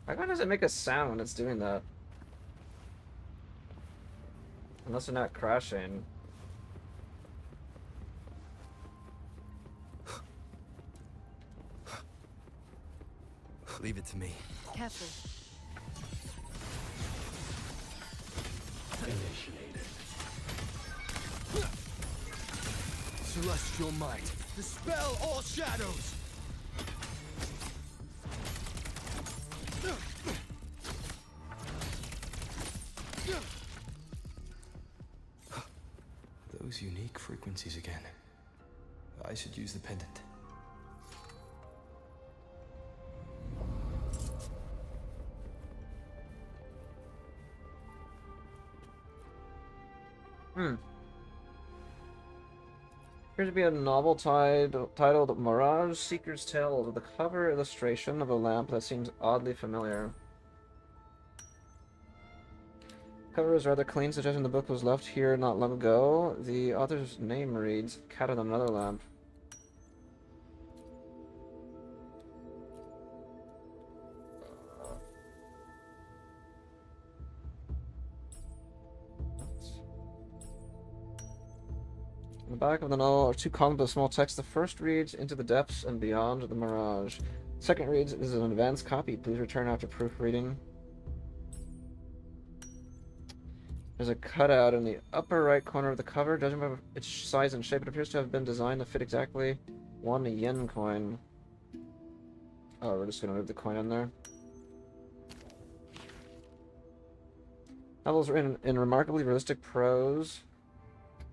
Why does it make a sound when it's doing that? Unless they're not crashing. Leave it to me. Careful. Initiated. celestial might, dispel all shadows! Those unique frequencies again. I should use the pendant. Appears to be a novel titled Mirage Seeker's Tale, with a cover illustration of a lamp that seems oddly familiar. Cover is rather clean, suggesting the book was left here not long ago. The author's name reads Cat on Another Lamp. In the back of the novel are two columns of small text. The first reads, "Into the depths and beyond the mirage." The second reads, "This is an advanced copy. Please return after proofreading." There's a cutout in the upper right corner of the cover. Judging by its size and shape, it appears to have been designed to fit exactly 1 yen coin. Oh, we're just going to move the coin in there. Novels written in remarkably realistic prose,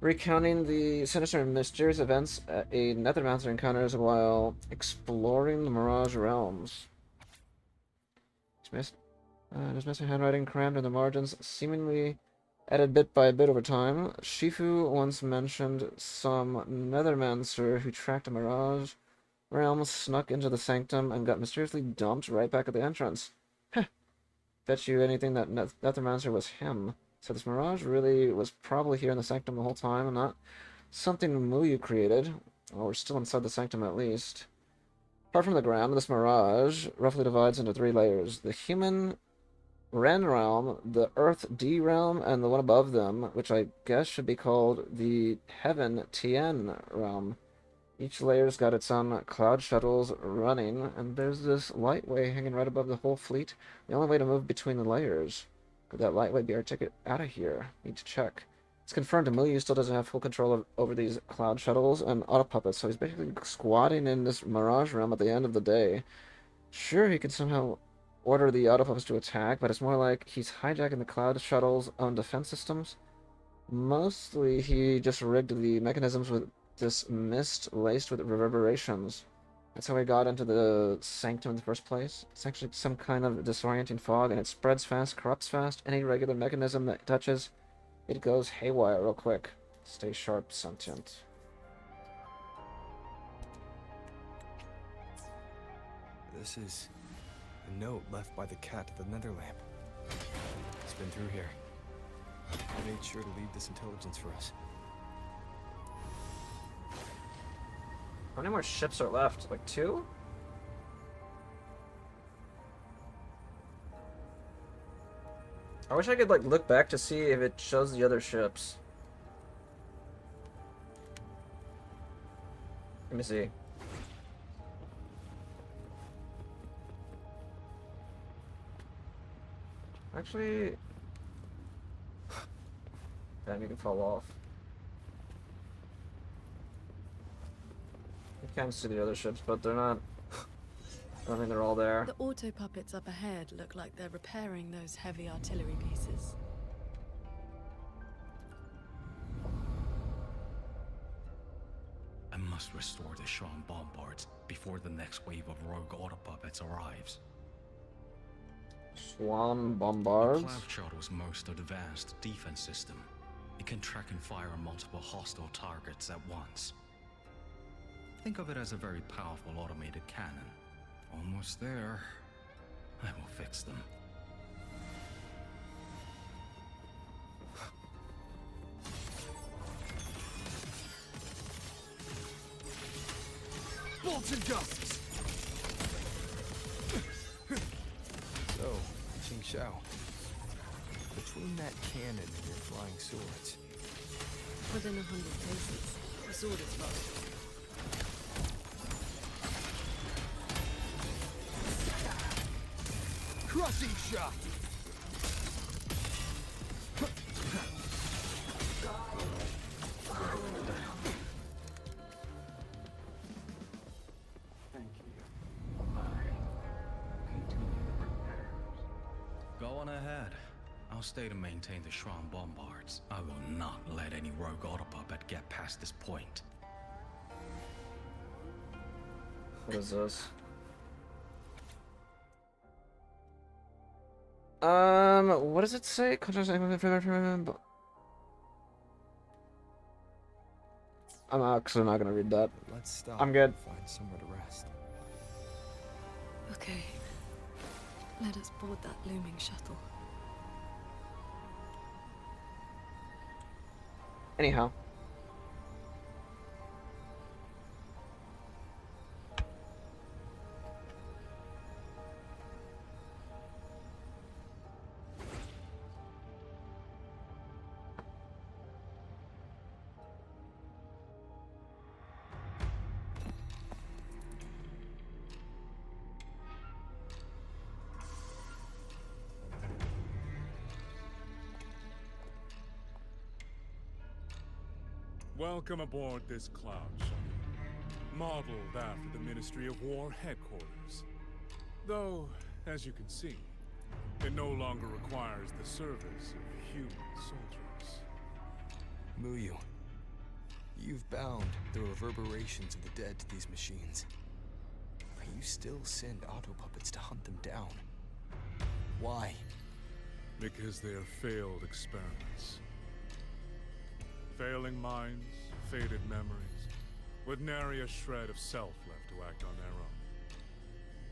recounting the sinister and mysterious events a Nethermancer encounters while exploring the Mirage realms. There's messy handwriting crammed in the margins, seemingly added bit by bit over time. Shifu once mentioned some Nethermancer who tracked a Mirage realm, snuck into the sanctum, and got mysteriously dumped right back at the entrance. Heh. Bet you anything that Nethermancer was him. So this Mirage really was probably here in the sanctum the whole time, and not something WuWa created. Well, we're still inside the sanctum at least. Apart from the ground, this Mirage roughly divides into 3 layers. The human Ren realm, the Earth D realm, and the one above them, which I guess should be called the Heaven Tien realm. Each layer's got its own cloud shuttles running, and there's this lightway hanging right above the whole fleet. The only way to move between the layers. Could that lightway be our ticket out of here? Need to check. It's confirmed WuWa still doesn't have full control over these cloud shuttles and auto puppets, so he's basically squatting in this Mirage realm at the end of the day. Sure, he could somehow order the auto puppets to attack, but it's more like he's hijacking the cloud shuttle's own defense systems. Mostly, he just rigged the mechanisms with this mist laced with reverberations. That's how he got into the sanctum in the first place. It's actually some kind of disorienting fog, and it spreads fast, corrupts fast. Any regular mechanism that it touches, it goes haywire real quick. Stay sharp, sentient. This is a note left by the cat at the nether lamp. It's been through here. I made sure to leave this intelligence for us. How many more ships are left? Like 2? I wish I could like look back to see if it shows the other ships. Let me see. Actually, damn, you can fall off. You can see the other ships, but they're not. I don't think they're all there. The auto puppets up ahead look like they're repairing those heavy artillery pieces. I must restore the Shan bombards before the next wave of rogue auto puppets arrives. Swan bombards? The Cloud Shuttle's most advanced defense system. It can track and fire multiple hostile targets at once. Think of it as a very powerful automated cannon. Almost there. I will fix them. Bolts and gusts! So, Qing Xiao. Between that cannon and your flying swords. Within 100 paces, the sword is lost. Crushing shot! on ahead. I'll stay to maintain the Shrine bombards. I will not let any rogue autopuppet get past this point. What is this? What does it say? I'm actually not gonna read that. Let's stop. I'm good. And find somewhere to rest. Okay. Let us board that looming shuttle. Anyhow. Welcome aboard this cloud shuttle, modeled after the Ministry of War headquarters. Though, as you can see, it no longer requires the service of human soldiers. Muyu, you've bound the reverberations of the dead to these machines. But you still send autopuppets to hunt them down. Why? Because they are failed experiments. Failing minds, faded memories, with nary a shred of self left to act on their own.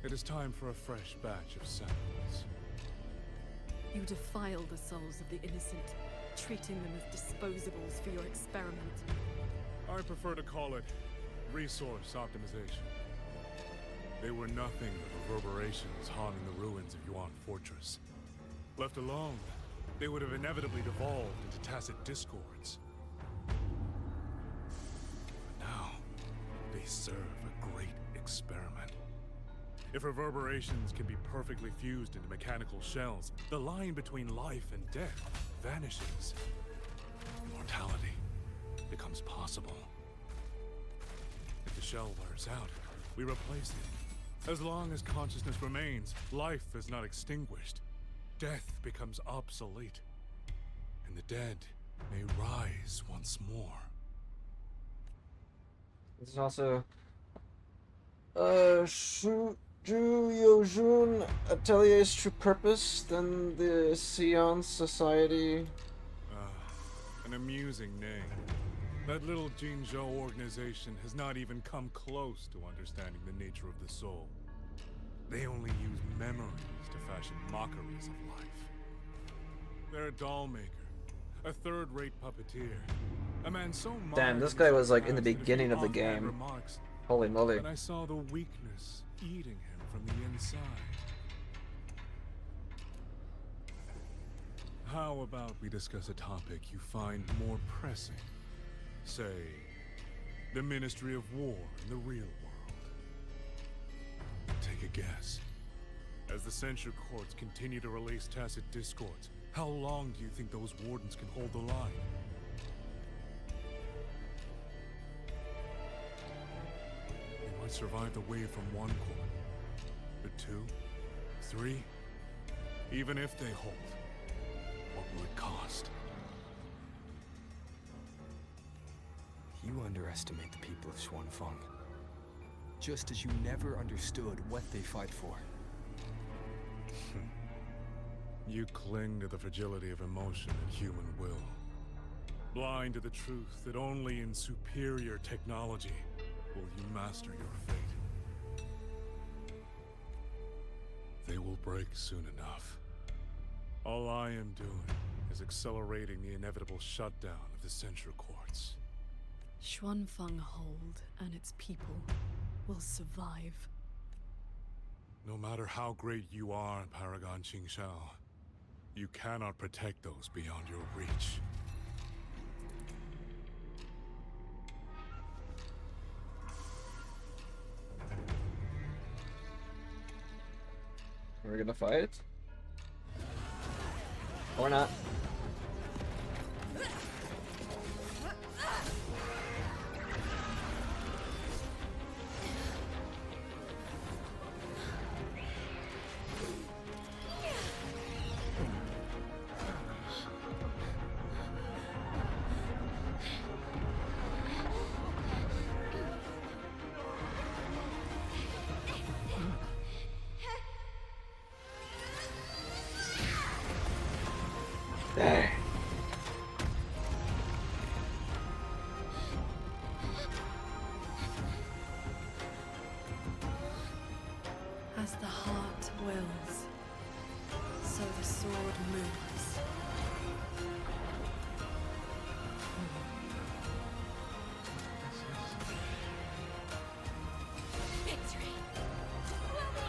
It is time for a fresh batch of samples. You defile the souls of the innocent, treating them as disposables for your experiment. I prefer to call it resource optimization. They were nothing but reverberations haunting the ruins of Yuan Fortress. Left alone, they would have inevitably devolved into tacit discords. They serve a great experiment. If reverberations can be perfectly fused into mechanical shells, the line between life and death vanishes. Immortality becomes possible. If the shell wears out, we replace it. As long as consciousness remains, life is not extinguished. Death becomes obsolete. And the dead may rise once more. This is also Zhu Yojun Atelier's true purpose than the Sion Society. An amusing name. That little Jinzhou organization has not even come close to understanding the nature of the soul. They only use memories to fashion mockeries of life. They're a doll maker, a third-rate puppeteer. A man so damn, this guy was like in the beginning of the game. Holy moly. And I saw the weakness eating him from the inside. How about we discuss a topic you find more pressing? Say, the Ministry of War in the real world. Take a guess. As the censure courts continue to release tacit discords, how long do you think those wardens can hold the line? They might survive the wave from one court, but 2, 3, even if they hold, what will it cost? You underestimate the people of Xuanfeng. Just as you never understood what they fight for. You cling to the fragility of emotion and human will. Blind to the truth that only in superior technology will you master your fate. They will break soon enough. All I am doing is accelerating the inevitable shutdown of the censure courts. Xuanfeng Hold and its people will survive. No matter how great you are, Paragon Qingxiao, you cannot protect those beyond your reach. We're gonna fight? Or not? wills, so the sword moves. Victory will be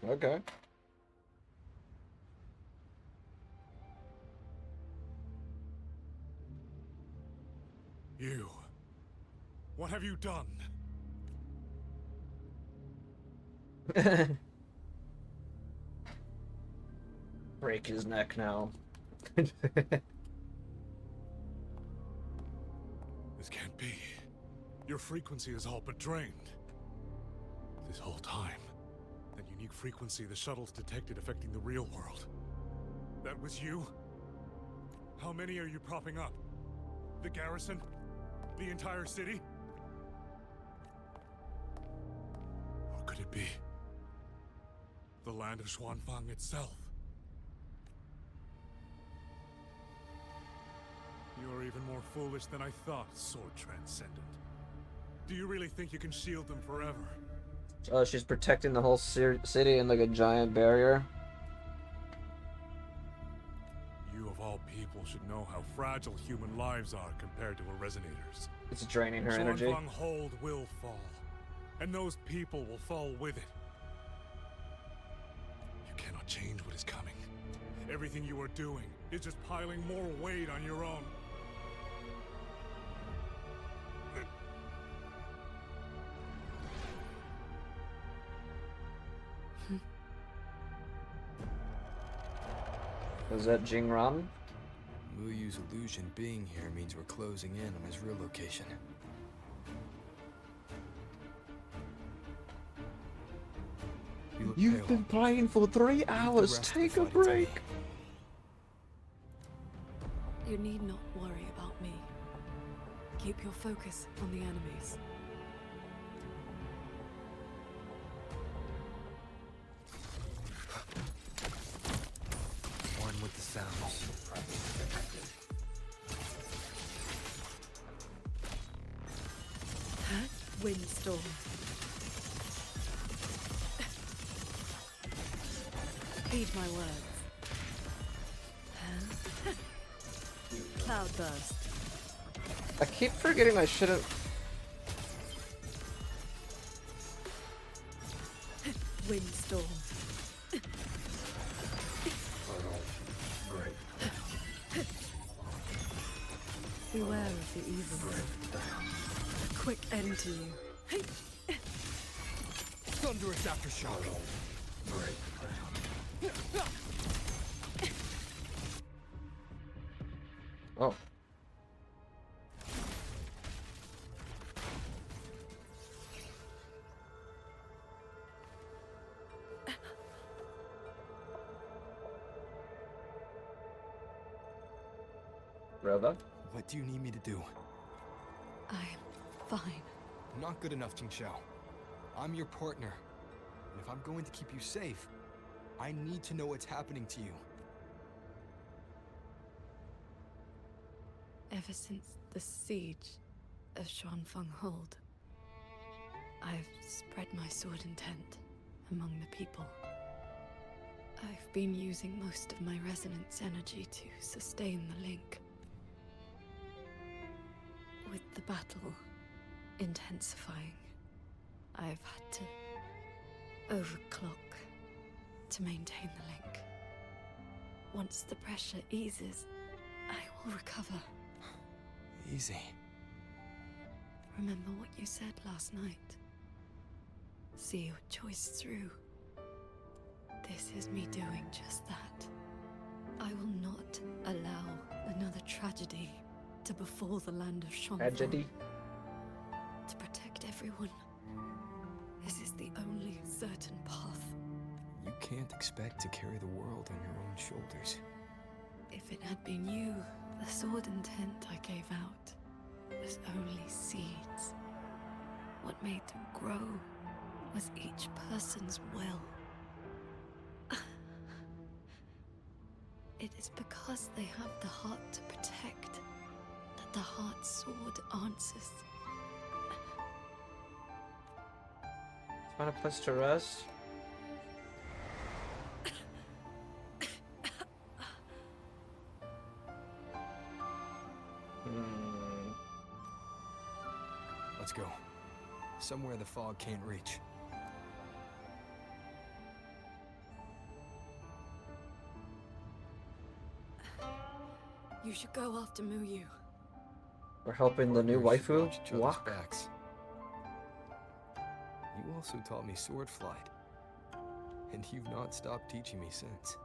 ours! Okay. You. What have you done? Break his neck now. This can't be. Your frequency is all but drained. This whole time, that unique frequency the shuttles detected affecting the real world. That was you? How many are you propping up? The garrison? The entire city? Or could it be the land of Xuanfang itself? You're even more foolish than I thought, Sword Transcendent. Do you really think you can shield them forever? Oh, she's protecting the whole city in like a giant barrier. You of all people should know how fragile human lives are compared to a Resonator's. It's draining her energy. Xuanfang Hold will fall, and those people will fall with it. You cannot change what is coming. Everything you are doing is just piling more weight on your own. Was that Jingran? Muyu's illusion being here means we're closing in on his real location. You've been playing for 3 hours. Take a break. You need not worry about me. Keep your focus on the enemies. One with the sounds. Windstorm. Heed my words. Cloudburst. I keep forgetting I shouldn't. Windstorm. Beware of the evil. A quick end to you. Thunderous aftershock. Oh. Brother? What do you need me to do? I am fine. Not good enough, Qingxiao. I'm your partner. And if I'm going to keep you safe, I need to know what's happening to you. Ever since the siege of Xuanfang Hold, I've spread my sword intent among the people. I've been using most of my resonance energy to sustain the link. With the battle intensifying, I've had to overclock to maintain the link. Once the pressure eases, I will recover. Easy. Remember what you said last night. See your choice through. This is me doing just that. I will not allow another tragedy to befall the land of Xuanfang. Tragedy? To protect everyone. This is the only certain path. You can't expect to carry the world on your own shoulders. If it had been you, the sword intent I gave out was only seeds. What made them grow was each person's will. It is because they have the heart to protect that the heart sword answers. Find a place to rest. Let's go. Somewhere the fog can't reach. You should go after Muyu. We're helping the new Partners should waifu watch each other's walk. backs. You also taught me sword flight, and you've not stopped teaching me since.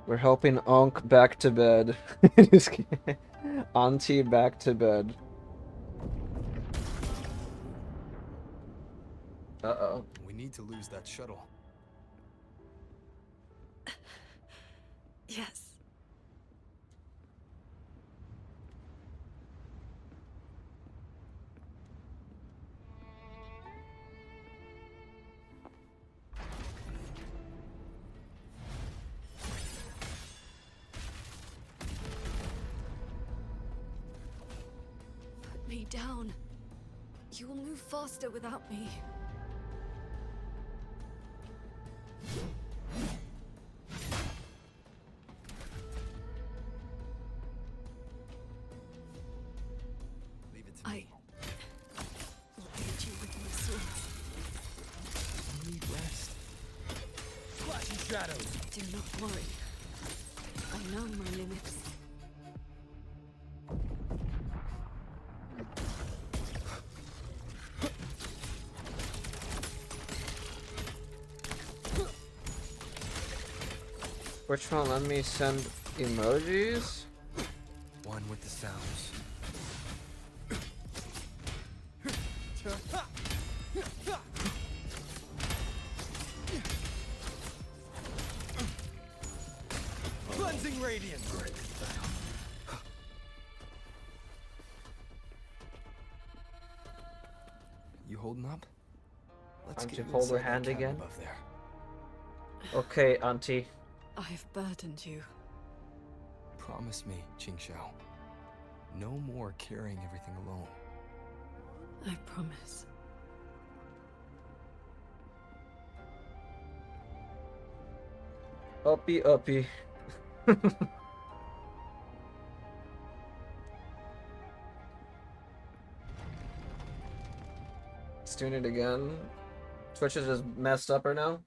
We're helping Onk back to bed. Just kidding. Auntie back to bed. Uh-oh. We need to lose that shuttle. Yes. Put me down. You will move faster without me. Leave it to I me. will aid you with my sword. I need rest. Flashing shadows. Do not worry. I know my limits. Which one? Let me send emojis. One with the sounds. Cleansing radiance. You holding up? Let's Auntie, get you hold her inside that hand cabin again. above there. Okay, Auntie. I've burdened you. Promise me, Qingxiao. No more carrying everything alone. I promise. Uppy, uppy. It's doing it again. Twitch is just messed up right now.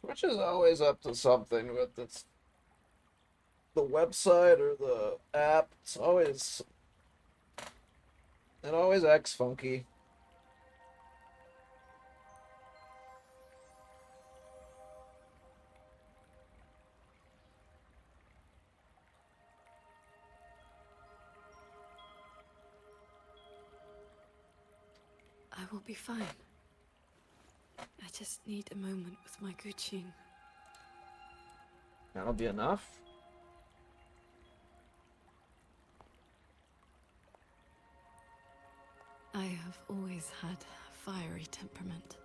Twitch is always up to something with its the website or the app. It always acts funky. I will be fine. I just need a moment with my Guqin. That'll be enough. I have always had a fiery temperament.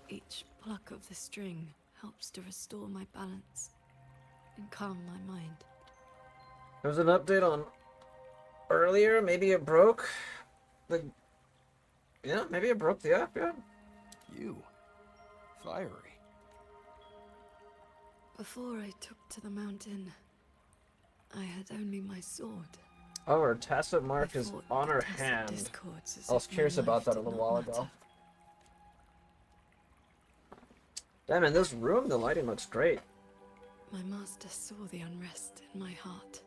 Each pluck of the string helps to restore my balance and calm my mind. There was an update on earlier. Maybe it broke. Yeah, maybe it broke the app. Yeah. You. Fiery. Before I took to the mountain, I had only my sword. Oh, her tacit mark I is fought on the her tacit hand. discords as I was if my curious about life that a did little not while matter. ago. Damn, in this room, the lighting looks great. My master saw the unrest in my heart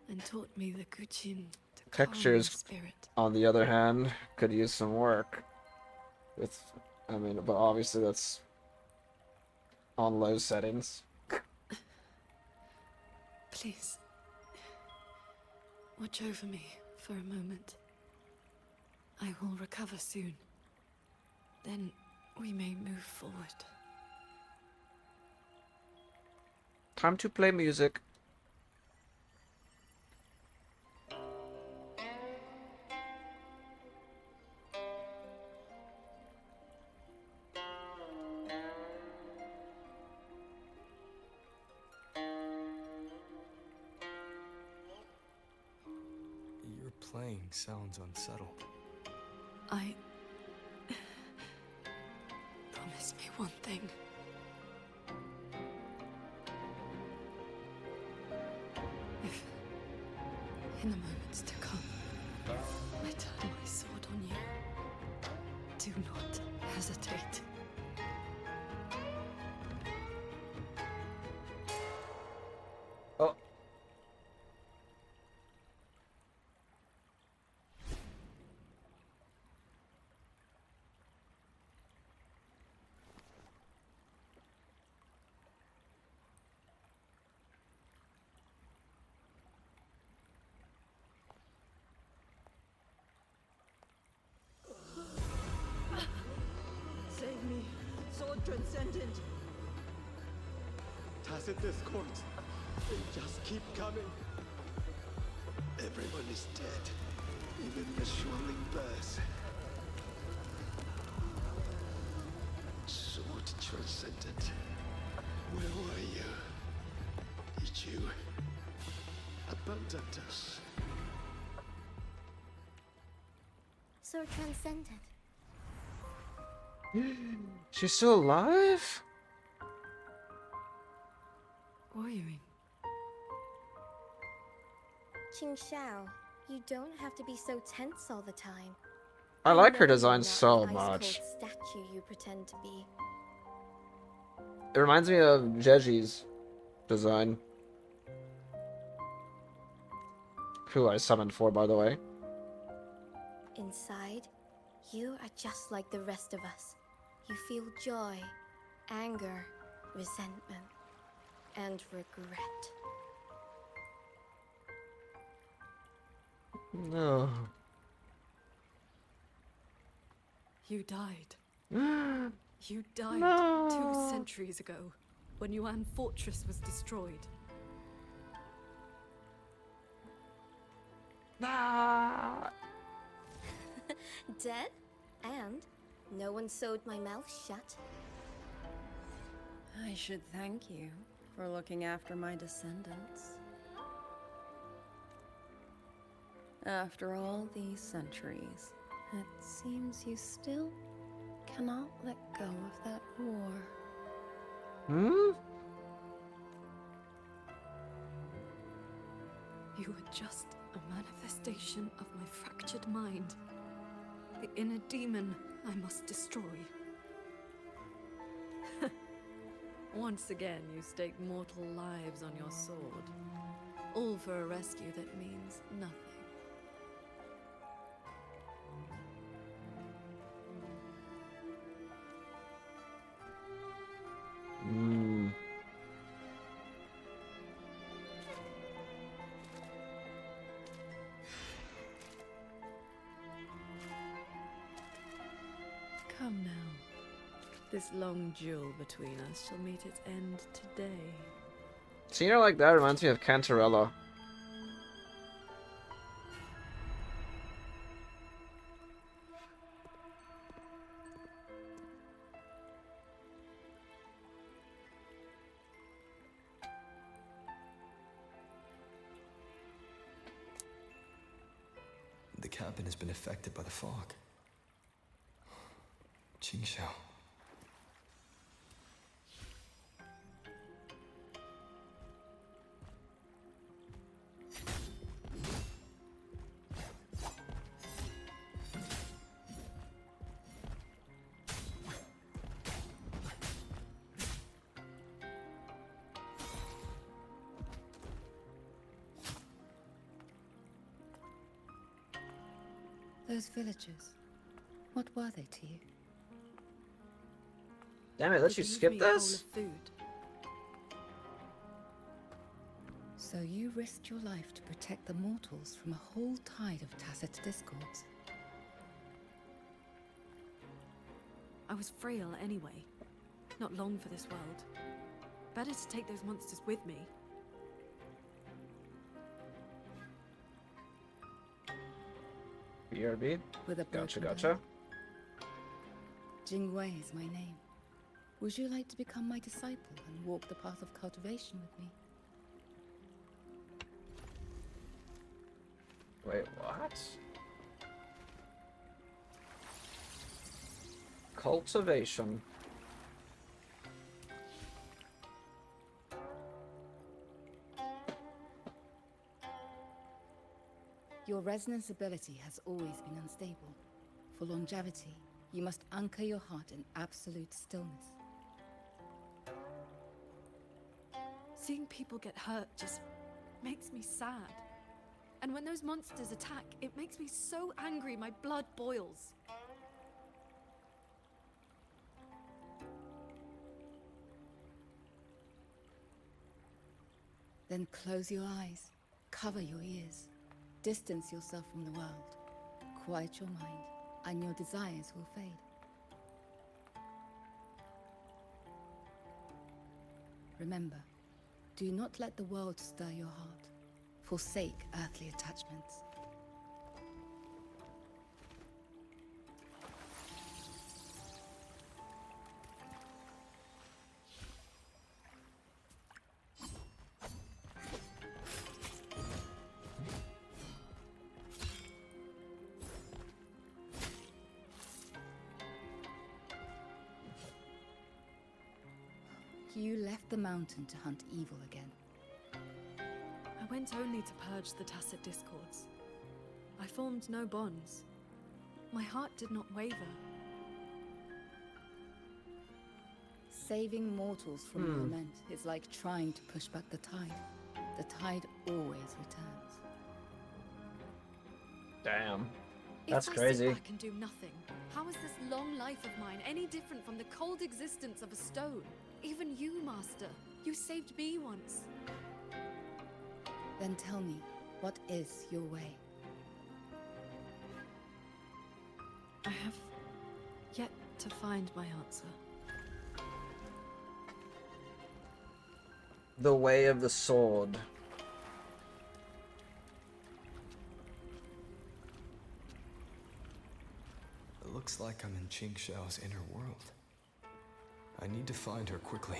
and taught me the Guqin to calm my Textures, spirit. on the other hand, could use some work. But obviously that's on low settings. Please, watch over me for a moment. I will recover soon. Then we may move forward. Time to play music. playing sounds unsettled. Promise me one thing. If, in the moments to come, I turn my sword on you, do not hesitate. Oh. Save me, Sword Transcendent. Tacit discords. They just keep coming. Everyone is dead. Even the swirling birds. Sword Transcendent. Where were you? Did you abandon us? Sword Transcendent. She's still alive? Worrying. Qing Xiao, you don't have to be so tense all the time. I like her know you're design not so the ice-cold much. statue you pretend to be. It reminds me of Jeji's design. Who I summoned for, by the way. Inside, you are just like the rest of us. You feel joy, anger, resentment, and regret. No. You died. No. You died 2 centuries ago, when Yuan Fortress was destroyed. Nah. Dead? And no one sewed my mouth shut. I should thank you for looking after my descendants. After all these centuries, it seems you still cannot let go of that war. Hmm? You were just a manifestation of my fractured mind. The inner demon I must destroy. Once again, you stake mortal lives on your sword. All for a rescue that means nothing. Hmm. Come now. This long duel between us shall meet its end today. Seeing her like that reminds me of Cantarella. The cabin has been affected by the fog. Qingxiao. Those villagers, what were they to you? Damn it, let They you gave skip me a bowl this? of food. So you risked your life to protect the mortals from a whole tide of tacit discords. I was frail anyway. Not long for this world. Better to take those monsters with me. BRB? With a Gotcha, broken gotcha. heart. Jingwei is my name. Would you like to become my disciple and walk the path of cultivation with me? Wait, what? Cultivation. Your resonance ability has always been unstable. For longevity, you must anchor your heart in absolute stillness. Seeing people get hurt just makes me sad. And when those monsters attack, it makes me so angry my blood boils. Then close your eyes, cover your ears, distance yourself from the world, quiet your mind, and your desires will fade. Remember, do not let the world stir your heart. Forsake earthly attachments. You left the mountain to hunt evil again. I went only to purge the tacit discords. I formed no bonds. My heart did not waver. Saving mortals from lament is like trying to push back the tide. The tide always returns. Damn. That's if crazy. I sit back and do nothing, how is this long life of mine any different from the cold existence of a stone? Even you, Master. You saved me once. Then tell me, what is your way? I have yet to find my answer. The way of the sword. It looks like I'm in Qing Xiao's inner world. I need to find her quickly.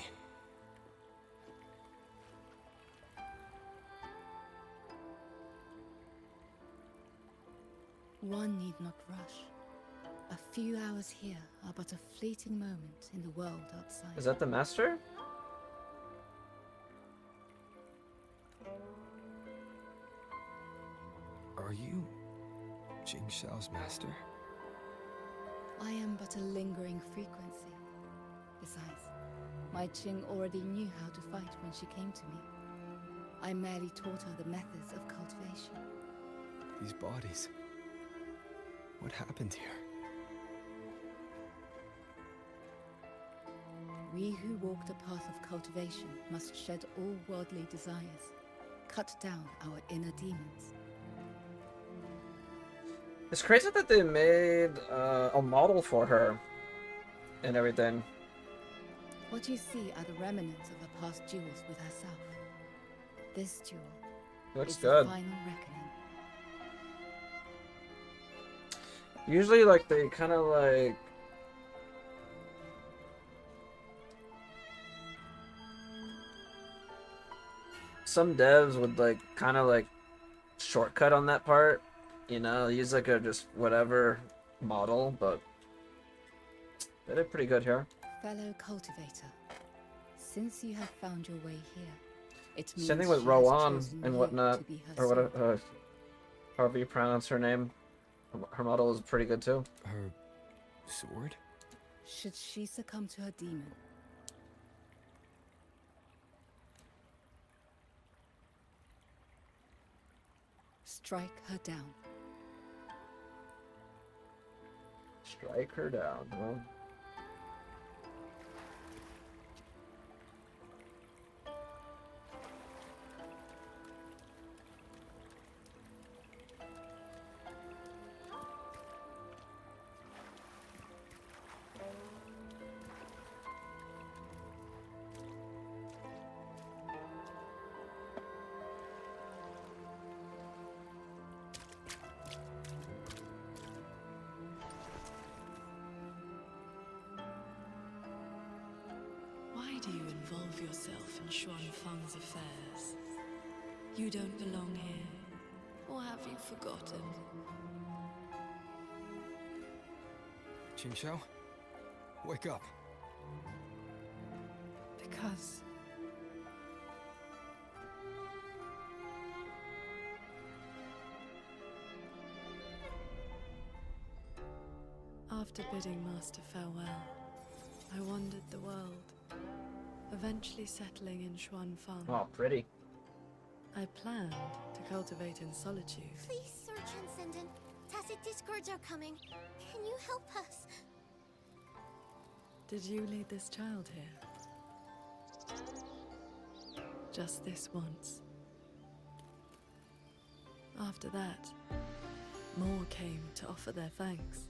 One need not rush. A few hours here are but a fleeting moment in the world outside. Is that the master? Are you Qing Xiao's master? I am but a lingering frequency. Besides, my Qing already knew how to fight when she came to me. I merely taught her the methods of cultivation. These bodies. What happened here? We who walk the path of cultivation must shed all worldly desires, cut down our inner demons. It's crazy that they made a model for her and everything. What you see are the remnants of her past duels with herself. This duel Looks is good. the final reckoning. Usually, like, they kind of like some devs would like kind of like shortcut on that part, you know, use like a just whatever model, but they did pretty good here. Fellow cultivator, since you have found your way here, it means Same thing with she has Rowan chosen and you whatnot, to be her or what, soul. however you pronounce her name. Her model is pretty good too. Her sword? Should she succumb to her demon, strike her down. Strike her down, huh? Why do you involve yourself in Xuanfang's affairs? You don't belong here, Or have you forgotten? Qingxiao, wake up. Because after bidding Master farewell, I wandered the world, eventually settling in Xuanfang. Oh, pretty. I planned to cultivate in solitude. Please, Sir Transcendent. Tacit discords are coming. Can you help us? Did you lead this child here? Just this once. After that, more came to offer their thanks.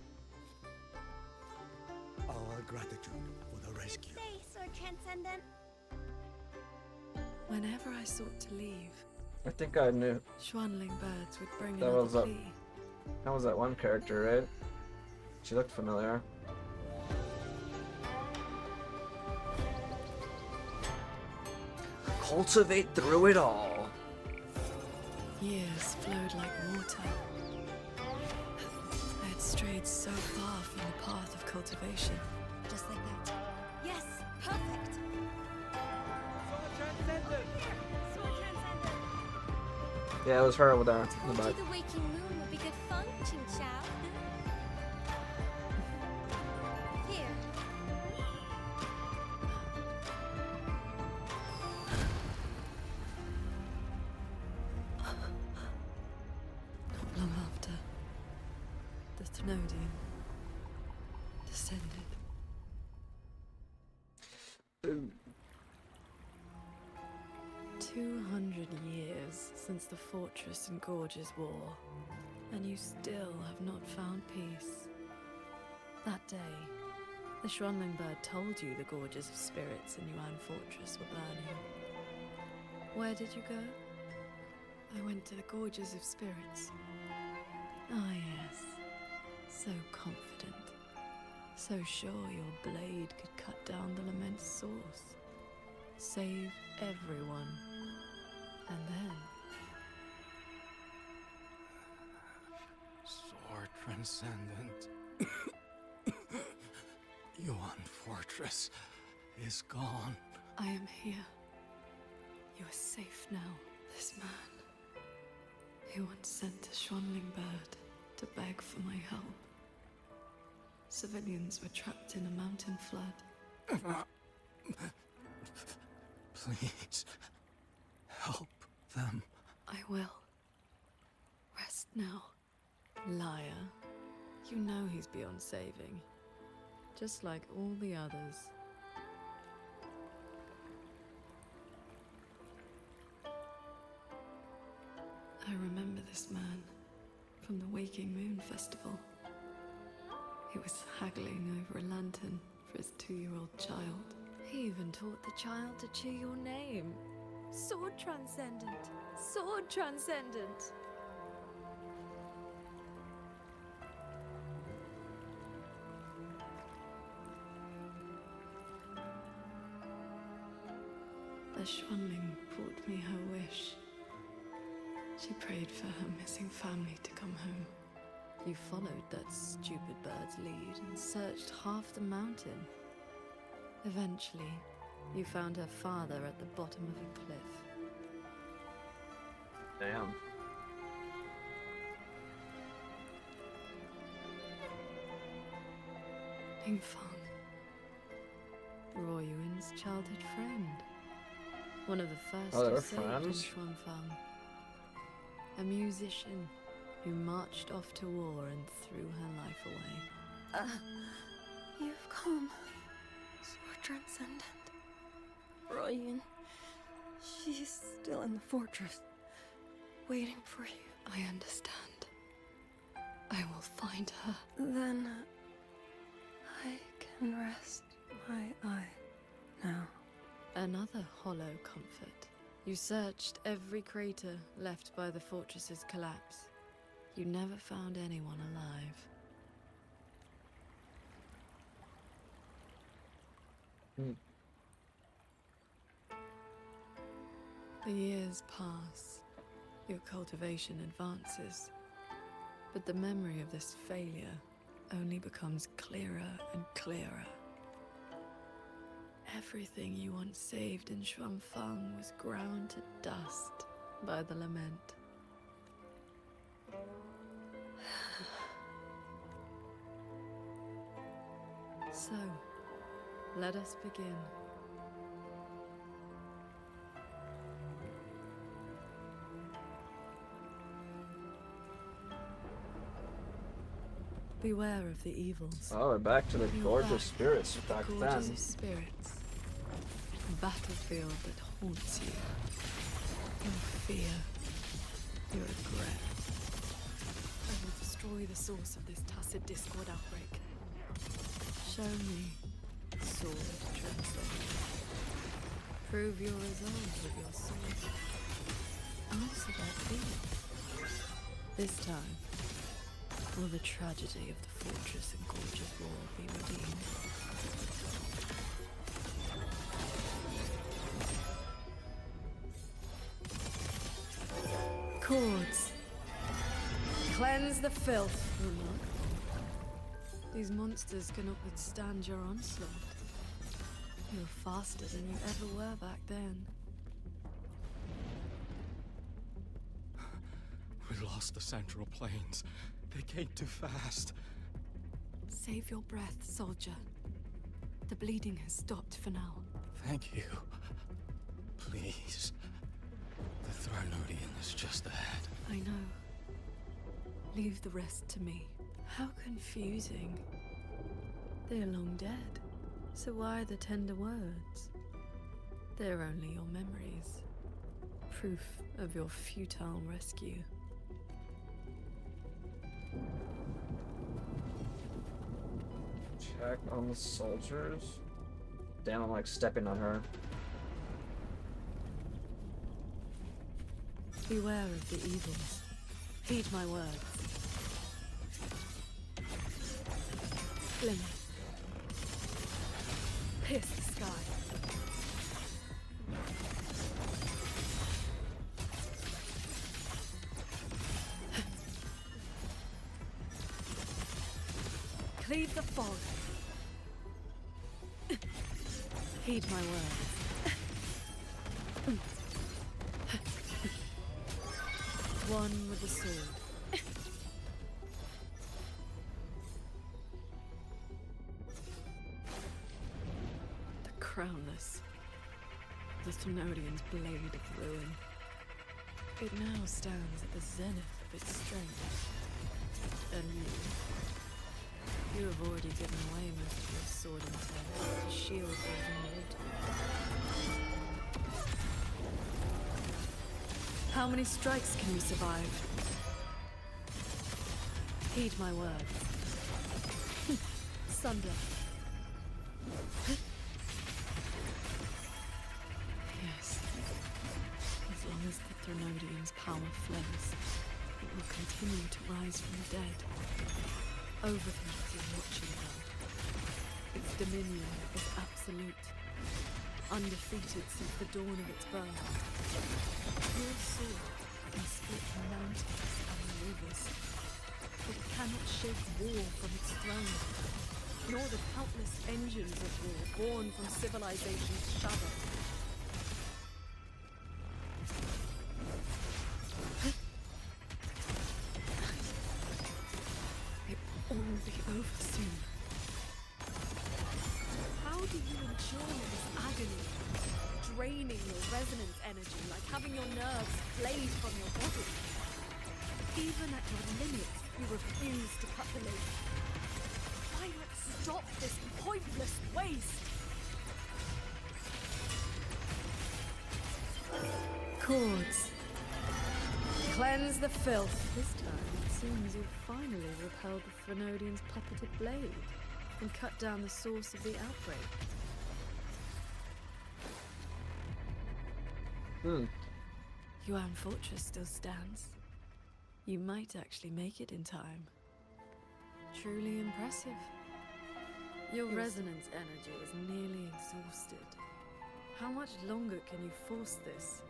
Our gratitude for the rescue. Say, Sir Transcendent. Whenever I sought to leave, I think I knew. Xuanling birds would bring That another was that. plea. That was that one character, right? She looked familiar. Cultivate through it all. Years flowed like water. I had strayed so far from the path of cultivation. Just like that. Yes, perfect. Yeah, it was her over there in Told the you back. the waking moon would be good fun, Qingxiao. Here. Not long after, the Thenodian descended. 200 years since the fortress and gorges war, and you still have not found peace. That day, the Xuanling bird told you the gorges of spirits in Yuan Fortress were burning. Where did you go? I went to the gorges of spirits. Ah, yes. So confident. So sure your blade could cut down the lament's source. Save everyone. And then... Sword Transcendent. Yuan Fortress is gone. I am here. You are safe now. This man, he once sent a Xuanling bird to beg for my help. Civilians were trapped in a mountain flood. Please, help them. I will. Rest now. Liar. You know he's beyond saving. Just like all the others. I remember this man from the Waking Moon Festival. He was haggling over a lantern for his 2-year-old child. He even taught the child to chew your name. Sword Transcendent. Sword Transcendent. The Xuanling brought me her wish. She prayed for her missing family to come home. You followed that stupid bird's lead and searched half the mountain. Eventually, you found her father at the bottom of a cliff. Damn. Ningfang. Royuin's childhood friend. One of the first Oh, they who were saved in friends? Xuanfang. A musician who marched off to war and threw her life away. You've come, Sword Transcendent. Royun, she's still in the fortress, waiting for you. I understand. I will find her. Then I can rest my eye now. Another hollow comfort. You searched every crater left by the fortress's collapse. You never found anyone alive. The years pass. Your cultivation advances, but the memory of this failure only becomes clearer and clearer. Everything you once saved in Shuanfeng was ground to dust by the lament. So, let us begin. Beware of the evils. Oh, we're back to the You're gorgeous back spirits to the back gorgeous then. of spirits. A battlefield that haunts you. Your fear. Your regret. I will destroy the source of this tacit discord outbreak. Show me, sword translator. Prove your resolve with your sword. Answer that plea. This time, will the tragedy of the fortress and gorgeous war be redeemed? Cords. Cleanse the filth, Wuwa. These monsters cannot withstand your onslaught. You're faster than you ever were back then. We lost the Central Plains. They came too fast. Save your breath, soldier. The bleeding has stopped for now. Thank you. Please. The Thranodian is just ahead. I know. Leave the rest to me. How confusing. They're long dead. So why the tender words? They're only your memories. Proof of your futile rescue. Check on the soldiers. Damn, I'm like stepping on her. Beware of the evils. Heed my words. Glimmer. Pierce the sky. Cleave the fog. Heed my words. One with the sword. The crownless. The Thranodian's blade of ruin. It now stands at the zenith of its strength. And you have already given away most of your sword intent to shield those in mortal. How many strikes can you survive? Heed my words. Sunder. Yes. As long as the Thranodian's power flows, it will continue to rise from the dead. Overthrow is watching them. Its dominion is absolute. Undefeated since the dawn of its birth. Your sword can split mountains and rivers. It cannot shake war from its throne, nor the countless engines of war born from civilization's shadow. It will all be over soon. How do you endure this agony? Draining your resonance energy like having your nerves flayed from your body. Even at your limit, you refuse to cut the link. Why not stop this pointless waste? Cords. Cleanse the filth. This time, it seems you've finally repelled the Thranodian's puppeted blade and cut down the source of the outbreak. Yuan Fortress still stands. You might actually make it in time. Truly impressive. Your resonance energy is nearly exhausted. How much longer can you force this?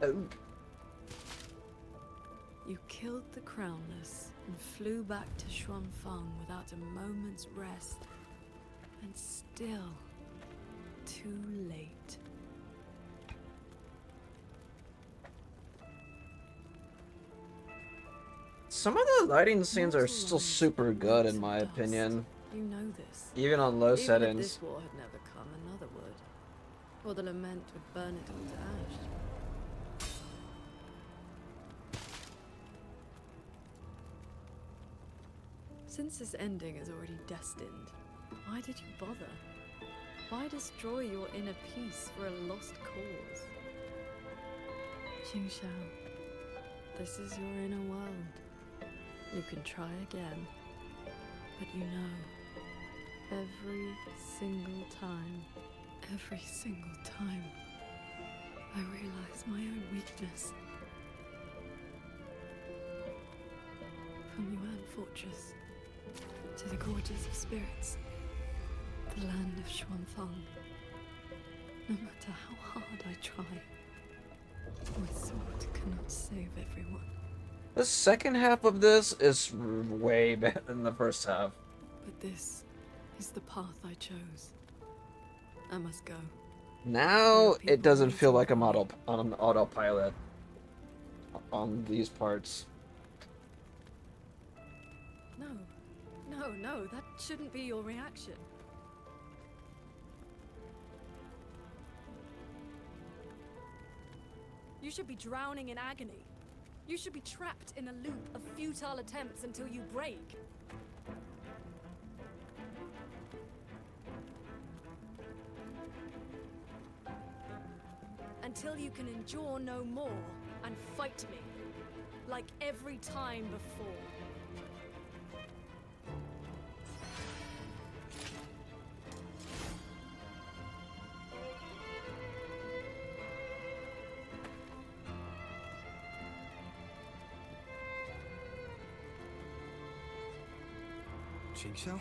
Oh. You killed the Crownless and flew back to Xuanfang without a moment's rest. And still, too late. Some of the lighting scenes are still super good in my opinion. You know this. Even on low Even settings. if this war had never come, another would. Or the lament would burn it all to ash. Since this ending is already destined, why did you bother? Why destroy your inner peace for a lost cause? Qingxiao, this is your inner world. You can try again, but you know, every single time, I realize my own weakness. From Yuan Fortress to the Gorges of Spirits, the land of Xuanfang. No matter how hard I try, my sword cannot save everyone. The second half of this is way better than the first half. But this is the path I chose. I must go. Now it doesn't feel like I'm on an autopilot on these parts. No, that shouldn't be your reaction. You should be drowning in agony. You should be trapped in a loop of futile attempts until you break. Until you can endure no more and fight me, like every time before. Qingxiao?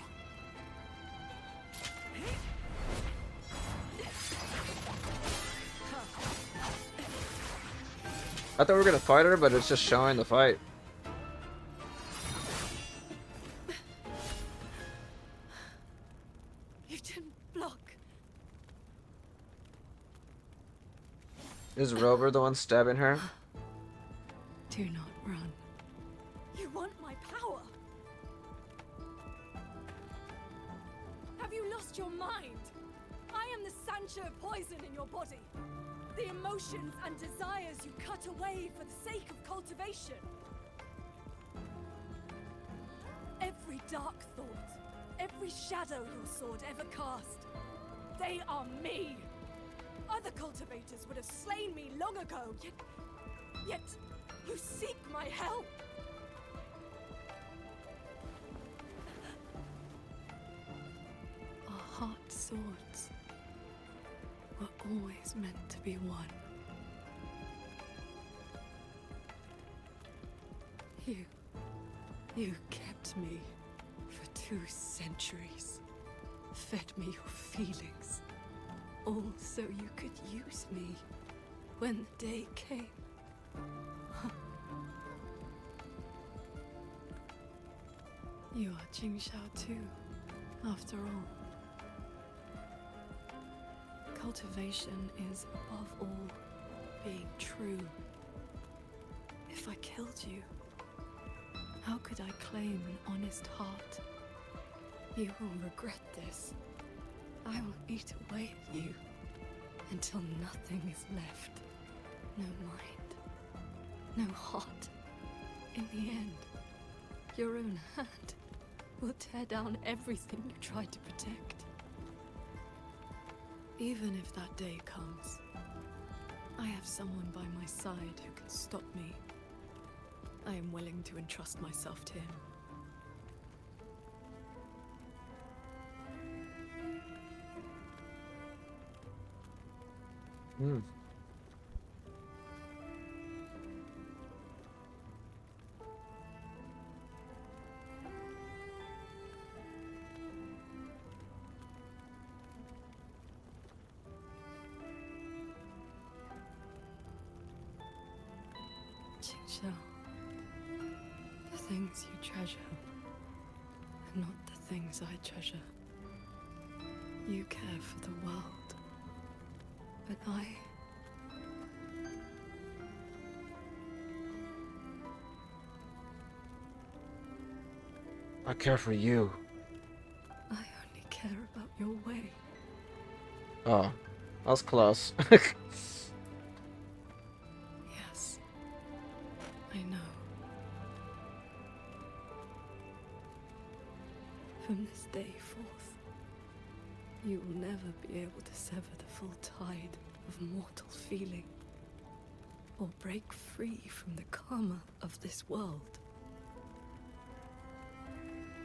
I thought we were gonna fight her, but it's just showing the fight. You didn't block. Is Rover the one stabbing her? Do not run. You want my power? Have you lost your mind? I am the Sancho poison in your body. The emotions and desires you cut away for the sake of cultivation. Every dark thought, every shadow your sword ever cast, they are me. Other cultivators would have slain me long ago, yet you seek my help. Our heart swords were always meant to be one. You kept me for 2 centuries, fed me your feelings, all so you could use me when the day came. You are Qingxiao too, after all. Cultivation is, above all, being true. If I killed you, how could I claim an honest heart? You will regret this. I will eat away at you until nothing is left. No mind, no heart. In the end, your own hand will tear down everything you tried to protect. Even if that day comes, I have someone by my side who can stop me. I am willing to entrust myself to him. Hmm. Chinchou. The things you treasure are not the things I treasure. You care for the world, but I care for you. I only care about your way. Oh, that was close. Yes, I know. From this day forth, you will never be able to sever the full tide of mortal feeling, or break free from the karma of this world.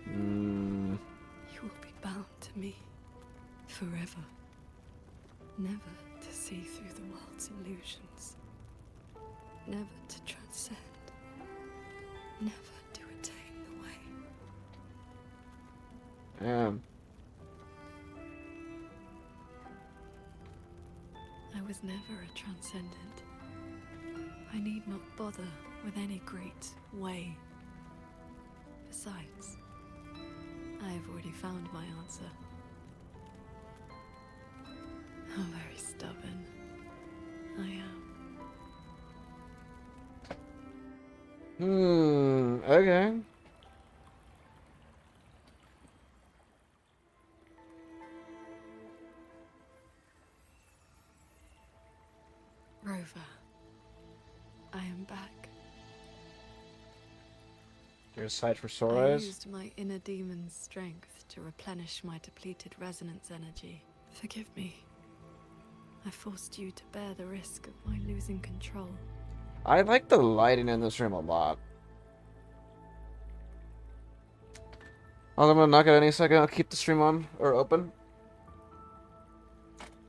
You will be bound to me forever, never to see through the world's illusions, never to transcend, never to attain the way. Damn. I was never a transcendent. I need not bother with any great way. Besides, I have already found my answer. How very stubborn I am. Okay. Rover, I am back. You're aside for I sore eyes? used my inner demon's strength to replenish my depleted resonance energy. Forgive me. I forced you to bear the risk of my losing control. I like the lighting in this room a lot. I'm gonna knock it any second. I'll keep the stream on or open.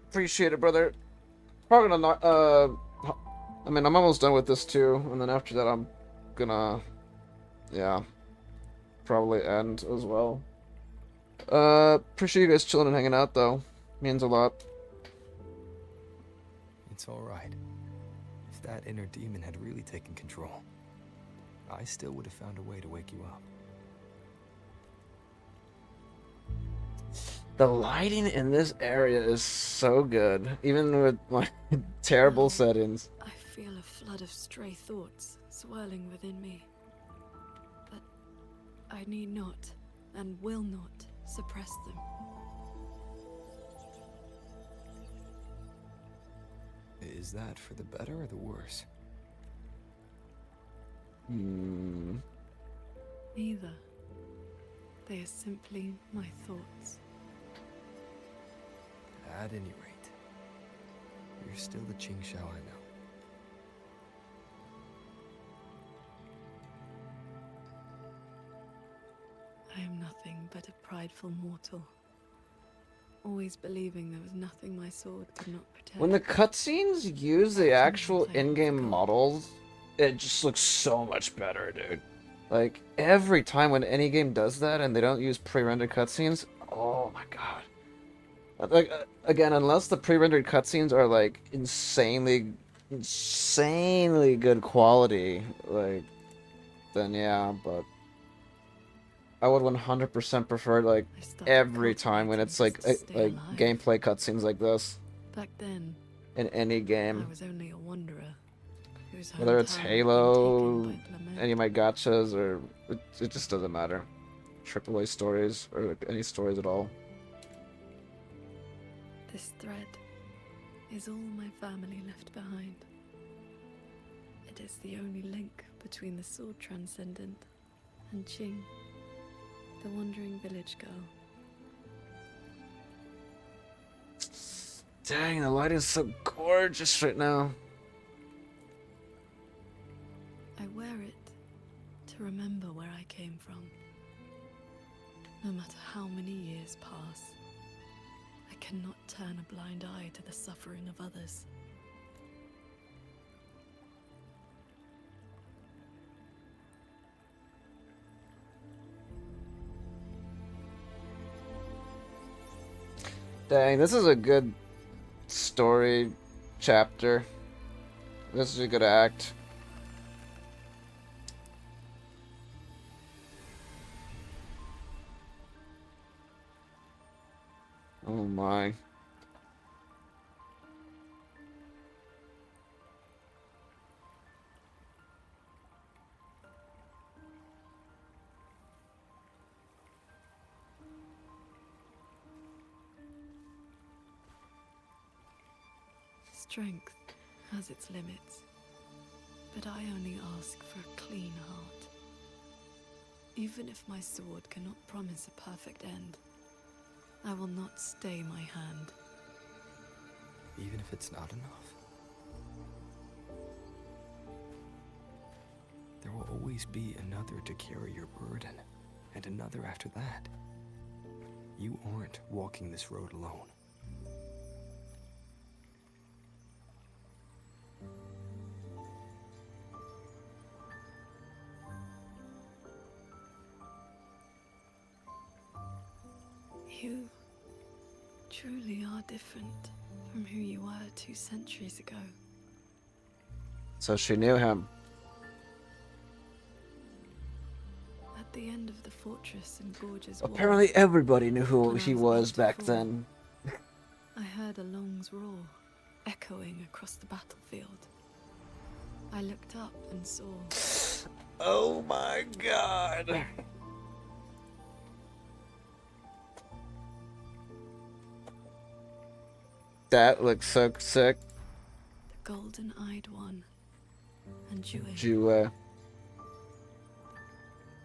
Appreciate it, brother. Probably gonna knock. I mean, I'm almost done with this too, and then after that, I'm gonna, yeah, probably end as well. Appreciate you guys chilling and hanging out though. Means a lot. It's alright. If that inner demon had really taken control, I still would have found a way to wake you up. The lighting in this area is so good, even with my terrible settings. I feel a flood of stray thoughts swirling within me. But I need not, and will not, suppress them. Is that for the better or the worse? Neither. They are simply my thoughts. At any rate, you're still the Qingxiao I know. I am nothing but a prideful mortal, always believing there was nothing my sword could not protect. When the cutscenes use the actual in-game models, it just looks so much better, dude. Like, every time when any game does that and they don't use pre-rendered cutscenes, oh my god. Like, again, unless the pre-rendered cutscenes are, like, insanely good quality, like, then yeah, but I would 100% prefer, like, every time when it's, like gameplay cutscenes like this. Back then, in any game. I was only a wanderer. Whether it's Halo, any of my gachas, or it just doesn't matter. AAA stories, or any stories at all. This thread is all my family left behind. It is the only link between the sword transcendent and Qing, the wandering village girl. Dang, the light is so gorgeous right now. I wear it to remember where I came from. No matter how many years pass, I cannot turn a blind eye to the suffering of others. Dang, this is a good story chapter. This is a good act. Oh my. Strength has its limits, but I only ask for a clean heart. Even if my sword cannot promise a perfect end, I will not stay my hand. Even if it's not enough? There will always be another to carry your burden, and another after that. You aren't walking this road alone. You truly are different from who you were 2 centuries ago. So she knew him. At the end of the fortress in Gorge's Apparently wall, everybody knew who when I he was was about to back fall, then. I heard Along's roar echoing across the battlefield. I looked up and saw... Oh my god. That looks so sick. the golden-eyed one, and Jue. Jue.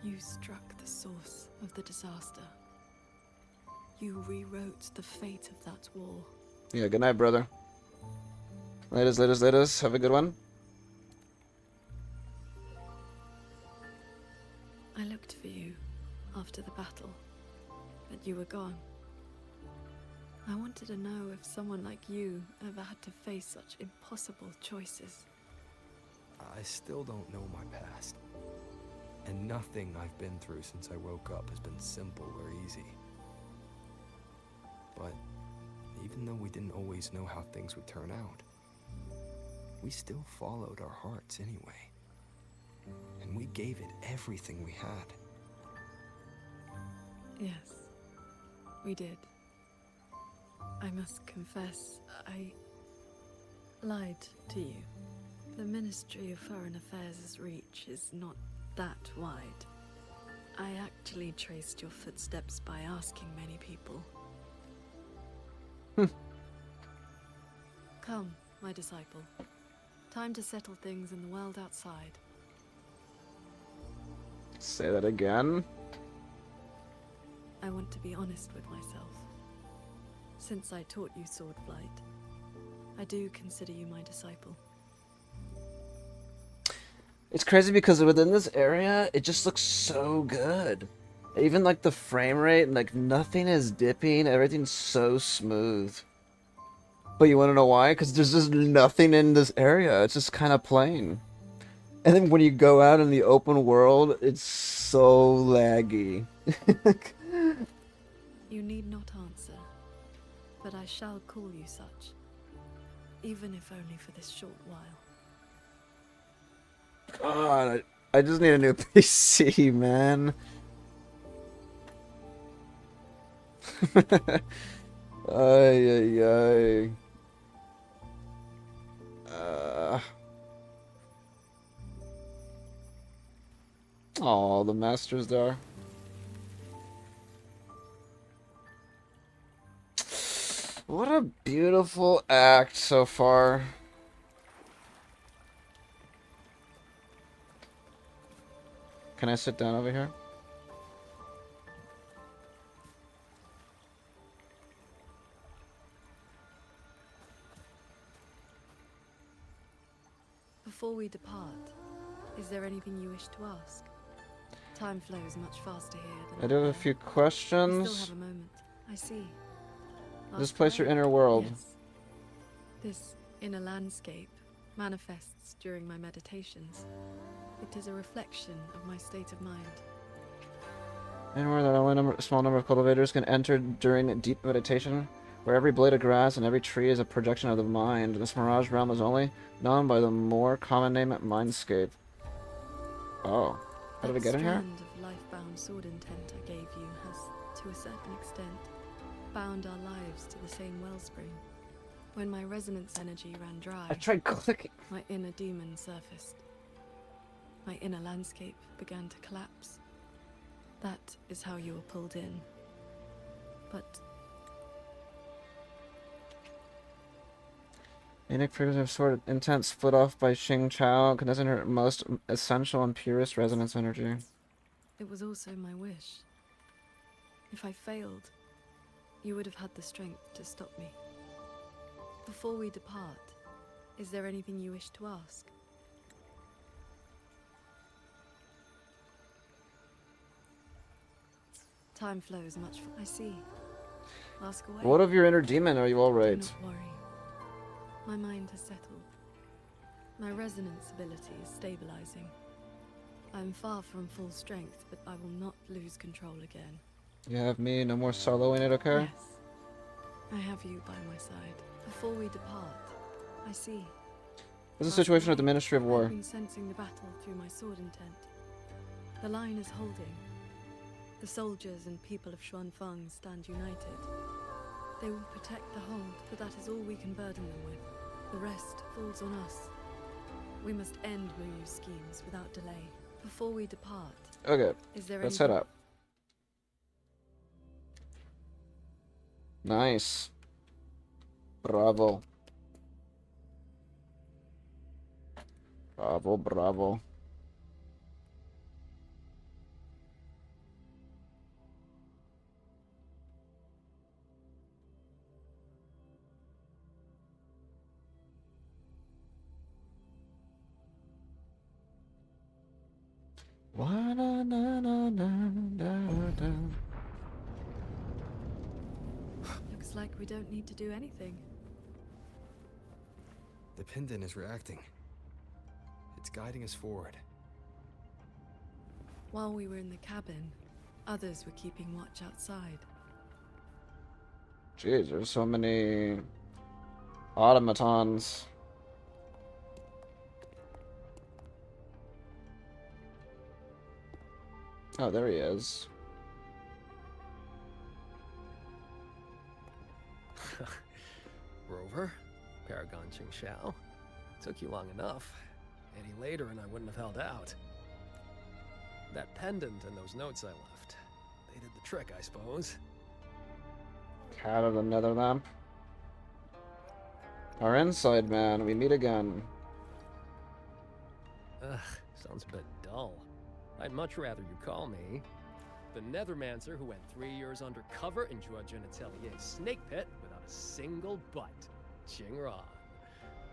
You struck the source of the disaster. You rewrote the fate of that war. Yeah, good night, brother. Laters. Have a good one. I looked for you after the battle, but you were gone. I wanted to know if someone like you ever had to face such impossible choices. I still don't know my past. And nothing I've been through since I woke up has been simple or easy. But even though we didn't always know how things would turn out, we still followed our hearts anyway. And we gave it everything we had. Yes, we did. I must confess, I lied to you. The Ministry of Foreign Affairs' reach is not that wide. I actually traced your footsteps by asking many people. Come, my disciple. Time to settle things in the world outside. Say that again. I want to be honest with myself. Since I taught you sword flight, I do consider you my disciple. It's crazy because within this area, it just looks so good. Even like the frame rate, like nothing is dipping, everything's so smooth. But you want to know why? Because there's just nothing in this area. It's just kind of plain. And then when you go out in the open world, it's so laggy. You need not answer, but I shall call you such, even if only for this short while. God, I just need a new PC, man. Ay, ay, ay. Oh, the master's there. What a beautiful act so far. Can I sit down over here? Before we depart, is there anything you wish to ask? Time flows much faster here than I do have a out few there. We questions. still have a moment. I see. This Ask place your away. inner world. Yes. This inner landscape manifests during my meditations. It is a reflection of my state of mind. Anywhere that only a small number of cultivators can enter during deep meditation, where every blade of grass and every tree is a projection of the mind. This mirage realm is only known by the more common name Mindscape. Oh. How did I get in here? That strand of life-bound sword intent I gave you has, to a certain extent, bound our lives to the same wellspring. When my resonance energy ran dry, I tried clicking. my inner demon surfaced. My inner landscape began to collapse. That is how you were pulled in. But Unique figures of sort of intense split off by Xing Chao, condensing her most essential and purest resonance energy. it was also my wish. If I failed, you would have had the strength to stop me. Before we depart, is there anything you wish to ask? Time flows much I see. Ask away. What of your inner demon? Are you all right? Do not worry. My mind has settled. My resonance ability is stabilizing. I am far from full strength, but I will not lose control again. You have me. No more soloing it, okay? Yes. I have you by my side. Before we depart, I see. What's the situation at the Ministry of War? I've been sensing the battle through my sword intent. The line is holding. The soldiers and people of Xuanfeng stand united. They will protect the hold, but that is all we can burden them with. The rest falls on us. We must end Muyu's schemes without delay. Before we depart, Okay, is there let's anything... head up. Nice. Bravo. Bravo, bravo. Looks like we don't need to do anything. The pendant is reacting. It's guiding us forward. While we were in the cabin, others were keeping watch outside. Jeez, there's so many automatons. Oh, there he is. Rover, Paragon Qingxiao. Took you long enough. Any later and I wouldn't have held out. That pendant and those notes I left. They did the trick, I suppose. Cat of the nether lamp. Our inside man, we meet again. Ugh, sounds a bit dull. I'd much rather you call me the Nethermancer who went 3 years undercover in Juejun Atelier's snake pit without a single butt. Qingran.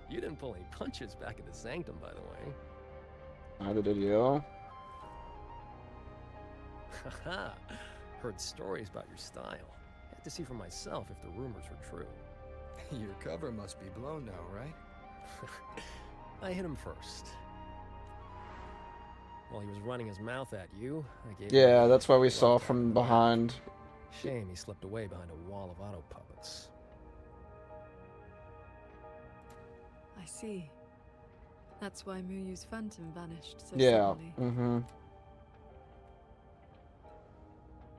You didn't pull any punches back at the Sanctum, by the way. Neither did you. Haha. Heard stories about your style. Had to see for myself if the rumors were true. Your cover must be blown now, right? I hit him first. While he was running his mouth at you, I gave Yeah, him that's why we a saw left from hand. behind. Shame he slipped away behind a wall of auto puppets. I see. That's why Muyu's phantom vanished so Yeah. suddenly. Mm-hmm.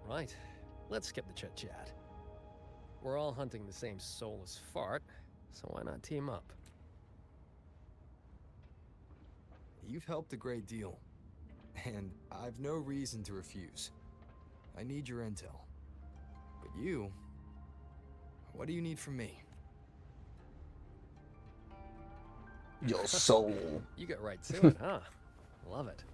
Right. Let's skip the chit-chat. We're all hunting the same soulless fart, so why not team up? You've helped a great deal, and I've no reason to refuse. I need your intel. But you... what do you need from me? Your soul. You get right to it, huh? Love it.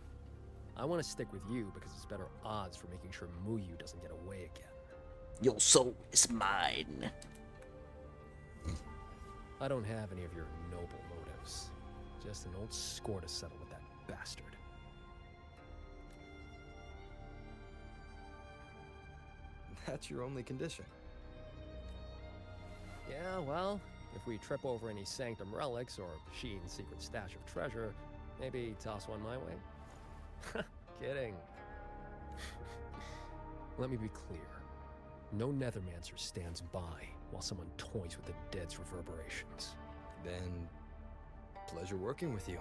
I want to stick with you because it's better odds for making sure Muyu doesn't get away again. Your soul is mine. I don't have any of your noble motives. Just an old score to settle with that bastard. That's your only condition. Yeah, well, if we trip over any Sanctum relics or Sheen's secret stash of treasure, maybe toss one my way? Kidding. Let me be clear. No Nethermancer stands by while someone toys with the dead's reverberations. Then, pleasure working with you.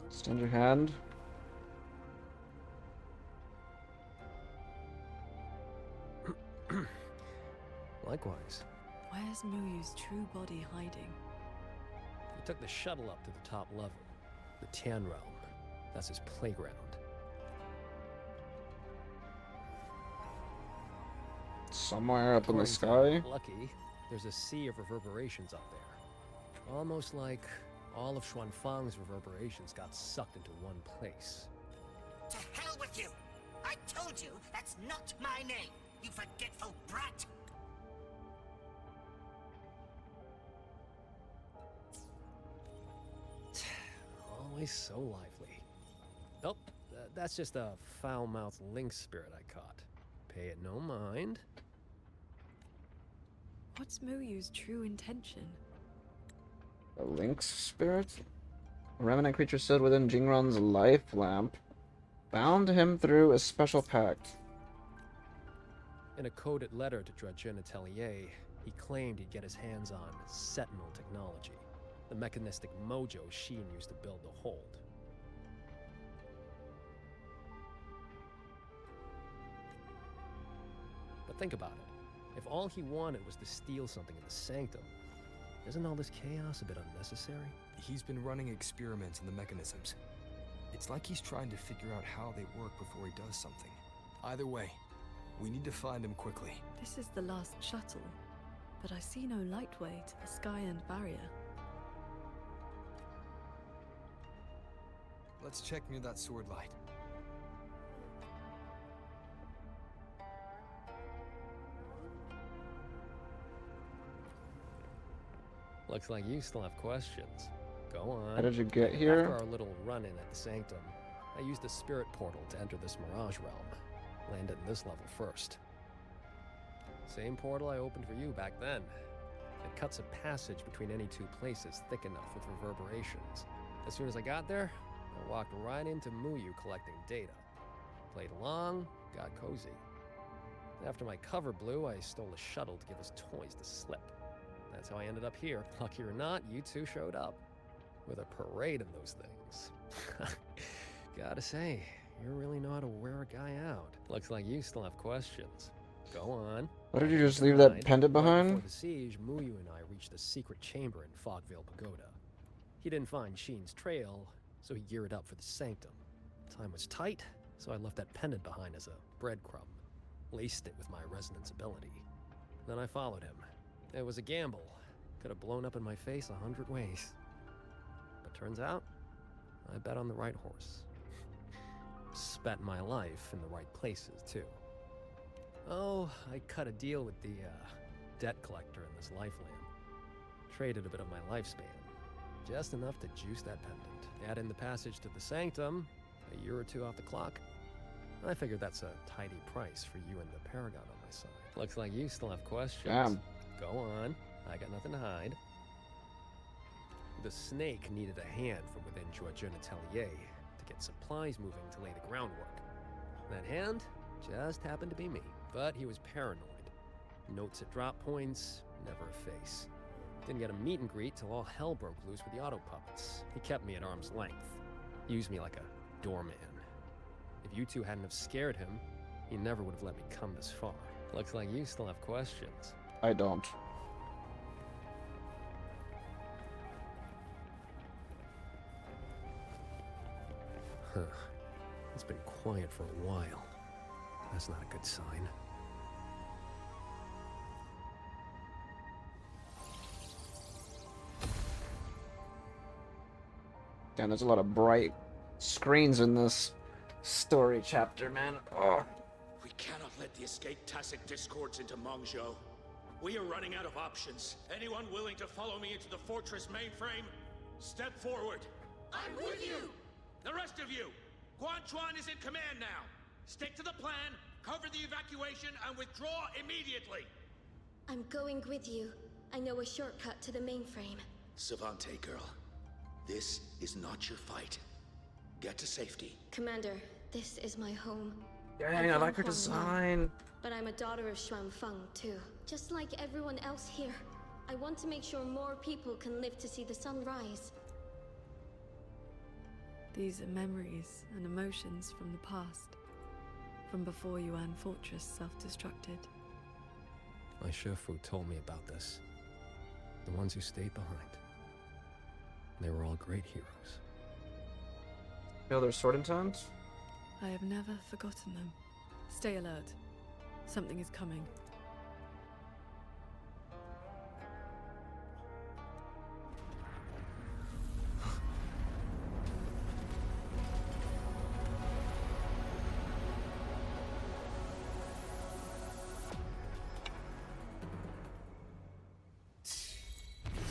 Extend your hand. Likewise. Where's Muyu's true body hiding? He took the shuttle up to the top level. The Tian Realm. That's his playground. Somewhere up in the According to sky? Lucky, there's a sea of reverberations up there. Almost like all of Xuanfang's reverberations got sucked into one place. To hell with you! I told you that's not my name, you forgetful brat! Always so lively. Oh, that's just a foul-mouthed lynx spirit I caught. Pay it no mind. What's Muyu's true intention? A lynx spirit? A remnant creature stood within Jingron's life lamp, bound him through a special pact. In a coded letter to Drudgen Atelier, he claimed he'd get his hands on Sentinel technology, the mechanistic mojo Sheen used to build the hold. But think about it. If all he wanted was to steal something in the Sanctum, isn't all this chaos a bit unnecessary? He's been running experiments on the mechanisms. It's like he's trying to figure out how they work before he does something. Either way, we need to find him quickly. This is the last shuttle, but I see no lightway to the Sky-End barrier. Let's check near that sword light. Looks like you still have questions. Go on. How did you get here? After our little run-in at the Sanctum, I used a spirit portal to enter this Mirage Realm. Landed in this level first. Same portal I opened for you back then. It cuts a passage between any two places thick enough with reverberations. As soon as I got there, I walked right into Muyu collecting data. Played along, got cozy. After my cover blew, I stole a shuttle to give us toys to slip. That's how I ended up here. Lucky or not, you two showed up. With a parade of those things. Gotta say, you really know how to wear a guy out. Looks like you still have questions. Go on. Why did you just leave that pendant Right behind? before the siege, Muyu and I reached a secret chamber in Fogvale Pagoda. He didn't find Sheen's trail, so he geared up for the Sanctum. Time was tight, so I left that pendant behind as a breadcrumb. Laced it with my resonance ability. Then I followed him. It was a gamble. Could have blown up in my face 100 ways. But turns out, I bet on the right horse. Spent my life in the right places, too. Oh, I cut a deal with the, debt collector in this life lamp. Traded a bit of my lifespan. Just enough to juice that pendant. Add in the passage to the Sanctum, a year or two off the clock. I figured that's a tidy price for you and the Paragon on my side. Looks like you still have questions. Damn. Go on. I got nothing to hide. The snake needed a hand from within Drudgen Atelier to get supplies moving to lay the groundwork. That hand just happened to be me, but he was paranoid. Notes at drop points, never a face. Didn't get a meet and greet till all hell broke loose with the auto puppets. He kept me at arm's length. Used me like a doorman. If you two hadn't have scared him, he never would have let me come this far. Looks like you still have questions. I don't. Huh. It's been quiet for a while. That's not a good sign. Damn, there's a lot of bright screens in this story chapter, man. Oh. We cannot let the escaped Tacit discords into Mongzhou. We are running out of options. Anyone willing to follow me into the fortress mainframe? Step forward. I'm with you! The rest of you! Quan Chuan is in command now. Stick to the plan, cover the evacuation, and withdraw immediately. I'm going with you. I know a shortcut to the mainframe. Savante girl, this is not your fight. Get to safety. Commander, this is my home. Dang, I like her design. But I'm a daughter of Xuanfang, too. Just like everyone else here. I want to make sure more people can live to see the sun rise. These are memories and emotions from the past. From before Yuan Fortress self-destructed. My Shofu told me about this. The ones who stayed behind. They were all great heroes. Feel their sword in tones? I have never forgotten them. Stay alert. Something is coming.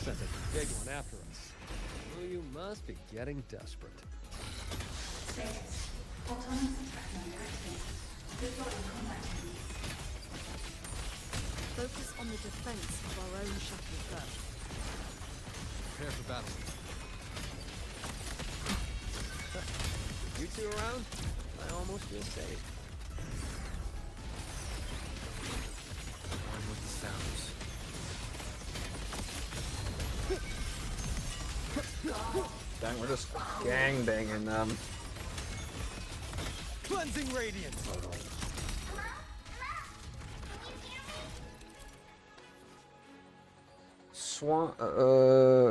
Sent a big one after us. Oh, you must be getting desperate. Status. Autonomous attack mode activated. Deploying combat techniques. Focus on the defense of our own shuttle first. Prepare for battle. You two around? I almost feel safe. On with the sounds. Dang, we're just gang banging them. Cleansing radiance.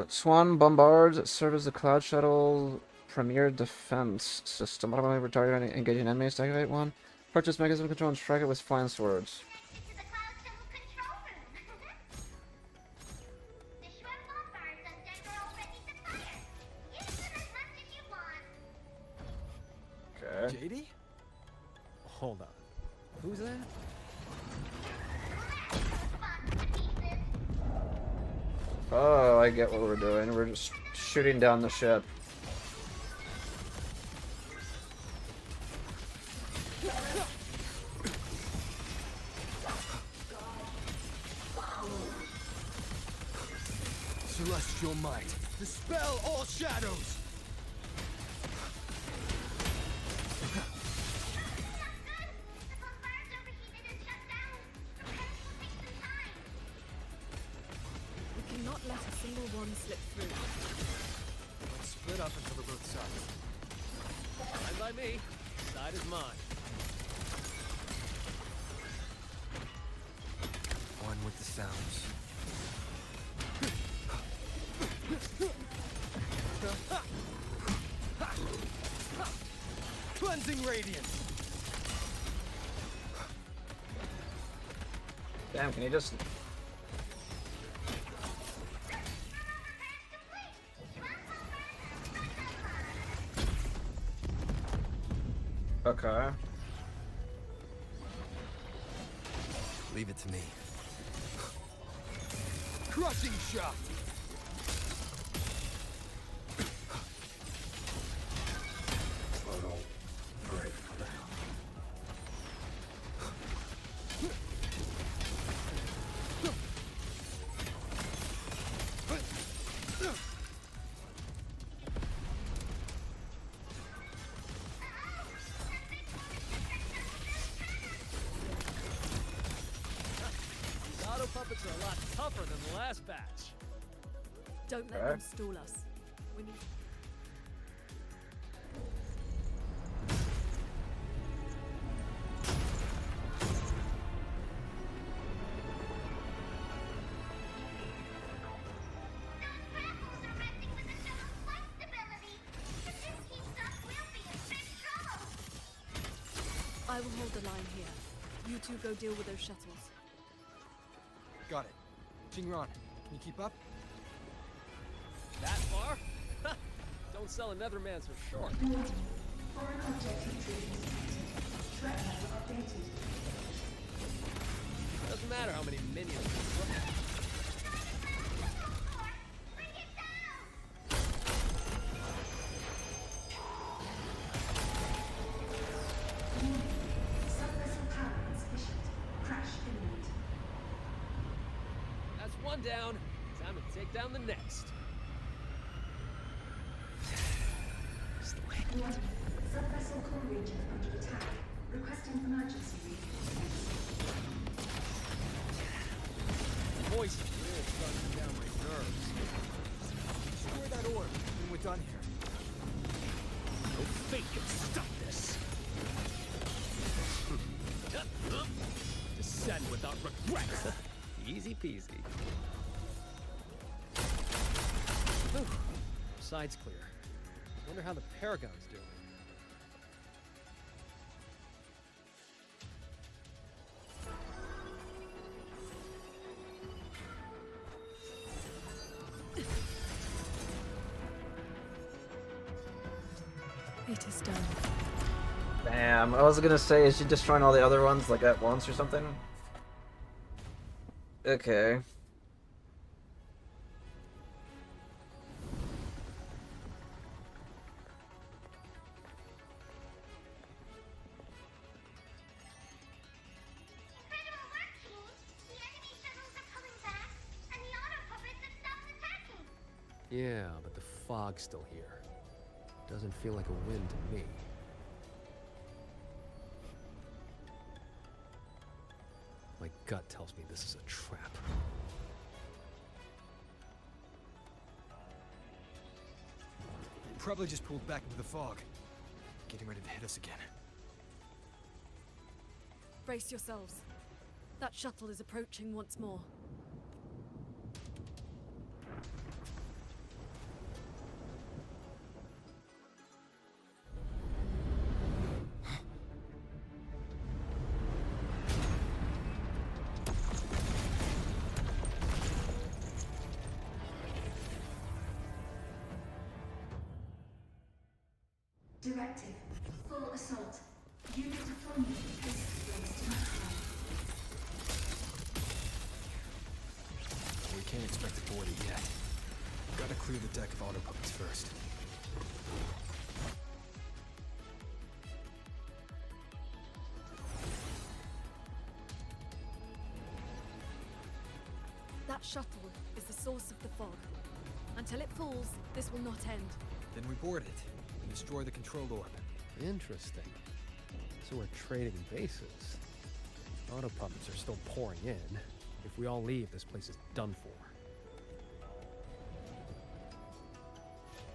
Swan bombards serve as the cloud shuttle premier defense system. Automatically targeting engaging enemies to activate one. Purchase mechanism control and strike it with flying swords. Okay. JD? Hold on. Who's that? Oh, I get what we're doing. We're just shooting down the ship. Celestial might. Dispel all shadows. We cannot let a single one slip through. Let's split up and cover both sides. Fine by me. Side is mine. One with the sounds. Cleansing radiance. Damn, can you just... Okay. Leave it to me. Crushing shot. These auto puppets are a lot tougher than the last batch. Don't let them stall us. We need... I will hold the line here. You two go deal with those shuttles. Got it. Jingron, can you keep up? That far? Don't sell a Nethermancer short. Foreign objective treatment. Threat level updated. Doesn't matter how many minions we put. Subvessel power insufficient. Crash imminent. That's one down. Time to take down the next. Warning. Subvessel core region under attack. Requesting emergency reconnaissance. Voice is really starting down my nerves. Destroy that orb when we're done here. No fate can stop this. Descend without regret. Easy peasy. Whew. Side's clear. Wonder how the Paragon's doing. It is done. Damn, I was gonna say, is she destroying all the other ones like at once or something? Okay. Incredible work, team! The enemy shuttles are pulling back, and the auto puppets have stopped attacking! Yeah, but the fog's still here. Doesn't feel like a win to me. My gut tells me this is a trap. Probably just pulled back into the fog. Getting ready to hit us again. Brace yourselves. That shuttle is approaching once more. Directive. Full assault. Unit deployment displaced to maximum. We can't expect to board it yet. Gotta clear the deck of auto puppets first. That shuttle is the source of the fog. Until it falls, this will not end. Then we board it and destroy the control orb. Interesting. So we're trading bases. Auto puppets are still pouring in. If we all leave, this place is done for.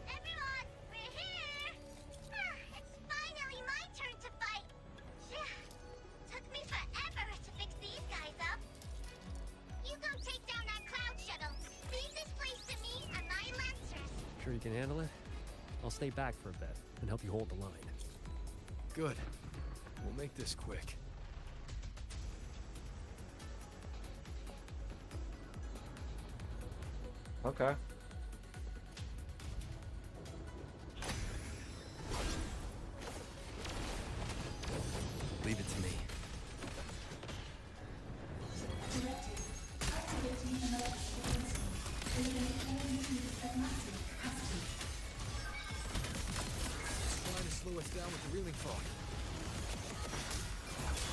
Everyone, we're here! It's finally my turn to fight! Took me forever to fix these guys up. You go take down that cloud shuttle. Leave this place to me and my lancers. Sure you can handle it? I'll stay back for a bit and help you hold the line. Good. We'll make this quick. Okay. Leave it to me. Directive. Activating an electrical system. Eliminate all units at maximum capacity. Trying to slow us down with the reeling fog.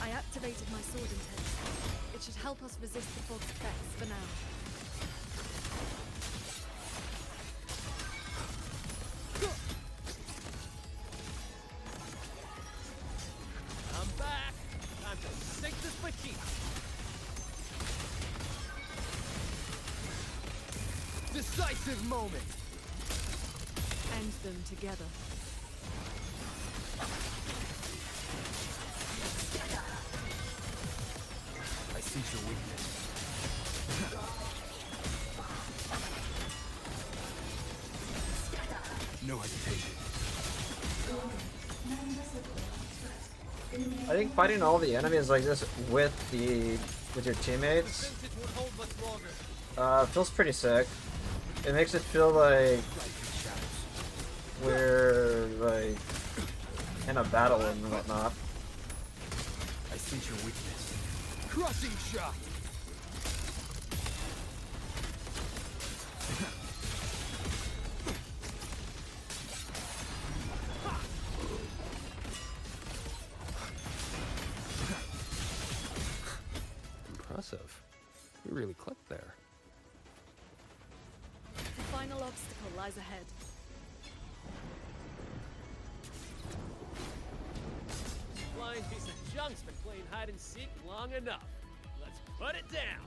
I activated my sword intent. It should help us resist the fog's effects for now. I'm back! Time to sink this Vegeta! Decisive moment! End them together. I see your weakness. No hesitation. I think fighting all the enemies like this with your teammates feels pretty sick. It makes it feel like we're like in a battle and whatnot. I sense your weakness. Crushing shot! Impressive. You really clicked there. The final obstacle lies ahead. Flying piece of junk's been playing hide and seek long enough. Let's put it down.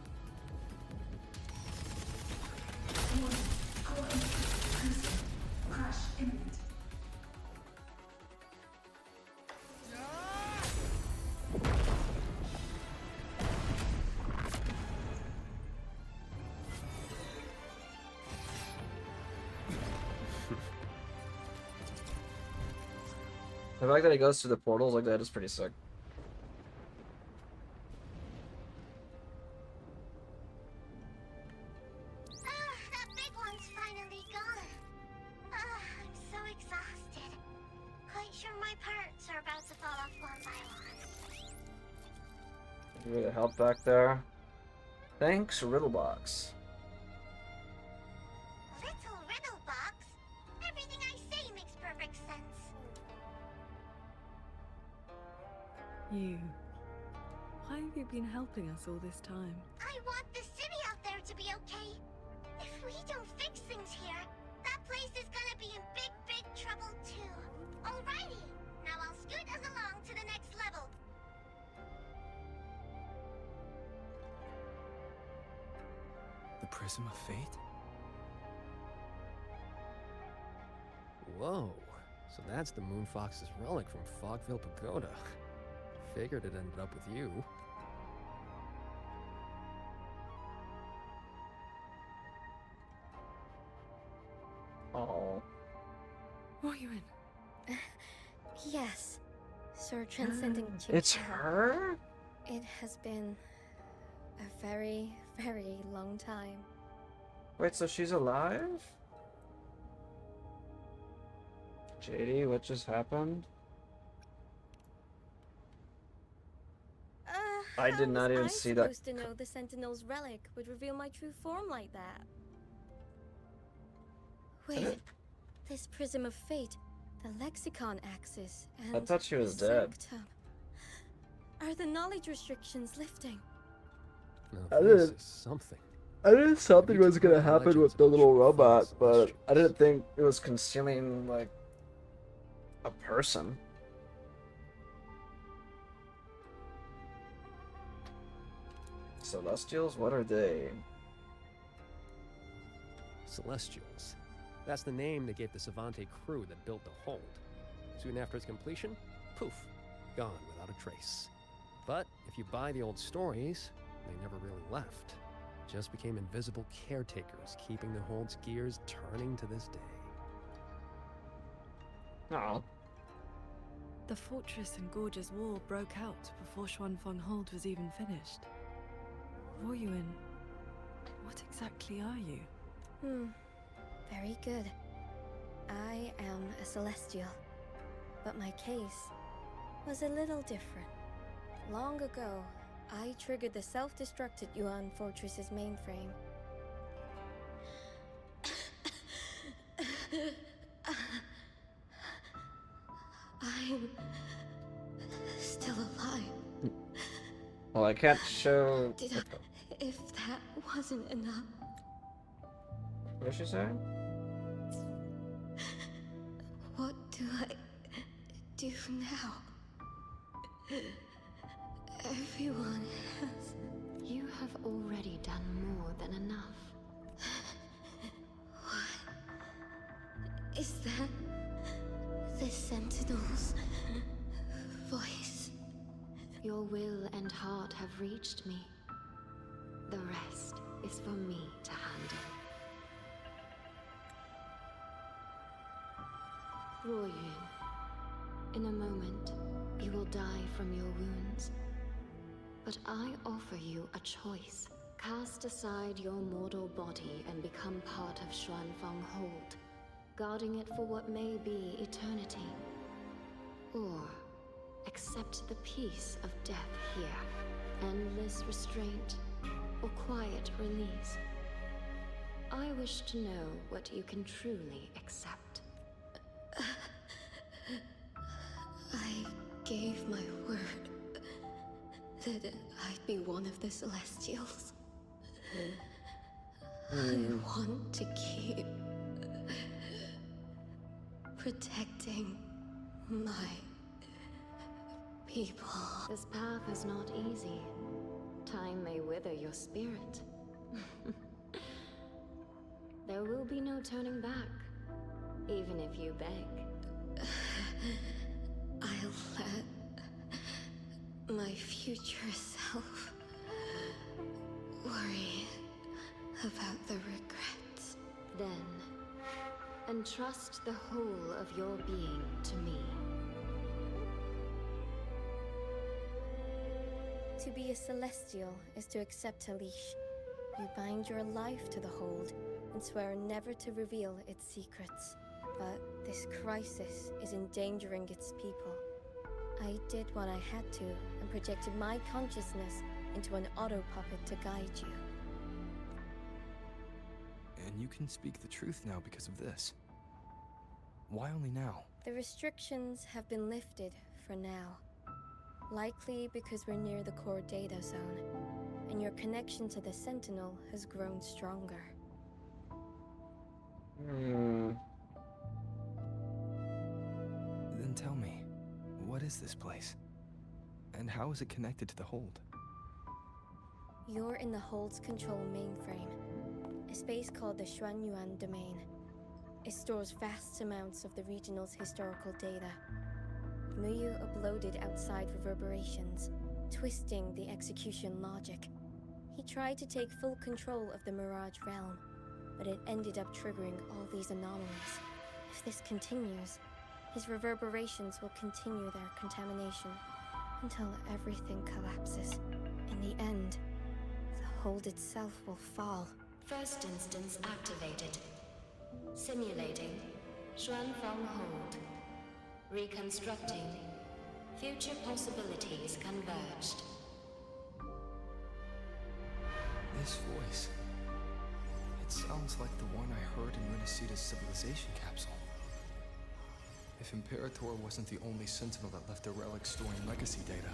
Crash imminent. I like that he goes through the portals like that. Is pretty sick. That big one's finally gone. I'm so exhausted. Quite sure my parts are about to fall off one by one. Give me the help back there. Thanks, Riddlebox. Little riddle box? Everything I say makes perfect sense. You. Why have you been helping us all this time? I want the city out there to be okay. If we don't fix things here, that place is gonna be in big, big trouble too. Alrighty, now I'll scoot us along to the next level. The Prism of Fate? Whoa. So that's the Moon Fox's relic from Fogville Pagoda. Figured it ended up with you. Oh. Wuthering. Yes, Sir Transcending It's Chimchar. her? It has been a very, very long time. Wait, so she's alive? JD, what just happened? I did not even see that. I was supposed to know the Sentinel's relic would reveal my true form like that. Wait, this Prism of Fate, the Lexicon Axis, and I thought she was the dead. Sanctum. Are the knowledge restrictions lifting? Now, this is something. I knew something was gonna happen with the little robot, but Celestials. I didn't think it was consuming, like, a person. Celestials? What are they? Celestials. That's the name they gave the Savante crew that built the hold. Soon after its completion, poof, gone without a trace. But if you buy the old stories, they never really left. Just became invisible caretakers, keeping the hold's gears turning to this day. Oh. The fortress and gorgeous wall broke out before Xuanfeng Hold was even finished. Wuthering, what exactly are you? Very good. I am a Celestial. But my case was a little different. Long ago, I triggered the self-destructed Yuan Fortress's mainframe. I'm still alive. Well, I can't show. If that wasn't enough, What did she say? what do I do now? Everyone has. You have already done more than enough. What is that? The Sentinel's voice. Your will and heart have reached me. The rest is for me to handle. Ruoyun, in a moment, you will die from your wounds. But I offer you a choice. Cast aside your mortal body and become part of Xuanfeng Hold, guarding it for what may be eternity. Or accept the peace of death here, endless restraint, or quiet release. I wish to know what you can truly accept. I gave my word that I'd be one of the Celestials. I want to keep protecting my people. This path is not easy. Time may wither your spirit. There will be no turning back, even if you beg. I'll let my future self worry about the regrets. Then, entrust the whole of your being to me. To be a Celestial is to accept a leash. You bind your life to the hold and swear never to reveal its secrets. But this crisis is endangering its people. I did what I had to and projected my consciousness into an auto puppet to guide you. And you can speak the truth now because of this. Why only now? The restrictions have been lifted for now. Likely because we're near the core data zone, and your connection to the Sentinel has grown stronger. Then tell me, what is this place? And how is it connected to the hold? You're in the Hold's control mainframe, a space called the Xuanyuan Domain. It stores vast amounts of the regional's historical data. Muyu uploaded outside reverberations, twisting the execution logic. He tried to take full control of the Mirage realm, but it ended up triggering all these anomalies. If this continues, his reverberations will continue their contamination until everything collapses. In the end, the Hold itself will fall. First instance activated. Simulating Xuanfeng Hold. Reconstructing. Future possibilities converged. This voice. It sounds like the one I heard in Renacita's civilization capsule. If Imperator wasn't the only Sentinel that left a relic storing legacy data,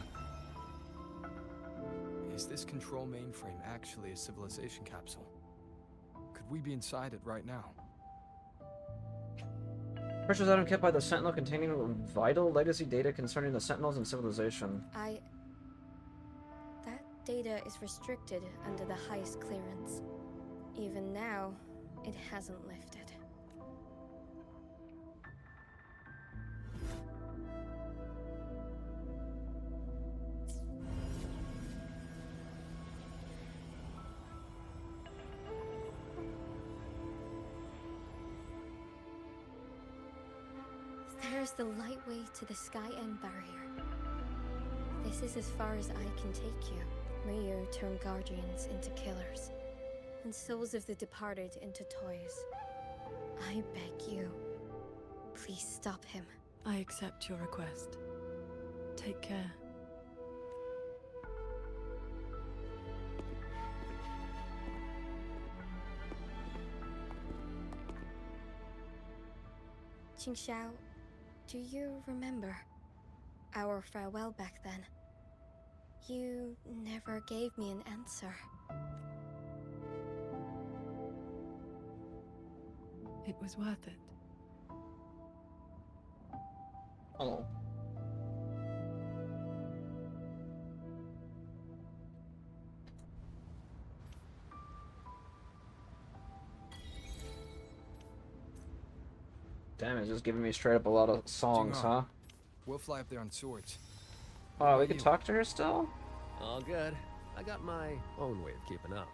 is this control mainframe actually a civilization capsule? Could we be inside it right now? Precious item kept by the Sentinel containing vital legacy data concerning the Sentinels and civilization. That data is restricted under the highest clearance. Even now, it hasn't lifted. There's the lightway to the Sky End barrier. This is as far as I can take you. Muyu turned guardians into killers, and souls of the departed into toys. I beg you, please stop him. I accept your request. Take care. Qingxiao, do you remember our farewell back then? You never gave me an answer. It was worth it. Oh. Damn, it's just giving me straight up a lot of songs, huh? We'll fly up there on swords. Oh, we can talk to her still? All good. I got my own way of keeping up.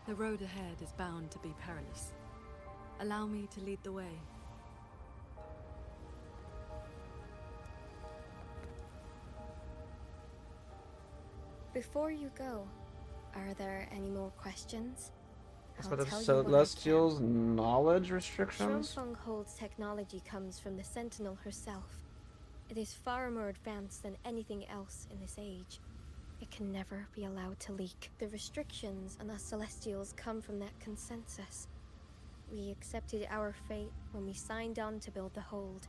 The road ahead is bound to be perilous. Allow me to lead the way. Before you go, are there any more questions? What's about the Celestial's knowledge restrictions? Xuanfeng Hold's technology comes from the Sentinel herself. It is far more advanced than anything else in this age. It can never be allowed to leak. The restrictions on us Celestials come from that consensus. We accepted our fate when we signed on to build the Hold.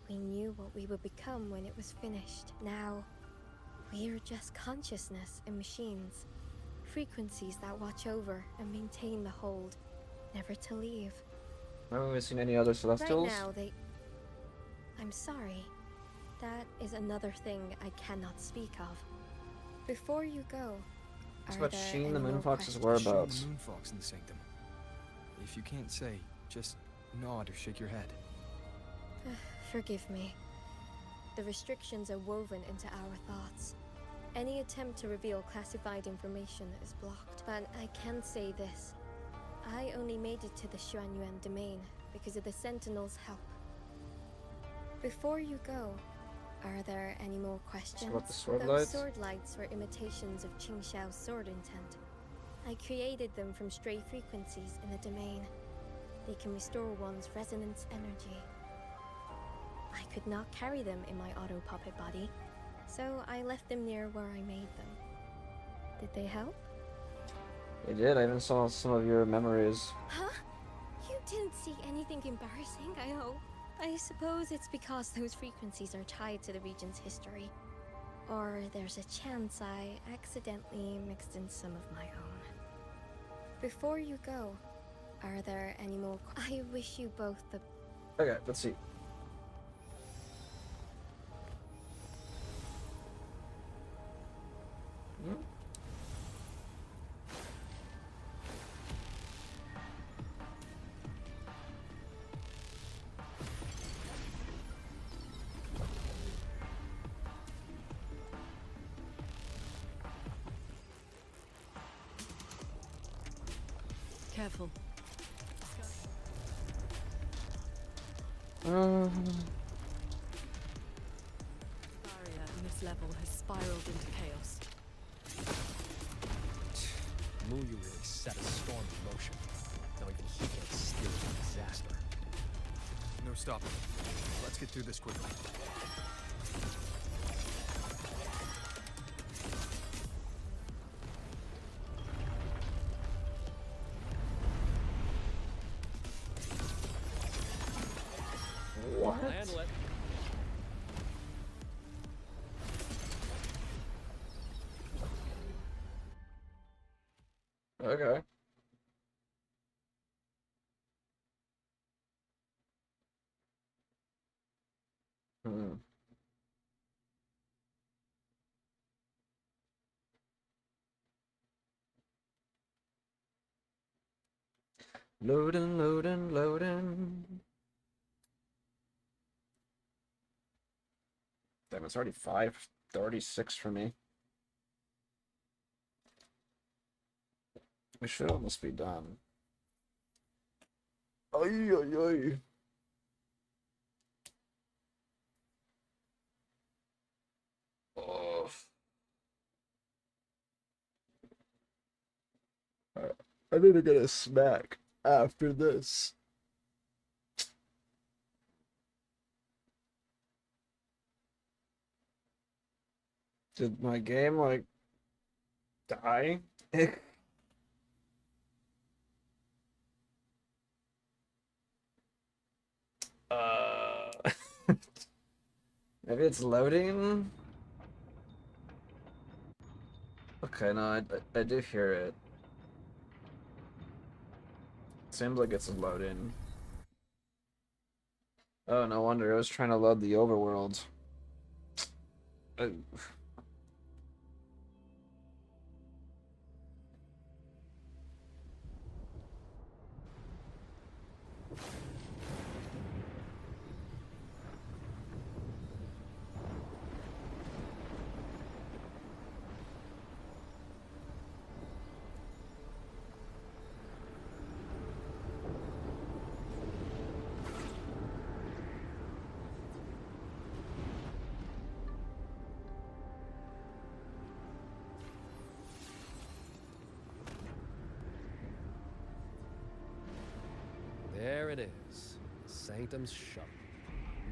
We knew what we would become when it was finished. Now, we're just consciousness and machines. Frequencies that watch over and maintain the Hold, never to leave. Haven't we seen any other Celestials? Right now, I'm sorry. That is another thing I cannot speak of. Before you go, It's about Sheen the Moonfox's whereabouts. Sheen the Moonfox in the Sanctum. If you can't say, just nod or shake your head. Forgive me. The restrictions are woven into our thoughts. Any attempt to reveal classified information is blocked. But I can say this. I only made it to the Xuanyuan Domain because of the Sentinel's help. Before you go, Are there any more questions? What, the sword Those lights? sword lights were imitations of Qingxiao's sword intent. I created them from stray frequencies in the domain. They can restore one's resonance energy. I could not carry them in my auto puppet body, so I left them near where I made them. Did they help? They did. I even saw some of your memories. Huh? You didn't see anything embarrassing, I hope. I suppose it's because those frequencies are tied to the region's history. Or there's a chance I accidentally mixed in some of my own. Before you go, are there any more? I wish you both the... Okay, let's see. Hmm? Careful. Barrier in this level has spiraled into chaos. Muyu really set a storm in motion. Now even he can't steer a disaster. No stopping. Let's get through this quickly. What? I'll handle it. Okay. Hmm. Loading, loading, loading. Damn, it's already 5:36 for me. We should almost be done. Ay, ay, ay. Oh. I need to get a snack after this. Did my game, like, die? uh... Maybe it's loading? Okay, no, I do hear it. Seems like it's loading. Oh, no wonder. I was trying to load the overworld. There it is. Sanctum's shuttle.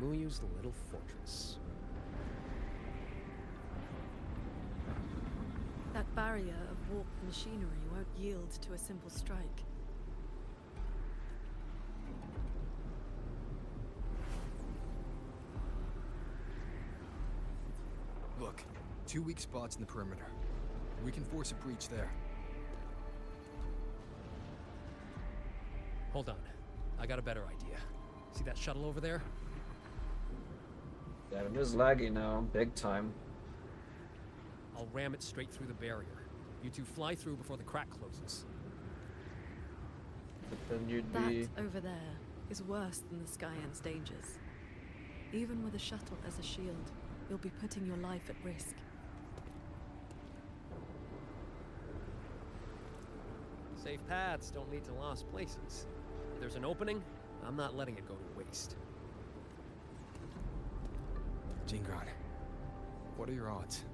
Muyu's little fortress. That barrier of warped machinery won't yield to a simple strike. Look, 2 weak spots in the perimeter. We can force a breach there. Hold on. I got a better idea. See that shuttle over there? Yeah, it is laggy now, big time. I'll ram it straight through the barrier. You two fly through before the crack closes. But then you'd That be... over there is worse than the Skyend's dangers. Even with a shuttle as a shield, you'll be putting your life at risk. Safe paths don't lead to lost places. If there's an opening, I'm not letting it go to waste. Jingran, what are your odds?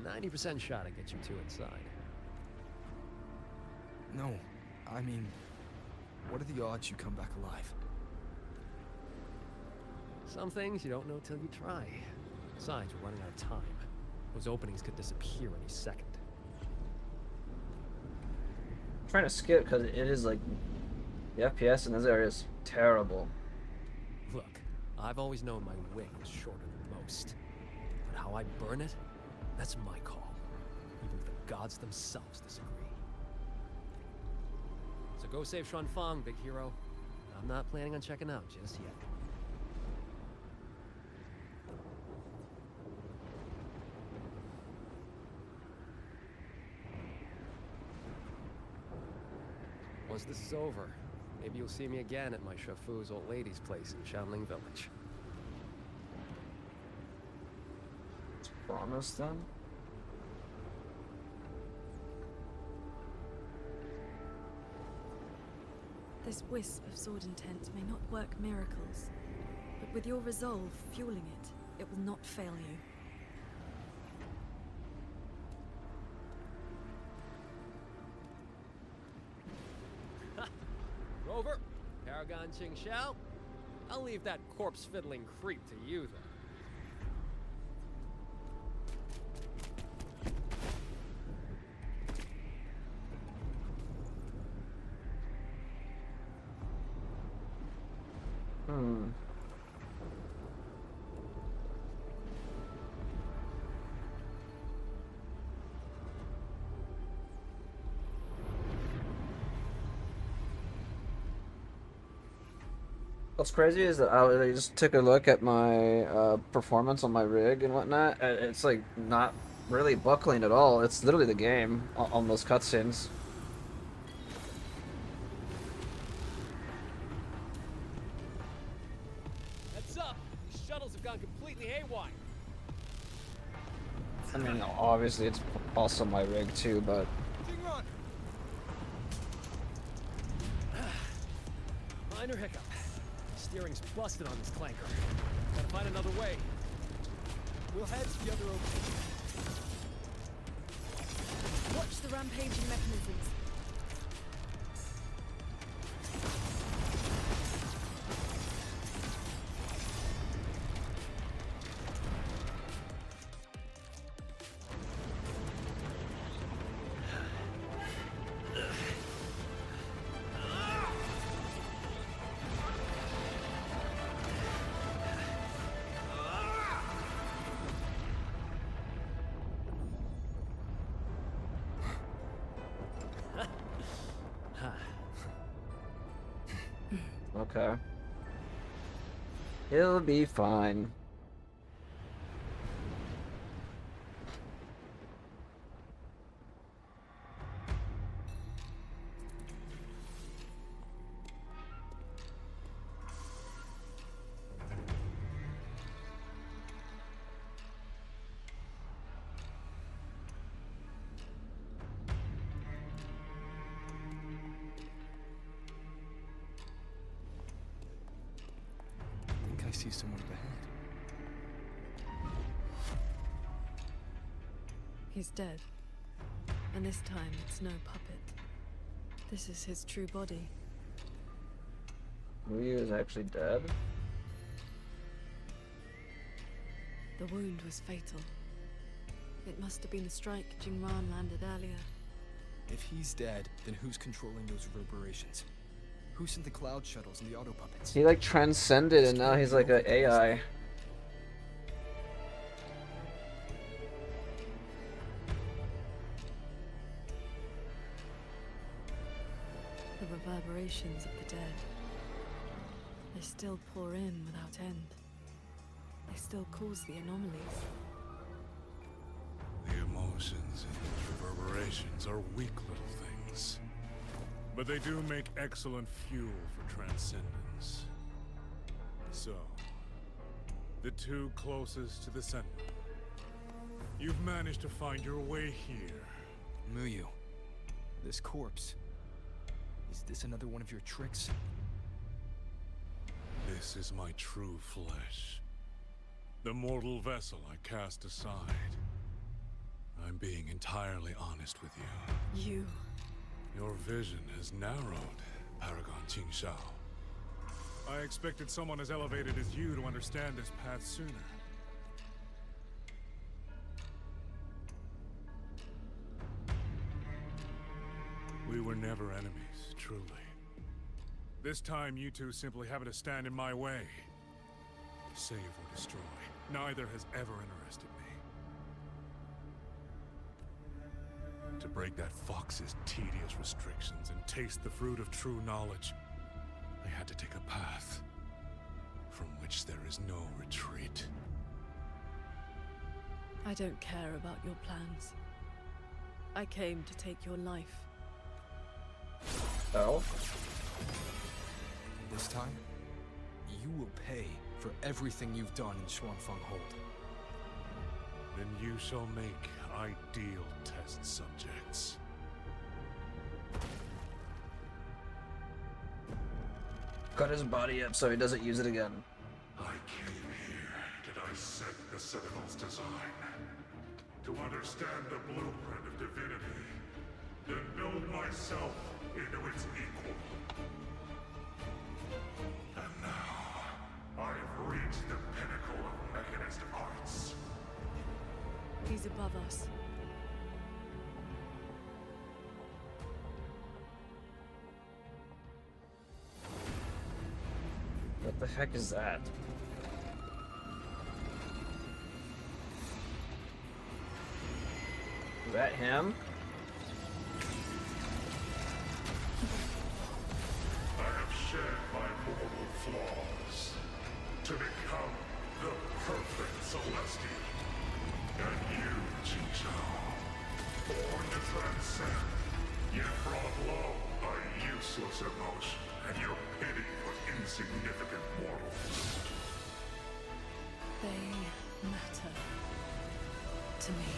90% shot to get you two inside. No, I mean, what are the odds you come back alive? Some things you don't know till you try. Besides, we're running out of time. Those openings could disappear any second. I'm trying to skip because it is like the FPS in this area is terrible. Look, I've always known my wing was shorter than most. But how I burn it, that's my call. Even if the gods themselves disagree. So go save Xuanfang, big hero. I'm not planning on checking out just yet. Once this is over, maybe you'll see me again at my Shafu's old lady's place in Shanling Village. Promise then? This wisp of sword intent may not work miracles, but with your resolve fueling it, it will not fail you. Rover, Paragon Ching Xiao, I'll leave that corpse-fiddling creep to you, then. What's crazy is that I just took a look at my performance on my rig and whatnot, and it's like not really buckling at all. It's literally the game on those cutscenes. Heads up! These shuttles have gone completely haywire. I mean, obviously it's also my rig too, but Minor hiccup. Steering's busted on this clanker. Gotta find another way. We'll head to the other opening. Watch the rampaging mechanisms. okay. It'll be fine. I see someone up ahead. He's dead. And this time it's no puppet. This is his true body. WuWa is actually dead? The wound was fatal. It must have been the strike Jingran landed earlier. If he's dead, then who's controlling those reverberations? Who sent the cloud shuttles and the auto puppets? He like transcended and now he's like a AI. The reverberations of the dead. They still pour in without end. They still cause the anomalies. The emotions and reverberations are weak little things. But they do make excellent fuel for transcendence. So, the two closest to the Sentinel. You've managed to find your way here. Muyu, this corpse. Is this another one of your tricks? This is my true flesh. The mortal vessel I cast aside. I'm being entirely honest with you. Your vision has narrowed, Paragon Qingxiao. I expected someone as elevated as you to understand this path sooner. We were never enemies, truly. This time, you two simply happen to stand in my way. Save or destroy. Neither has ever interested me. To break that fox's tedious restrictions and taste the fruit of true knowledge, I had to take a path from which there is no retreat. I don't care about your plans. I came to take your life. Oh? This time, you will pay for everything you've done in Xuanfeng Hold. Then you shall make ideal test subjects. Cut his body up so he doesn't use it again. I came here to dissect the Citadel's design, to understand the blueprint of divinity, then build myself into its equal. And now, I have reached the pinnacle of mechanist arts. He's above us. What the heck is that? Is that him? I have shed my mortal flaws to become the perfect Celestial. And you, Qingxiao, born to transcend, yet brought low by useless emotion and your pity for insignificant mortals. They matter to me.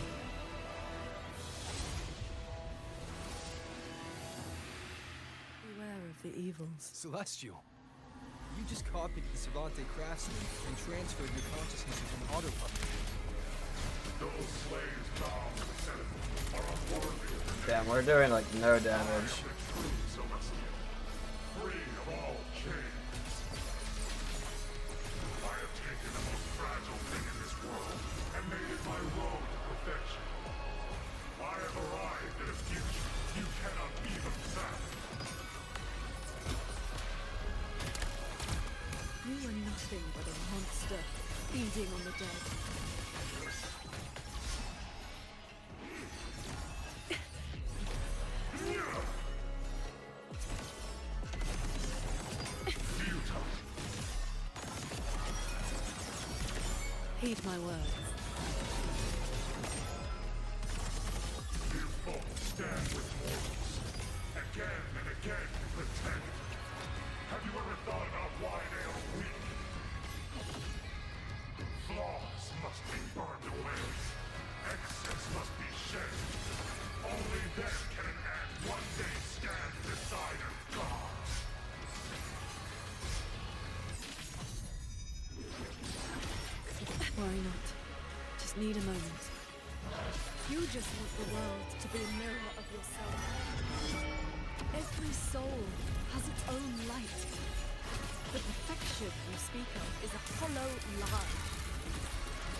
Beware of the evils. Celestial, you just copied the Savante craftsman and transferred your consciousness into an autopilot. Those slaves bound to the Citadel are unworthy of the Damn, we're doing like no damage. true Celestial, free of all chains. I have taken the most fragile thing in this world and made it my road to perfection. I have arrived at a future you cannot even fathom. You are nothing but a monster feeding on the dead. Heed my words. You both stand with mortals, again and again to protect. Have you ever thought about why they are weak? Flaws must be burned away. Excess must be shed. Only then can an ant one day stand beside a god. Worry not. Just need a moment. You just want the world to be a mirror of yourself. Every soul has its own light. The perfection you speak of is a hollow lie.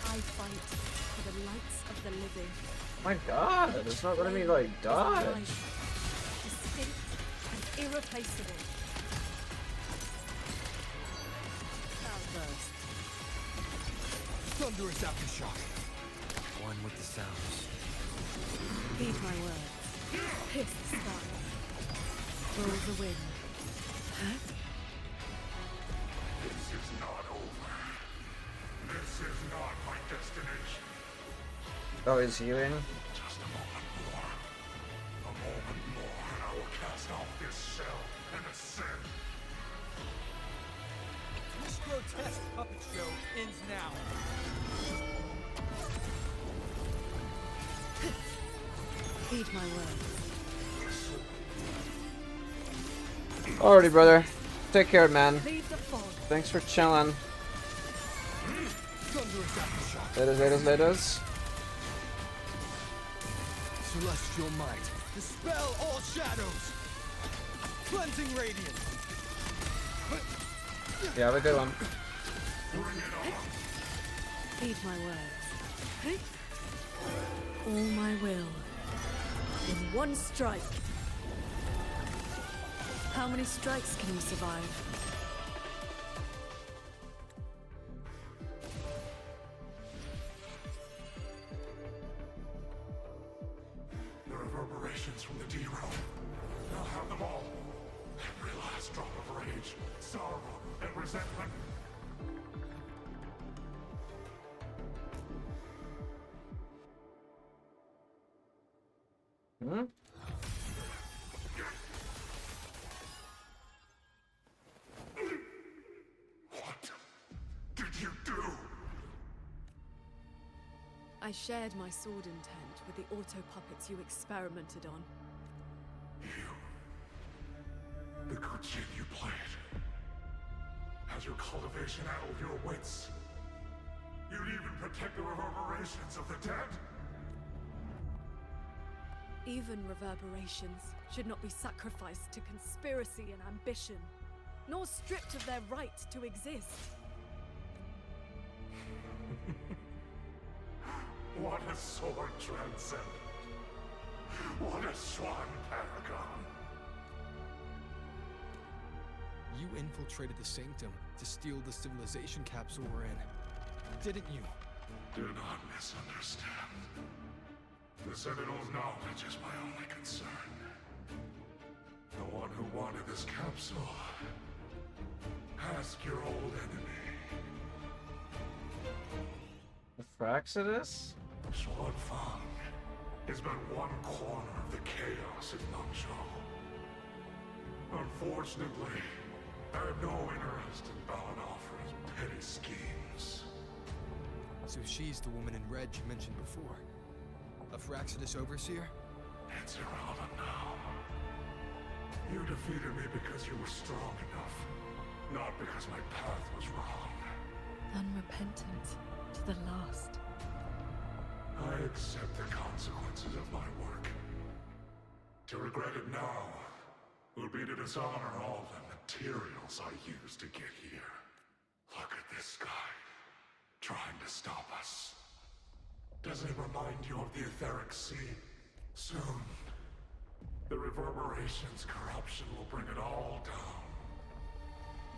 I fight for the lights of the living. My god, it's not letting me like dodge. Distinct and irreplaceable. Outburst. Thunderous aftershock. One with the sounds. Heed my words. Pierce the sky. Roll the wind. This is not over. This is not my destination. Oh, he's healing? Just a moment more. A moment more, and I will cast off this shell and ascend. This grotesque puppet show ends now. Heed my words. Alrighty, brother. Take care, man. Leave the fog. Thanks for chilling. Thunderous aftershock. Laters. Celestial might. Dispel all shadows. Cleansing radiance. Yeah, have a good one. Heed my words. All my will. In one strike. How many strikes can you survive? The reverberations from the D-Row. I'll have them all. Every last drop of rage, sorrow, and resentment. Hmm? What did you do? I shared my sword intent with the auto-puppets you experimented on. The good shit you played. Has your cultivation addled your wits? You'd even protect the reverberations of the dead? Even reverberations should not be sacrificed to conspiracy and ambition, nor stripped of their right to exist. What a sword transcendent. What a swan paragon. You infiltrated the Sanctum to steal the civilization capsule we're in, didn't you? Do not misunderstand. The Sentinel's knowledge is my only concern. The one who wanted this capsule. Ask your old enemy. The Fraxidus? Shuan Fang is but one corner of the chaos in Mengzhou. Unfortunately, I have no interest in bowing off for his petty schemes. So she's the woman in red you mentioned before. A Fraxidus overseer? It's irrelevant now. You defeated me because you were strong enough, not because my path was wrong. Unrepentant to the last. I accept the consequences of my work. To regret it now would be to dishonor all the materials I used to get here. Look at this guy, trying to stop us. Doesn't it remind you of the etheric sea? Soon, the reverberation's corruption will bring it all down.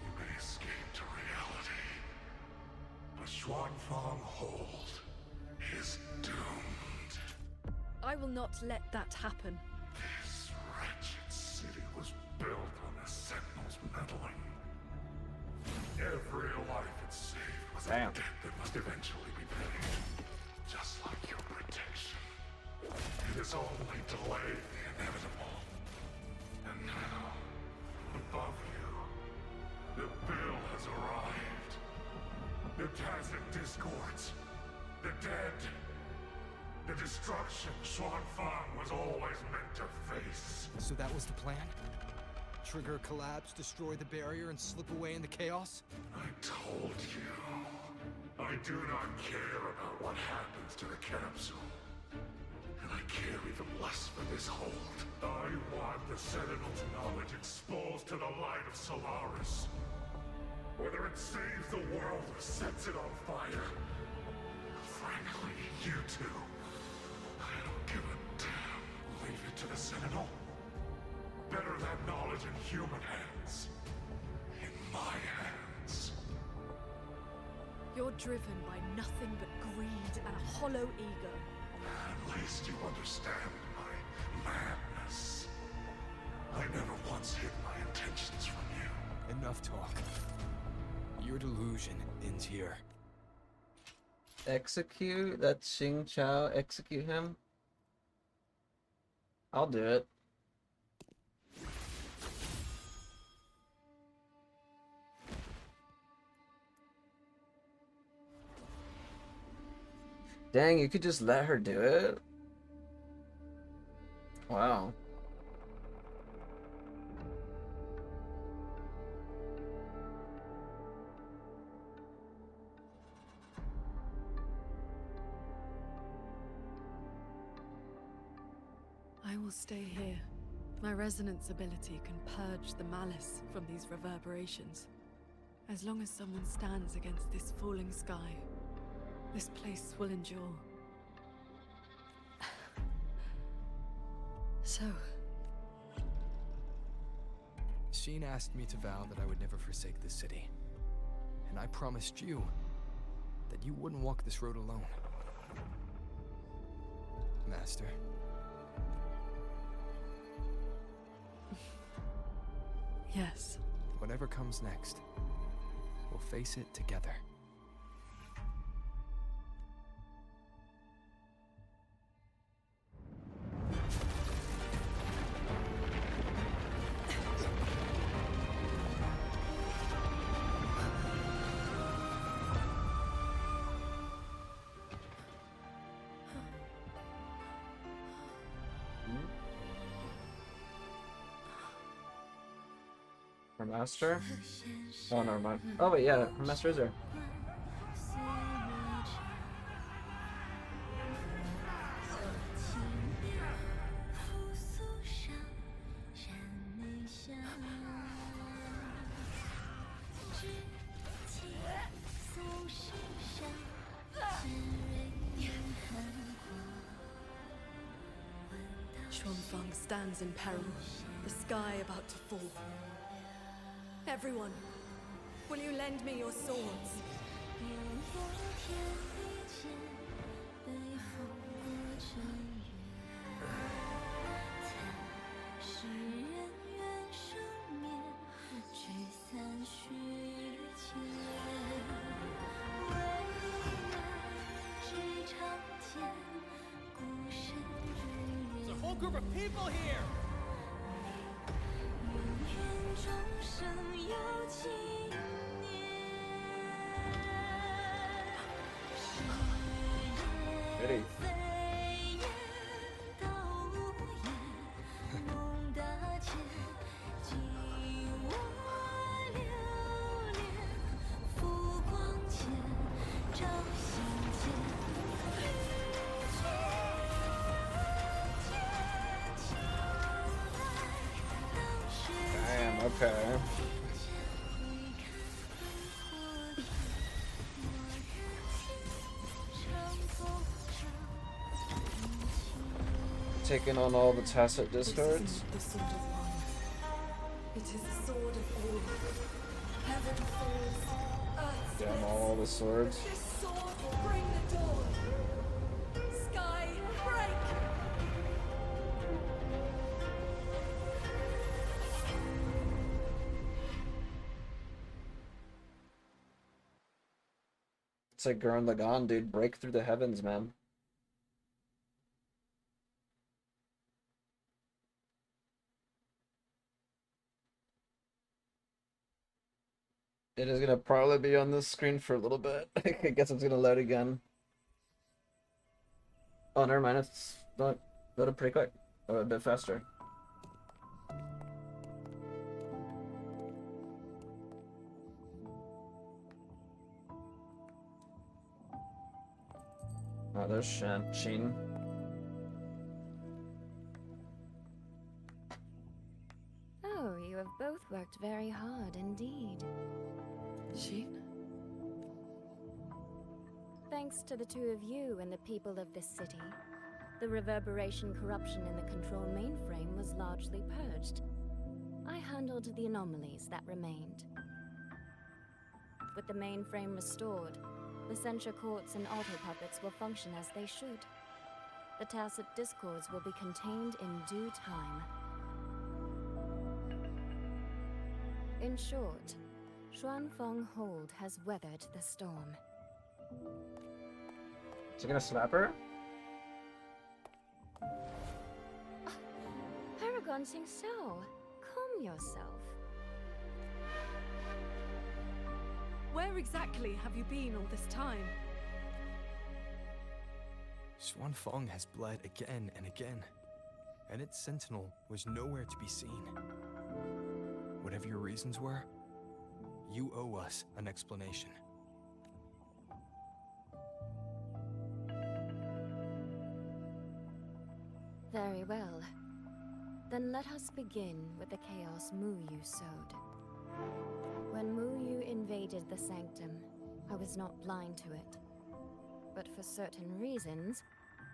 You may escape to reality, but Xuanfang Hold is doomed. I will not let that happen. This wretched city was built on the Sentinel's meddling. Every life it saved was a debt that must eventually be paid. Just like your protection. It has only delayed the inevitable. And now, above you, the bill has arrived. The tacit discords. The dead. The destruction Xuanfang was always meant to face. So that was the plan? Trigger a collapse, destroy the barrier, and slip away in the chaos? I told you. I do not care about what happens to the capsule. And I care even less for this hold. I want the Sentinel's knowledge exposed to the light of Solaris. Whether it saves the world or sets it on fire. Frankly, you two. I don't give a damn. Leave it to the Sentinel. Better that knowledge in human hands. In my hands. You're driven by nothing but greed and a hollow ego. At least you understand my madness. I never once hid my intentions from you. Enough talk. Your delusion ends here. Execute that Xing Chao. Execute him. I'll do it. Dang, you could just let her do it? Wow. will stay here. My resonance ability can purge the malice from these reverberations. As long as someone stands against this falling sky, this place will endure. So... Sheen asked me to vow that I would never forsake this city. And I promised you that you wouldn't walk this road alone. Master. Yes. Whatever comes next, we'll face it together. Her master? Oh, never mind. Oh wait, yeah, her master is there. Xuanfang stands in peril, the sky about to fall. Everyone, will you lend me your swords? There's a whole group of people here! Ready. Damn, okay. Taking on all the tacit discards. The sword of one. It is the sword of all. Heaven falls, earth Damn, splits. all the swords. This sword will bring the dawn. Sky, break! It's like Gurren Lagann, dude. Break through the heavens, man. It is gonna probably be on this screen for a little bit. I guess it's gonna load again. Oh, never mind. It's not loaded pretty quick. Or a bit faster. Oh, there's Sheen. Oh, you have both worked very hard indeed. Sheen? Thanks to the two of you and the people of this city, the reverberation corruption in the control mainframe was largely purged. I handled the anomalies that remained. With the mainframe restored, the censure courts and auto-puppets will function as they should. The tacit discords will be contained in due time. In short, Xuanfeng Hold has weathered the storm. Is he gonna slap her? Paragon Xiao, calm yourself. Where exactly have you been all this time? Xuanfeng has bled again and again, and its sentinel was nowhere to be seen. Whatever your reasons were, you owe us an explanation. Very well. Then let us begin with the chaos Muyu sowed. When Muyu invaded the sanctum, I was not blind to it. But for certain reasons,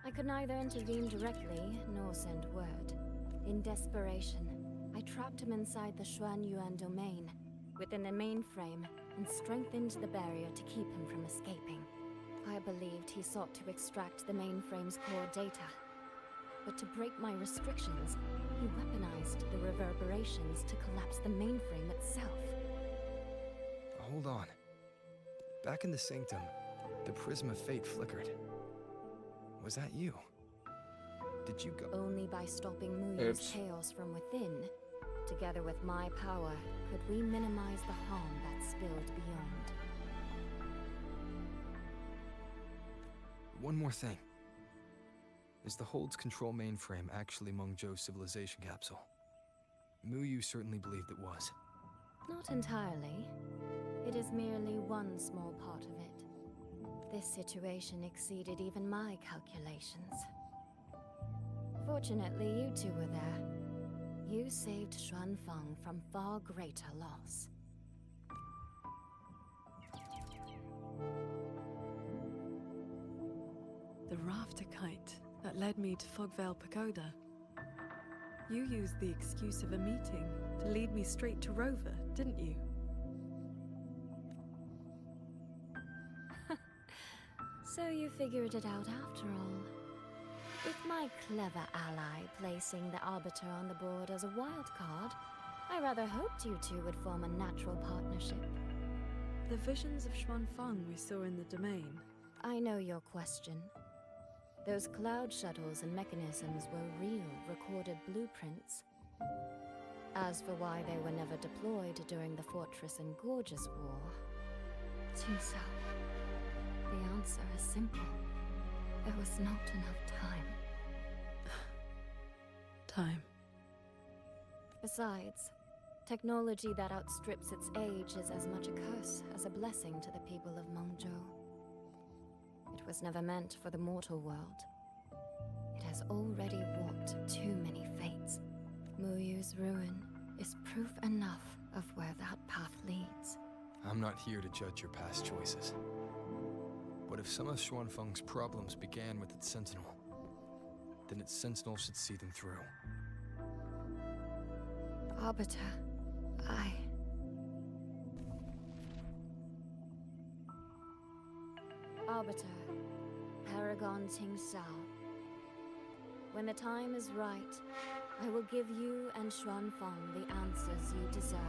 I could neither intervene directly nor send word. In desperation, I trapped him inside the Xuanyuan domain, within the mainframe, and strengthened the barrier to keep him from escaping. I believed he sought to extract the mainframe's core data. But to break my restrictions, he weaponized the reverberations to collapse the mainframe itself. Hold on. Back in the sanctum, the prism of fate flickered. Was that you? Did you go? Only by stopping Muyu's chaos from within, together with my power, could we minimize the harm that spilled beyond. One more thing. Is the Hold's control mainframe actually Mengzhou's civilization capsule? Muyu certainly believed it was. Not entirely. It is merely one small part of it. This situation exceeded even my calculations. Fortunately, you two were there. You saved Xuanfeng from far greater loss. The rafter kite that led me to Fogvale Pagoda. You used the excuse of a meeting to lead me straight to Rover, didn't you? So you figured it out after all. With my clever ally placing the Arbiter on the board as a wild card, I rather hoped you two would form a natural partnership. The visions of Xuanfeng we saw in the domain. I know your question. Those cloud shuttles and mechanisms were real, recorded blueprints. As for why they were never deployed during the Fortress and Gorgeous War, Qingxiao, the answer is simple. There was not enough time. Time. Besides, technology that outstrips its age is as much a curse as a blessing to the people of Mengzhou. It was never meant for the mortal world. It has already wrought too many fates. Muyu's ruin is proof enough of where that path leads. I'm not here to judge your past choices. But if some of Xuanfeng's problems began with its sentinel, then its sentinel should see them through. Arbiter, Arbiter, Paragon Qingxiao. When the time is right, I will give you and Xuanfeng the answers you deserve.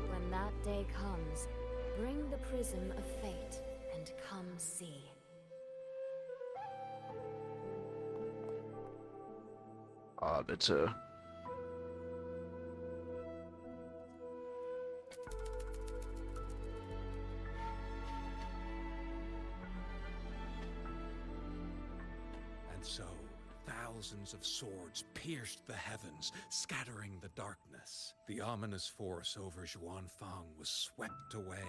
When that day comes, bring the prism of fate and come see. Arbiter. And so, thousands of swords pierced the heavens, scattering the darkness. The ominous force over Xuanfeng was swept away.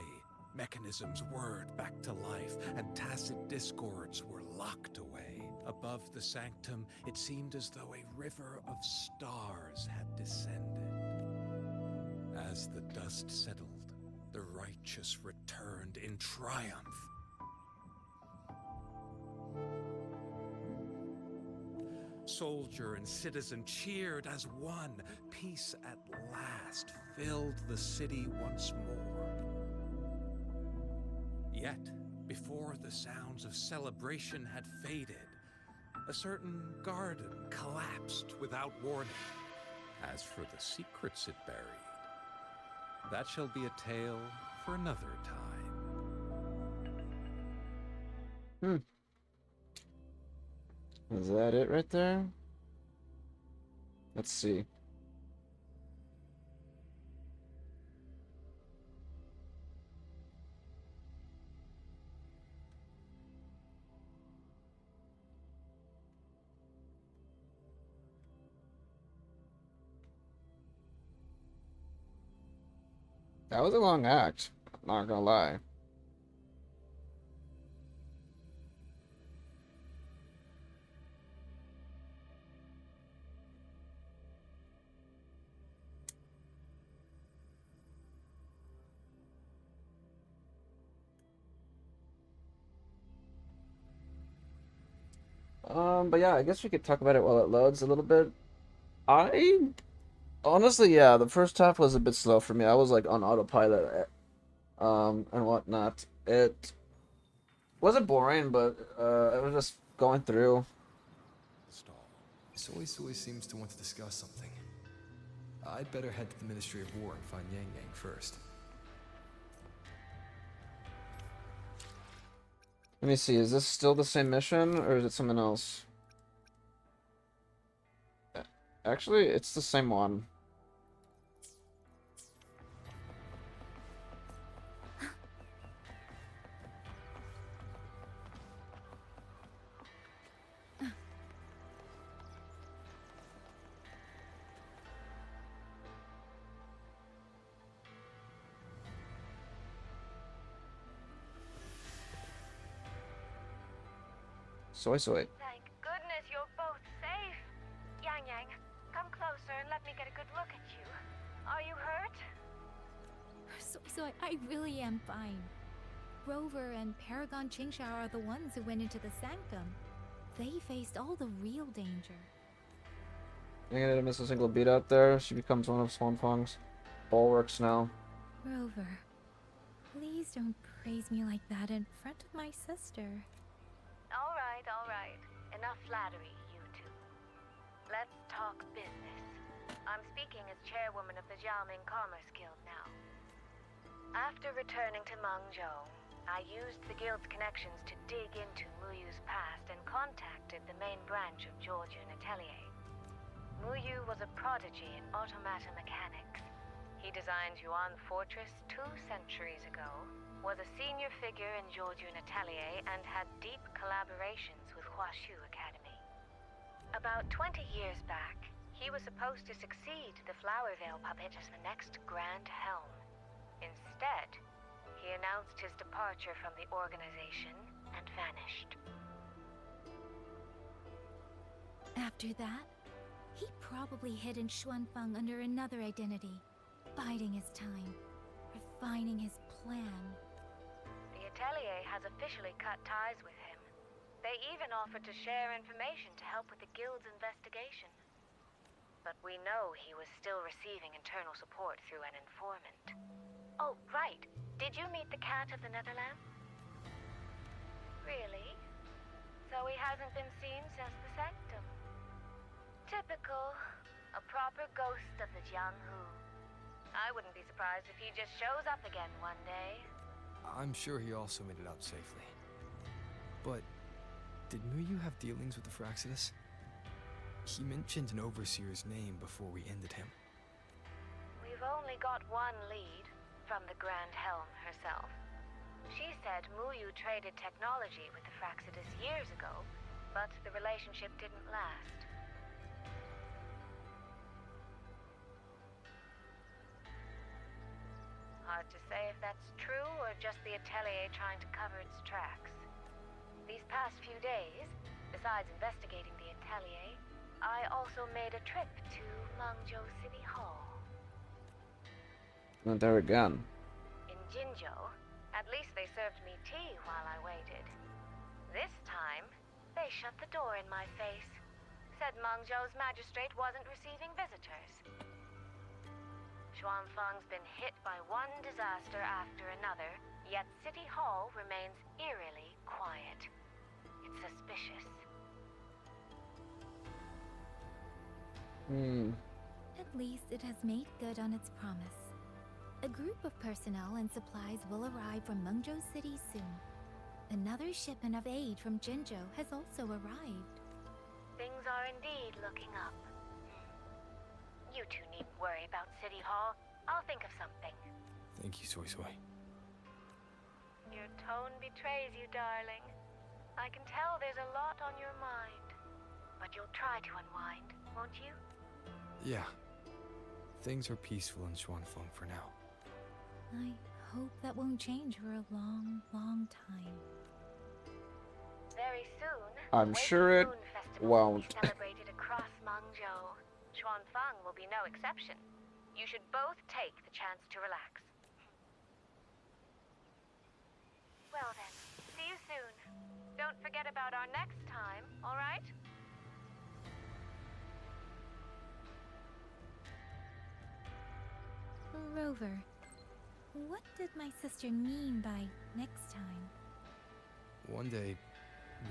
Mechanisms whirred back to life, and tacit discords were locked away. Above the sanctum, it seemed as though a river of stars had descended. As the dust settled, the righteous returned in triumph. Soldier and citizen cheered as one. Peace at last filled the city once more. Yet, before the sounds of celebration had faded, a certain garden collapsed without warning. As for the secrets it buried, that shall be a tale for another time. Is that it right there? Let's see. That was a long act, not gonna lie. But yeah, I guess we could talk about it while it loads a little bit. I honestly, yeah, the first half was a bit slow for me. I was like on autopilot, and whatnot. It wasn't boring, but it was just going through. Soy Soy seems to want to discuss something. I'd better head to the Ministry of War and find Yang Yang first. Let me see, is this still the same mission, or is it something else? Actually, it's the same one. Soy Soy. Thank goodness you're both safe. Yang Yang, come closer and let me get a good look at you. Are you hurt? So I really am fine. Rover and Paragon Qingxiao are the ones who went into the sanctum. They faced all the real danger. You're gonna miss a single beat out there. She becomes one of Swanfang's bulwarks now. Rover, please don't praise me like that in front of my sister. All right. Enough flattery, you two. Let's talk business. I'm speaking as chairwoman of the Jiaoming Commerce Guild now. After returning to Mengzhou, I used the guild's connections to dig into Muyu's past and contacted the main branch of Georgian Atelier. Muyu was a prodigy in automata mechanics. He designed Yuan Fortress 2 centuries ago, was a senior figure in Georgian Atelier, and had deep collaborations with Huashu Academy. About 20 years back, he was supposed to succeed the Flower Veil puppet as the next Grand Helm. Instead, he announced his departure from the organization and vanished. After that, he probably hid in Xuanfeng under another identity, biding his time, refining his plan. The Atelier has officially cut ties with him. They even offered to share information to help with the Guild's investigation. But we know he was still receiving internal support through an informant. Oh, right. Did you meet the cat of the Netherlands? Really? So he hasn't been seen since the sanctum. Typical. A proper ghost of the Jianghu. I wouldn't be surprised if he just shows up again one day. I'm sure he also made it out safely. But did Muyu have dealings with the Fraxidus? He mentioned an overseer's name before we ended him. We've only got one lead, from the Grand Helm herself. She said Muyu traded technology with the Fraxidus years ago, but the relationship didn't last. Hard to say if that's true or just the Atelier trying to cover its tracks. These past few days, besides investigating the Atelier, I also made a trip to Mengzhou City Hall. Went there again. In Jinzhou, at least they served me tea while I waited. This time, they shut the door in my face. Said Mengzhou's magistrate wasn't receiving visitors. Xuanfeng's been hit by one disaster after another, yet City Hall remains eerily quiet. It's suspicious. At least it has made good on its promise. A group of personnel and supplies will arrive from Mengzhou City soon. Another shipment of aid from Jinzhou has also arrived. Things are indeed looking up. You two needn't worry about City Hall. I'll think of something. Thank you, Soy Soy. Your tone betrays you, darling. I can tell there's a lot on your mind. But you'll try to unwind, won't you? Yeah. Things are peaceful in Xuanfeng for now. I hope that won't change for a long, long time. Very soon, I'm sure it won't. celebrated across Mengzhou. Xuanfeng will be no exception. You should both take the chance to relax. Well then, see you soon. Don't forget about our next time, all right? Rover, what did my sister mean by next time? One day,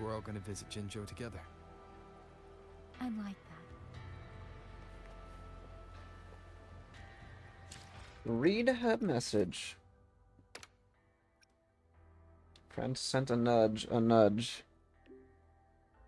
we're all gonna visit Jinzhou together. I like that. Read her message. Friend sent a nudge, a nudge.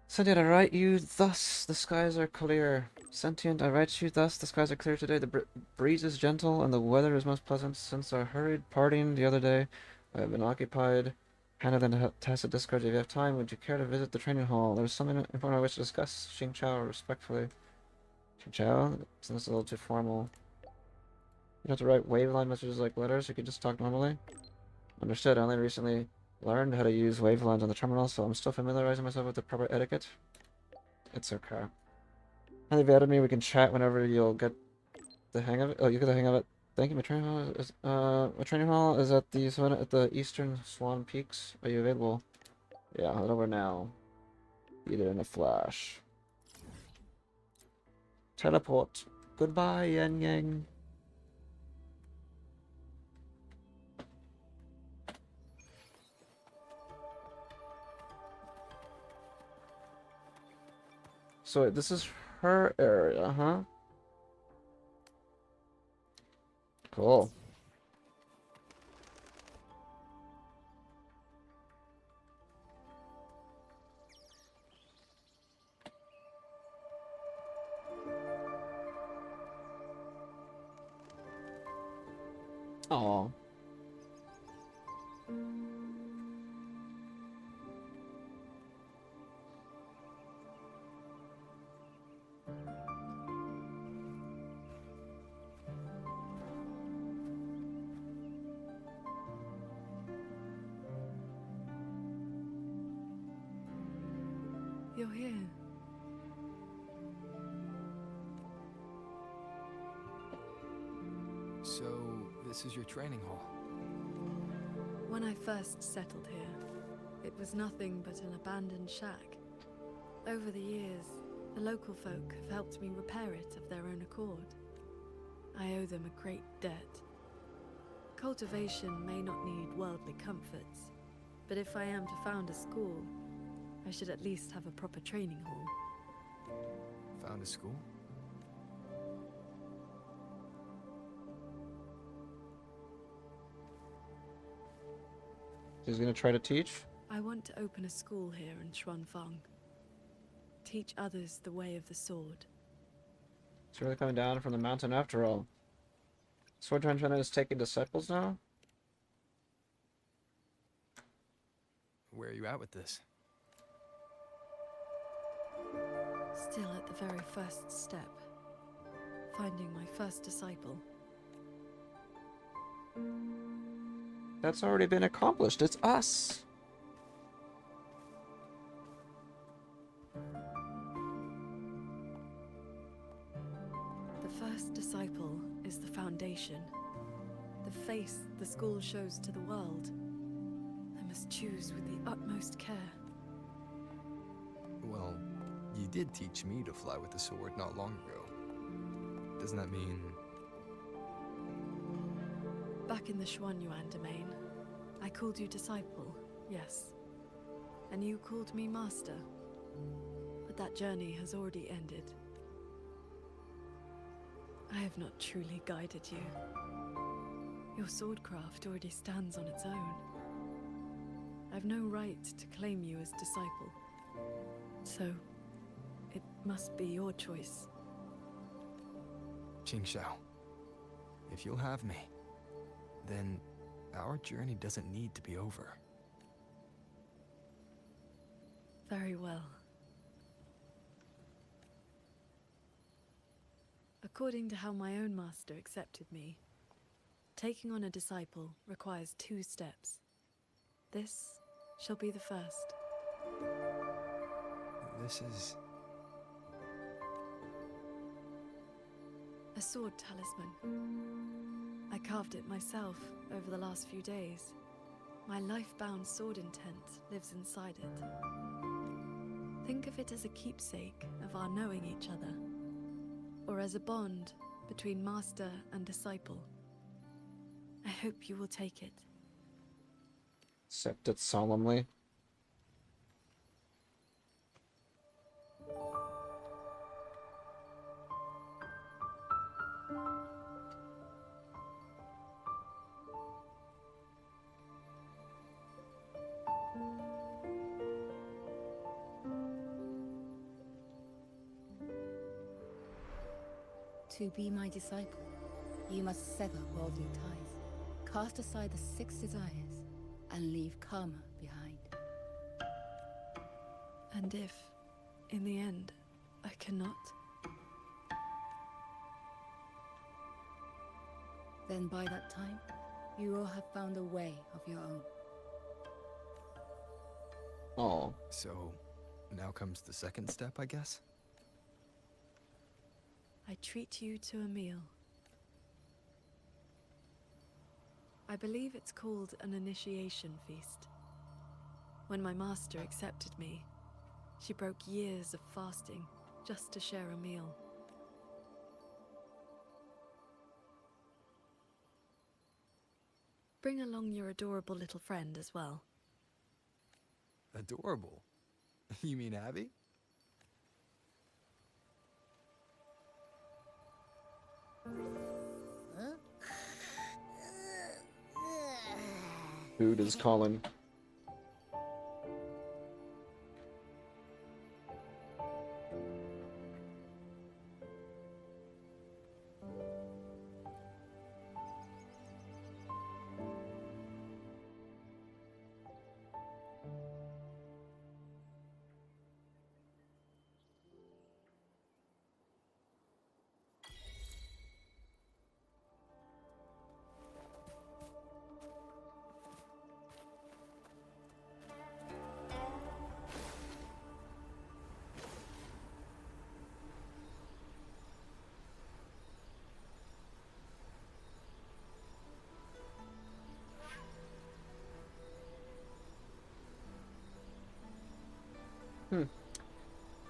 Sentient, I write you thus, the skies are clear. Sentient, I write you thus, the skies are clear today. The breeze is gentle and the weather is most pleasant. Since our hurried parting the other day, I have been occupied. Hannah then tacit discourage. If you have time, would you care to visit the training hall? There's something important I wish to discuss. Xing Chao, respectfully. Xing Chao? Isn't this a little too formal? You have to write waveline messages like letters, you could just talk normally? Understood, I only recently learned how to use wavelines on the terminal, so I'm still familiarizing myself with the proper etiquette. It's okay. Now that you've added me, we can chat whenever you'll get the hang of it. Oh, you get the hang of it. Thank you. My training hall is at the Eastern Swan Peaks. Are you available? Yeah, head over now. Be there in a flash. Teleport. Goodbye, Yang Yang. So this is her area, huh? Cool. Aww. You're here. So, this is your training hall. When I first settled here, it was nothing but an abandoned shack. Over the years, the local folk have helped me repair it of their own accord. I owe them a great debt. Cultivation may not need worldly comforts, but if I am to found a school, I should at least have a proper training hall. Found a school? He's gonna try to teach? I want to open a school here in Xuanfang. Teach others the way of the sword. It's really coming down from the mountain after all. Sword Transcendent is taking disciples now? Where are you at with this? Still at the very first step. Finding my first disciple. That's already been accomplished. It's us. The first disciple is the foundation. The face the school shows to the world. I must choose with the utmost care. Well, you did teach me to fly with the sword not long ago. Doesn't that mean... Back in the Xuanyuan domain, I called you disciple, yes. And you called me master. But that journey has already ended. I have not truly guided you. Your swordcraft already stands on its own. I've no right to claim you as disciple. So, it must be your choice. Qingxiao, if you'll have me, then our journey doesn't need to be over. Very well. According to how my own master accepted me, taking on a disciple requires 2 steps. This shall be the first. This is... a sword talisman. I carved it myself over the last few days. My life-bound sword intent lives inside it. Think of it as a keepsake of our knowing each other, or as a bond between master and disciple. I hope you will take it. Accept it solemnly. To be my disciple, you must sever worldly ties, cast aside the 6 desires, and leave karma behind. And if, in the end, I cannot, then by that time, you will have found a way of your own. Oh. So, now comes the second step, I guess? I treat you to a meal. I believe it's called an initiation feast. When my master accepted me, she broke years of fasting just to share a meal. Bring along your adorable little friend as well. Adorable? You mean Abby? Food is calling.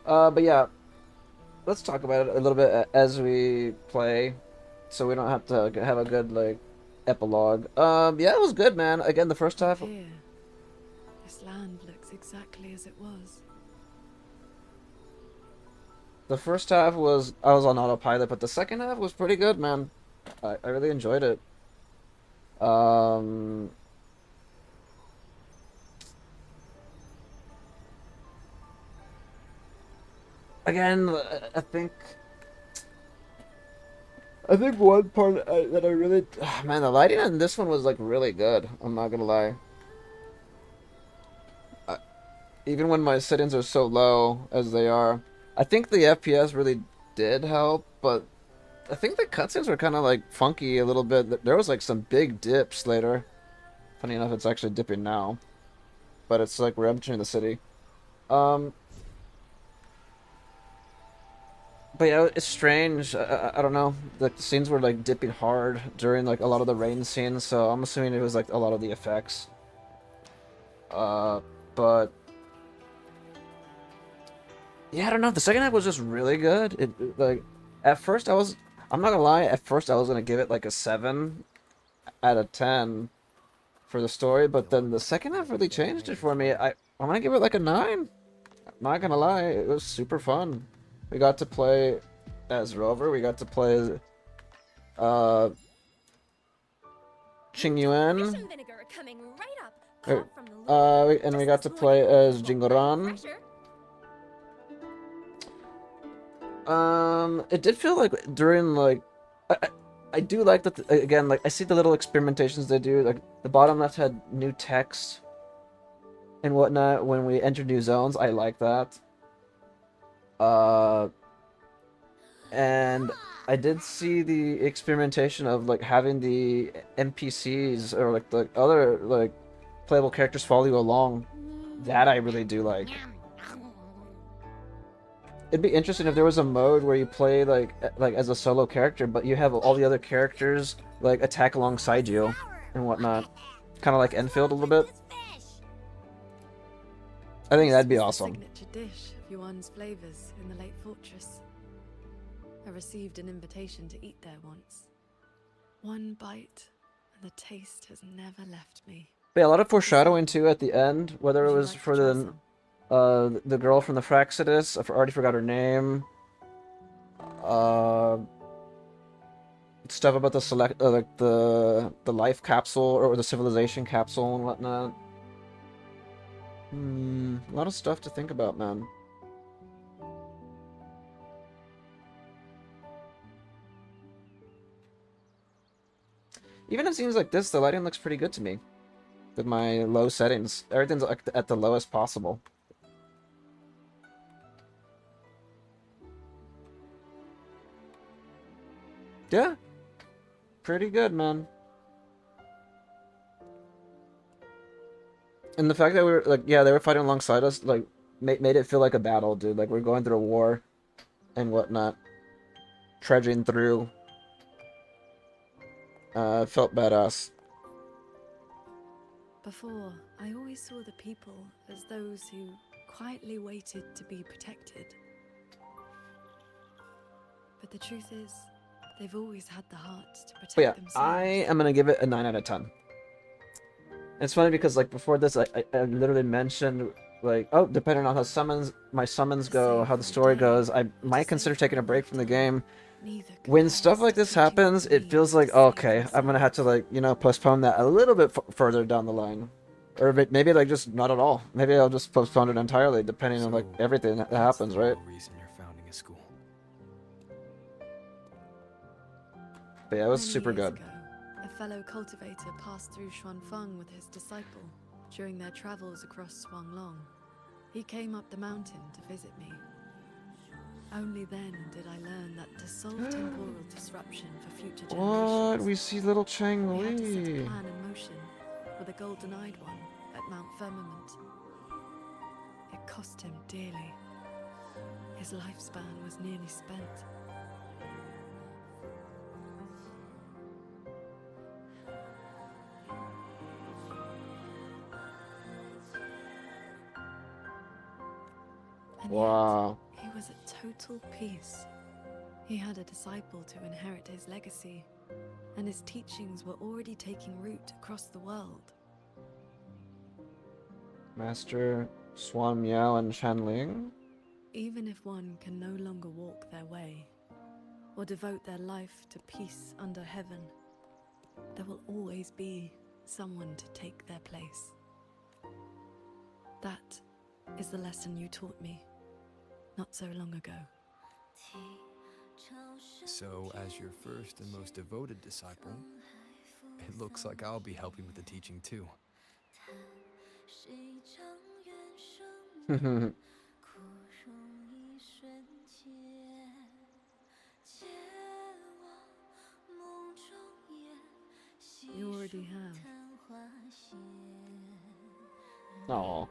But yeah, let's talk about it a little bit as we play, so we don't have to have a good like epilogue. Yeah, it was good, man. Again, the first half. Here, this land looks exactly as it was. The first half was I was on autopilot, but the second half was pretty good, man. I really enjoyed it. Again, I think one part that I really, man, the lighting on this one was like really good. I'm not gonna lie. Even when my settings are so low as they are, I think the FPS really did help, but I think the cutscenes were kind of like funky a little bit. There was like some big dips later. Funny enough, it's actually dipping now, but it's like we're entering the city. But yeah, it's strange. I don't know. The scenes were like dipping hard during like a lot of the rain scenes, so I'm assuming it was like a lot of the effects. But yeah, I don't know. The second half was just really good. Like at first I'm not gonna lie. At first I was gonna give it like a 7 out of 10 for the story, but then the second half really changed it for me. I'm gonna give it like a 9. I'm not gonna lie. It was super fun. We got to play as Rover. We got to play as Qing Yuan. And we got to play as Jingoran. It did feel like during like I do like that again. Like I see the little experimentations they do. Like the bottom left had new text and whatnot when we enter new zones. I like that. And I did see the experimentation of like having the NPCs or like the other like playable characters follow you along. That I really do like. It'd be interesting if there was a mode where you play like as a solo character, but you have all the other characters like attack alongside you and whatnot. Kind of like Enfield a little bit. I think that'd be awesome. Signature dish of Yuan's flavors in the Lake Fortress. I received an invitation to eat there once. One bite, and The taste has never left me. But yeah, a lot of foreshadowing too at the end, whether it Would you was like to for try the some? the girl from the Fraxidus. I already forgot her name. Stuff about the select, like the life capsule or the civilization capsule and whatnot. A lot of stuff to think about, man. Even in scenes like this, the lighting looks pretty good to me. With my low settings. Everything's like at the lowest possible. Yeah. Pretty good, man. And the fact that we were, like, yeah, they were fighting alongside us, like, made it feel like a battle, dude. Like, we're going through a war and whatnot. Trudging through. Felt badass. Before, I always saw the people as those who quietly waited to be protected. But the truth is, they've always had the heart to protect But yeah, themselves. I am gonna give it a 9 out of 10. It's funny because, like, before this, I literally mentioned, like, oh, depending on how my summons go, how the story goes, I might consider taking a break from the game. When stuff like this happens, it feels like, okay, I'm gonna have to, like, you know, postpone that a little bit further down the line. Or maybe, like, just not at all. Maybe I'll just postpone it entirely, depending on, like, everything that happens, right? Reason you're founding a school. But yeah, it was Many super years good. ago, a fellow cultivator passed through Xuanfeng with his disciple during their travels across Shuanglong. He came up the mountain to visit me. Only then did I learn that to solve temporal disruption for future generations, What? We see little Chang we had to set a Li. plan in motion with a golden-eyed one at Mount Firmament. It cost him dearly. His lifespan was nearly spent. And Wow. yet, he was at total peace. He had a disciple to inherit his legacy, and his teachings were already taking root across the world. Master Swan Miao and Shanling. Even if one can no longer walk their way, or devote their life to peace under heaven, there will always be someone to take their place. That is the lesson you taught me not so long ago. So, as your first and most devoted disciple, it looks like I'll be helping with the teaching too. You already have. Oh.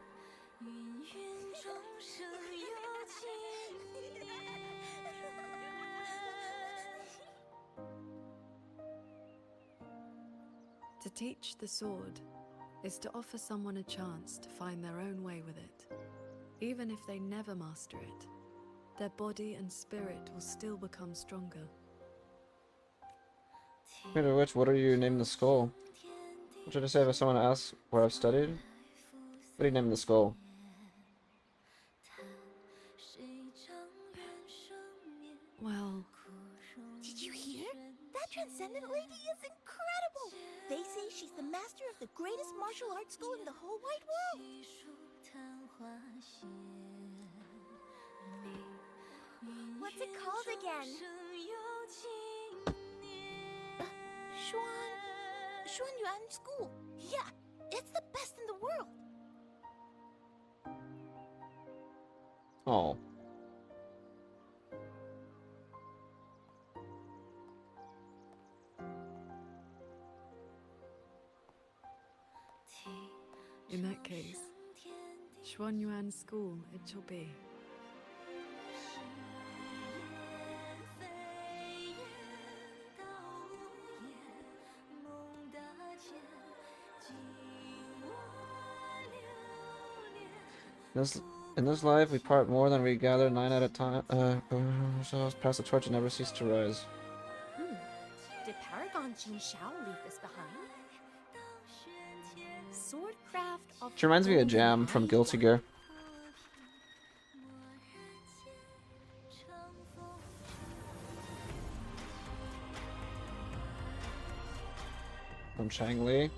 To teach the sword is to offer someone a chance to find their own way with it. Even if they never master it, their body and spirit will still become stronger. Speaking of which, what are you naming the skull? What should I say if someone asks where I've studied? What are you naming the skull? Well, Did you hear? That Transcendent lady is incredible! They say she's the master of the greatest martial arts school in the whole wide world! What's it called again? Xuan Yuan School. Yeah, it's the best in the world. Oh. in that case, Xuanyuan School it shall be. In this life, we part more than we gather, 9 at a time. Ourselves pass the torch and never cease to rise. Did Paragon Jin Shao leave this behind? swordcraft of She reminds me of Jam from Guilty Gear. From Chang Li.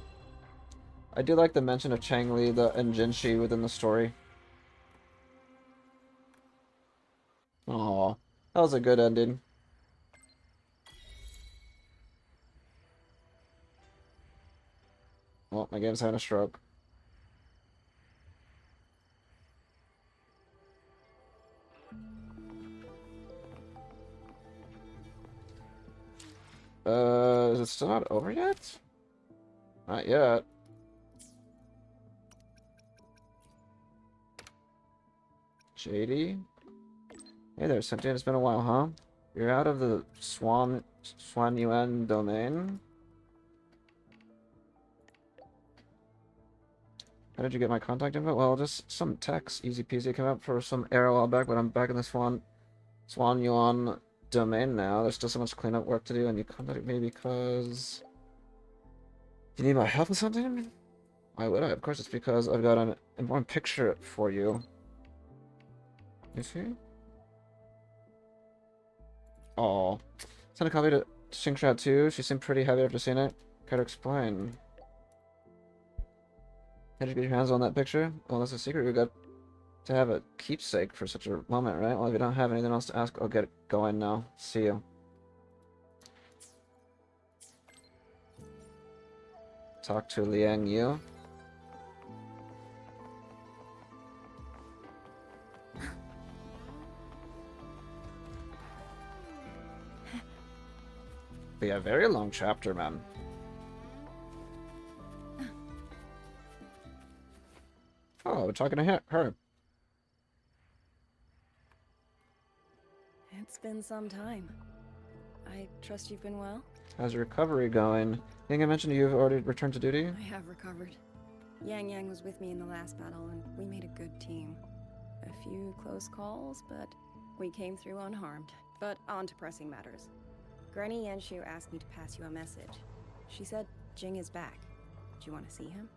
I do like the mention of Chang Li and Jinshi within the story. Aww, that was a good ending. Well, my game's having a stroke. Is it still not over yet? Not yet. JD? Hey there, Sentient. It's been a while, huh? You're out of the Swan Yuan domain? How did you get my contact info? Well, just some text. Easy peasy. Came up for some error a while back, but I'm back in the Swan Yuan domain now. There's still so much cleanup work to do, and you contacted me because you need my help with something? Why would I? Of course, it's because I've got an important picture for you. You see? Oh, sent a copy to Xingxia too. She seemed pretty happy after seeing it. Care to explain? How'd you get your hands on that picture? Well, that's a secret. We got to have a keepsake for such a moment, right? Well, if you don't have anything else to ask, I'll get it going now. See you. Talk to Liang Yu. But yeah, very long chapter, man. Oh, we're talking to her. It's been some time. I trust you've been well? How's your recovery going? I think I mentioned you've already returned to duty? I have recovered. Yang was with me in the last battle, and we made a good team. A few close calls, but we came through unharmed. But on to pressing matters. Granny Yanshu asked me to pass you a message. She said Jing is back. Do you want to see him?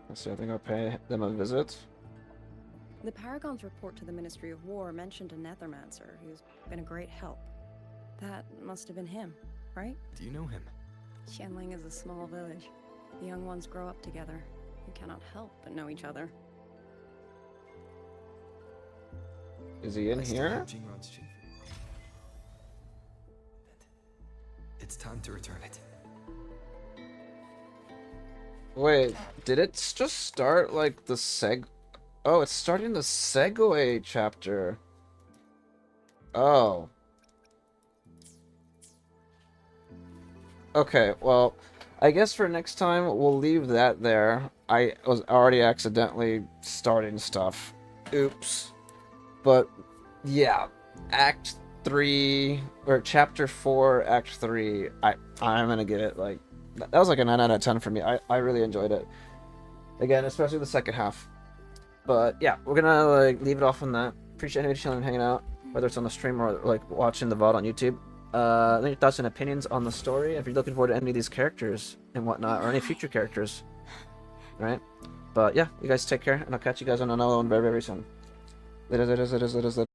Let's see, I think I'll pay them a visit. The Paragon's report to the Ministry of War mentioned a Nethermancer who's been a great help. That must have been him, right? Do you know him? Qianling is a small village. The young ones grow up together. You cannot help but know each other. Is he in here? It's time to return it. Wait, did it just start like the Oh, it's starting the segue chapter. Oh. Okay, well, I guess for next time we'll leave that there. I was already accidentally starting stuff. Oops. But yeah, Act 3 or Chapter 4, Act 3. I'm gonna give it like that was like a 9 out of 10 for me. I really enjoyed it. Again, especially the second half. But yeah, we're gonna like leave it off on that. Appreciate anybody chilling and hanging out, whether it's on the stream or like watching the VOD on YouTube. Let me your thoughts and opinions on the story. If you're looking forward to any of these characters and whatnot, or any future characters, right? But yeah, you guys take care, and I'll catch you guys on another one very, very soon. Later.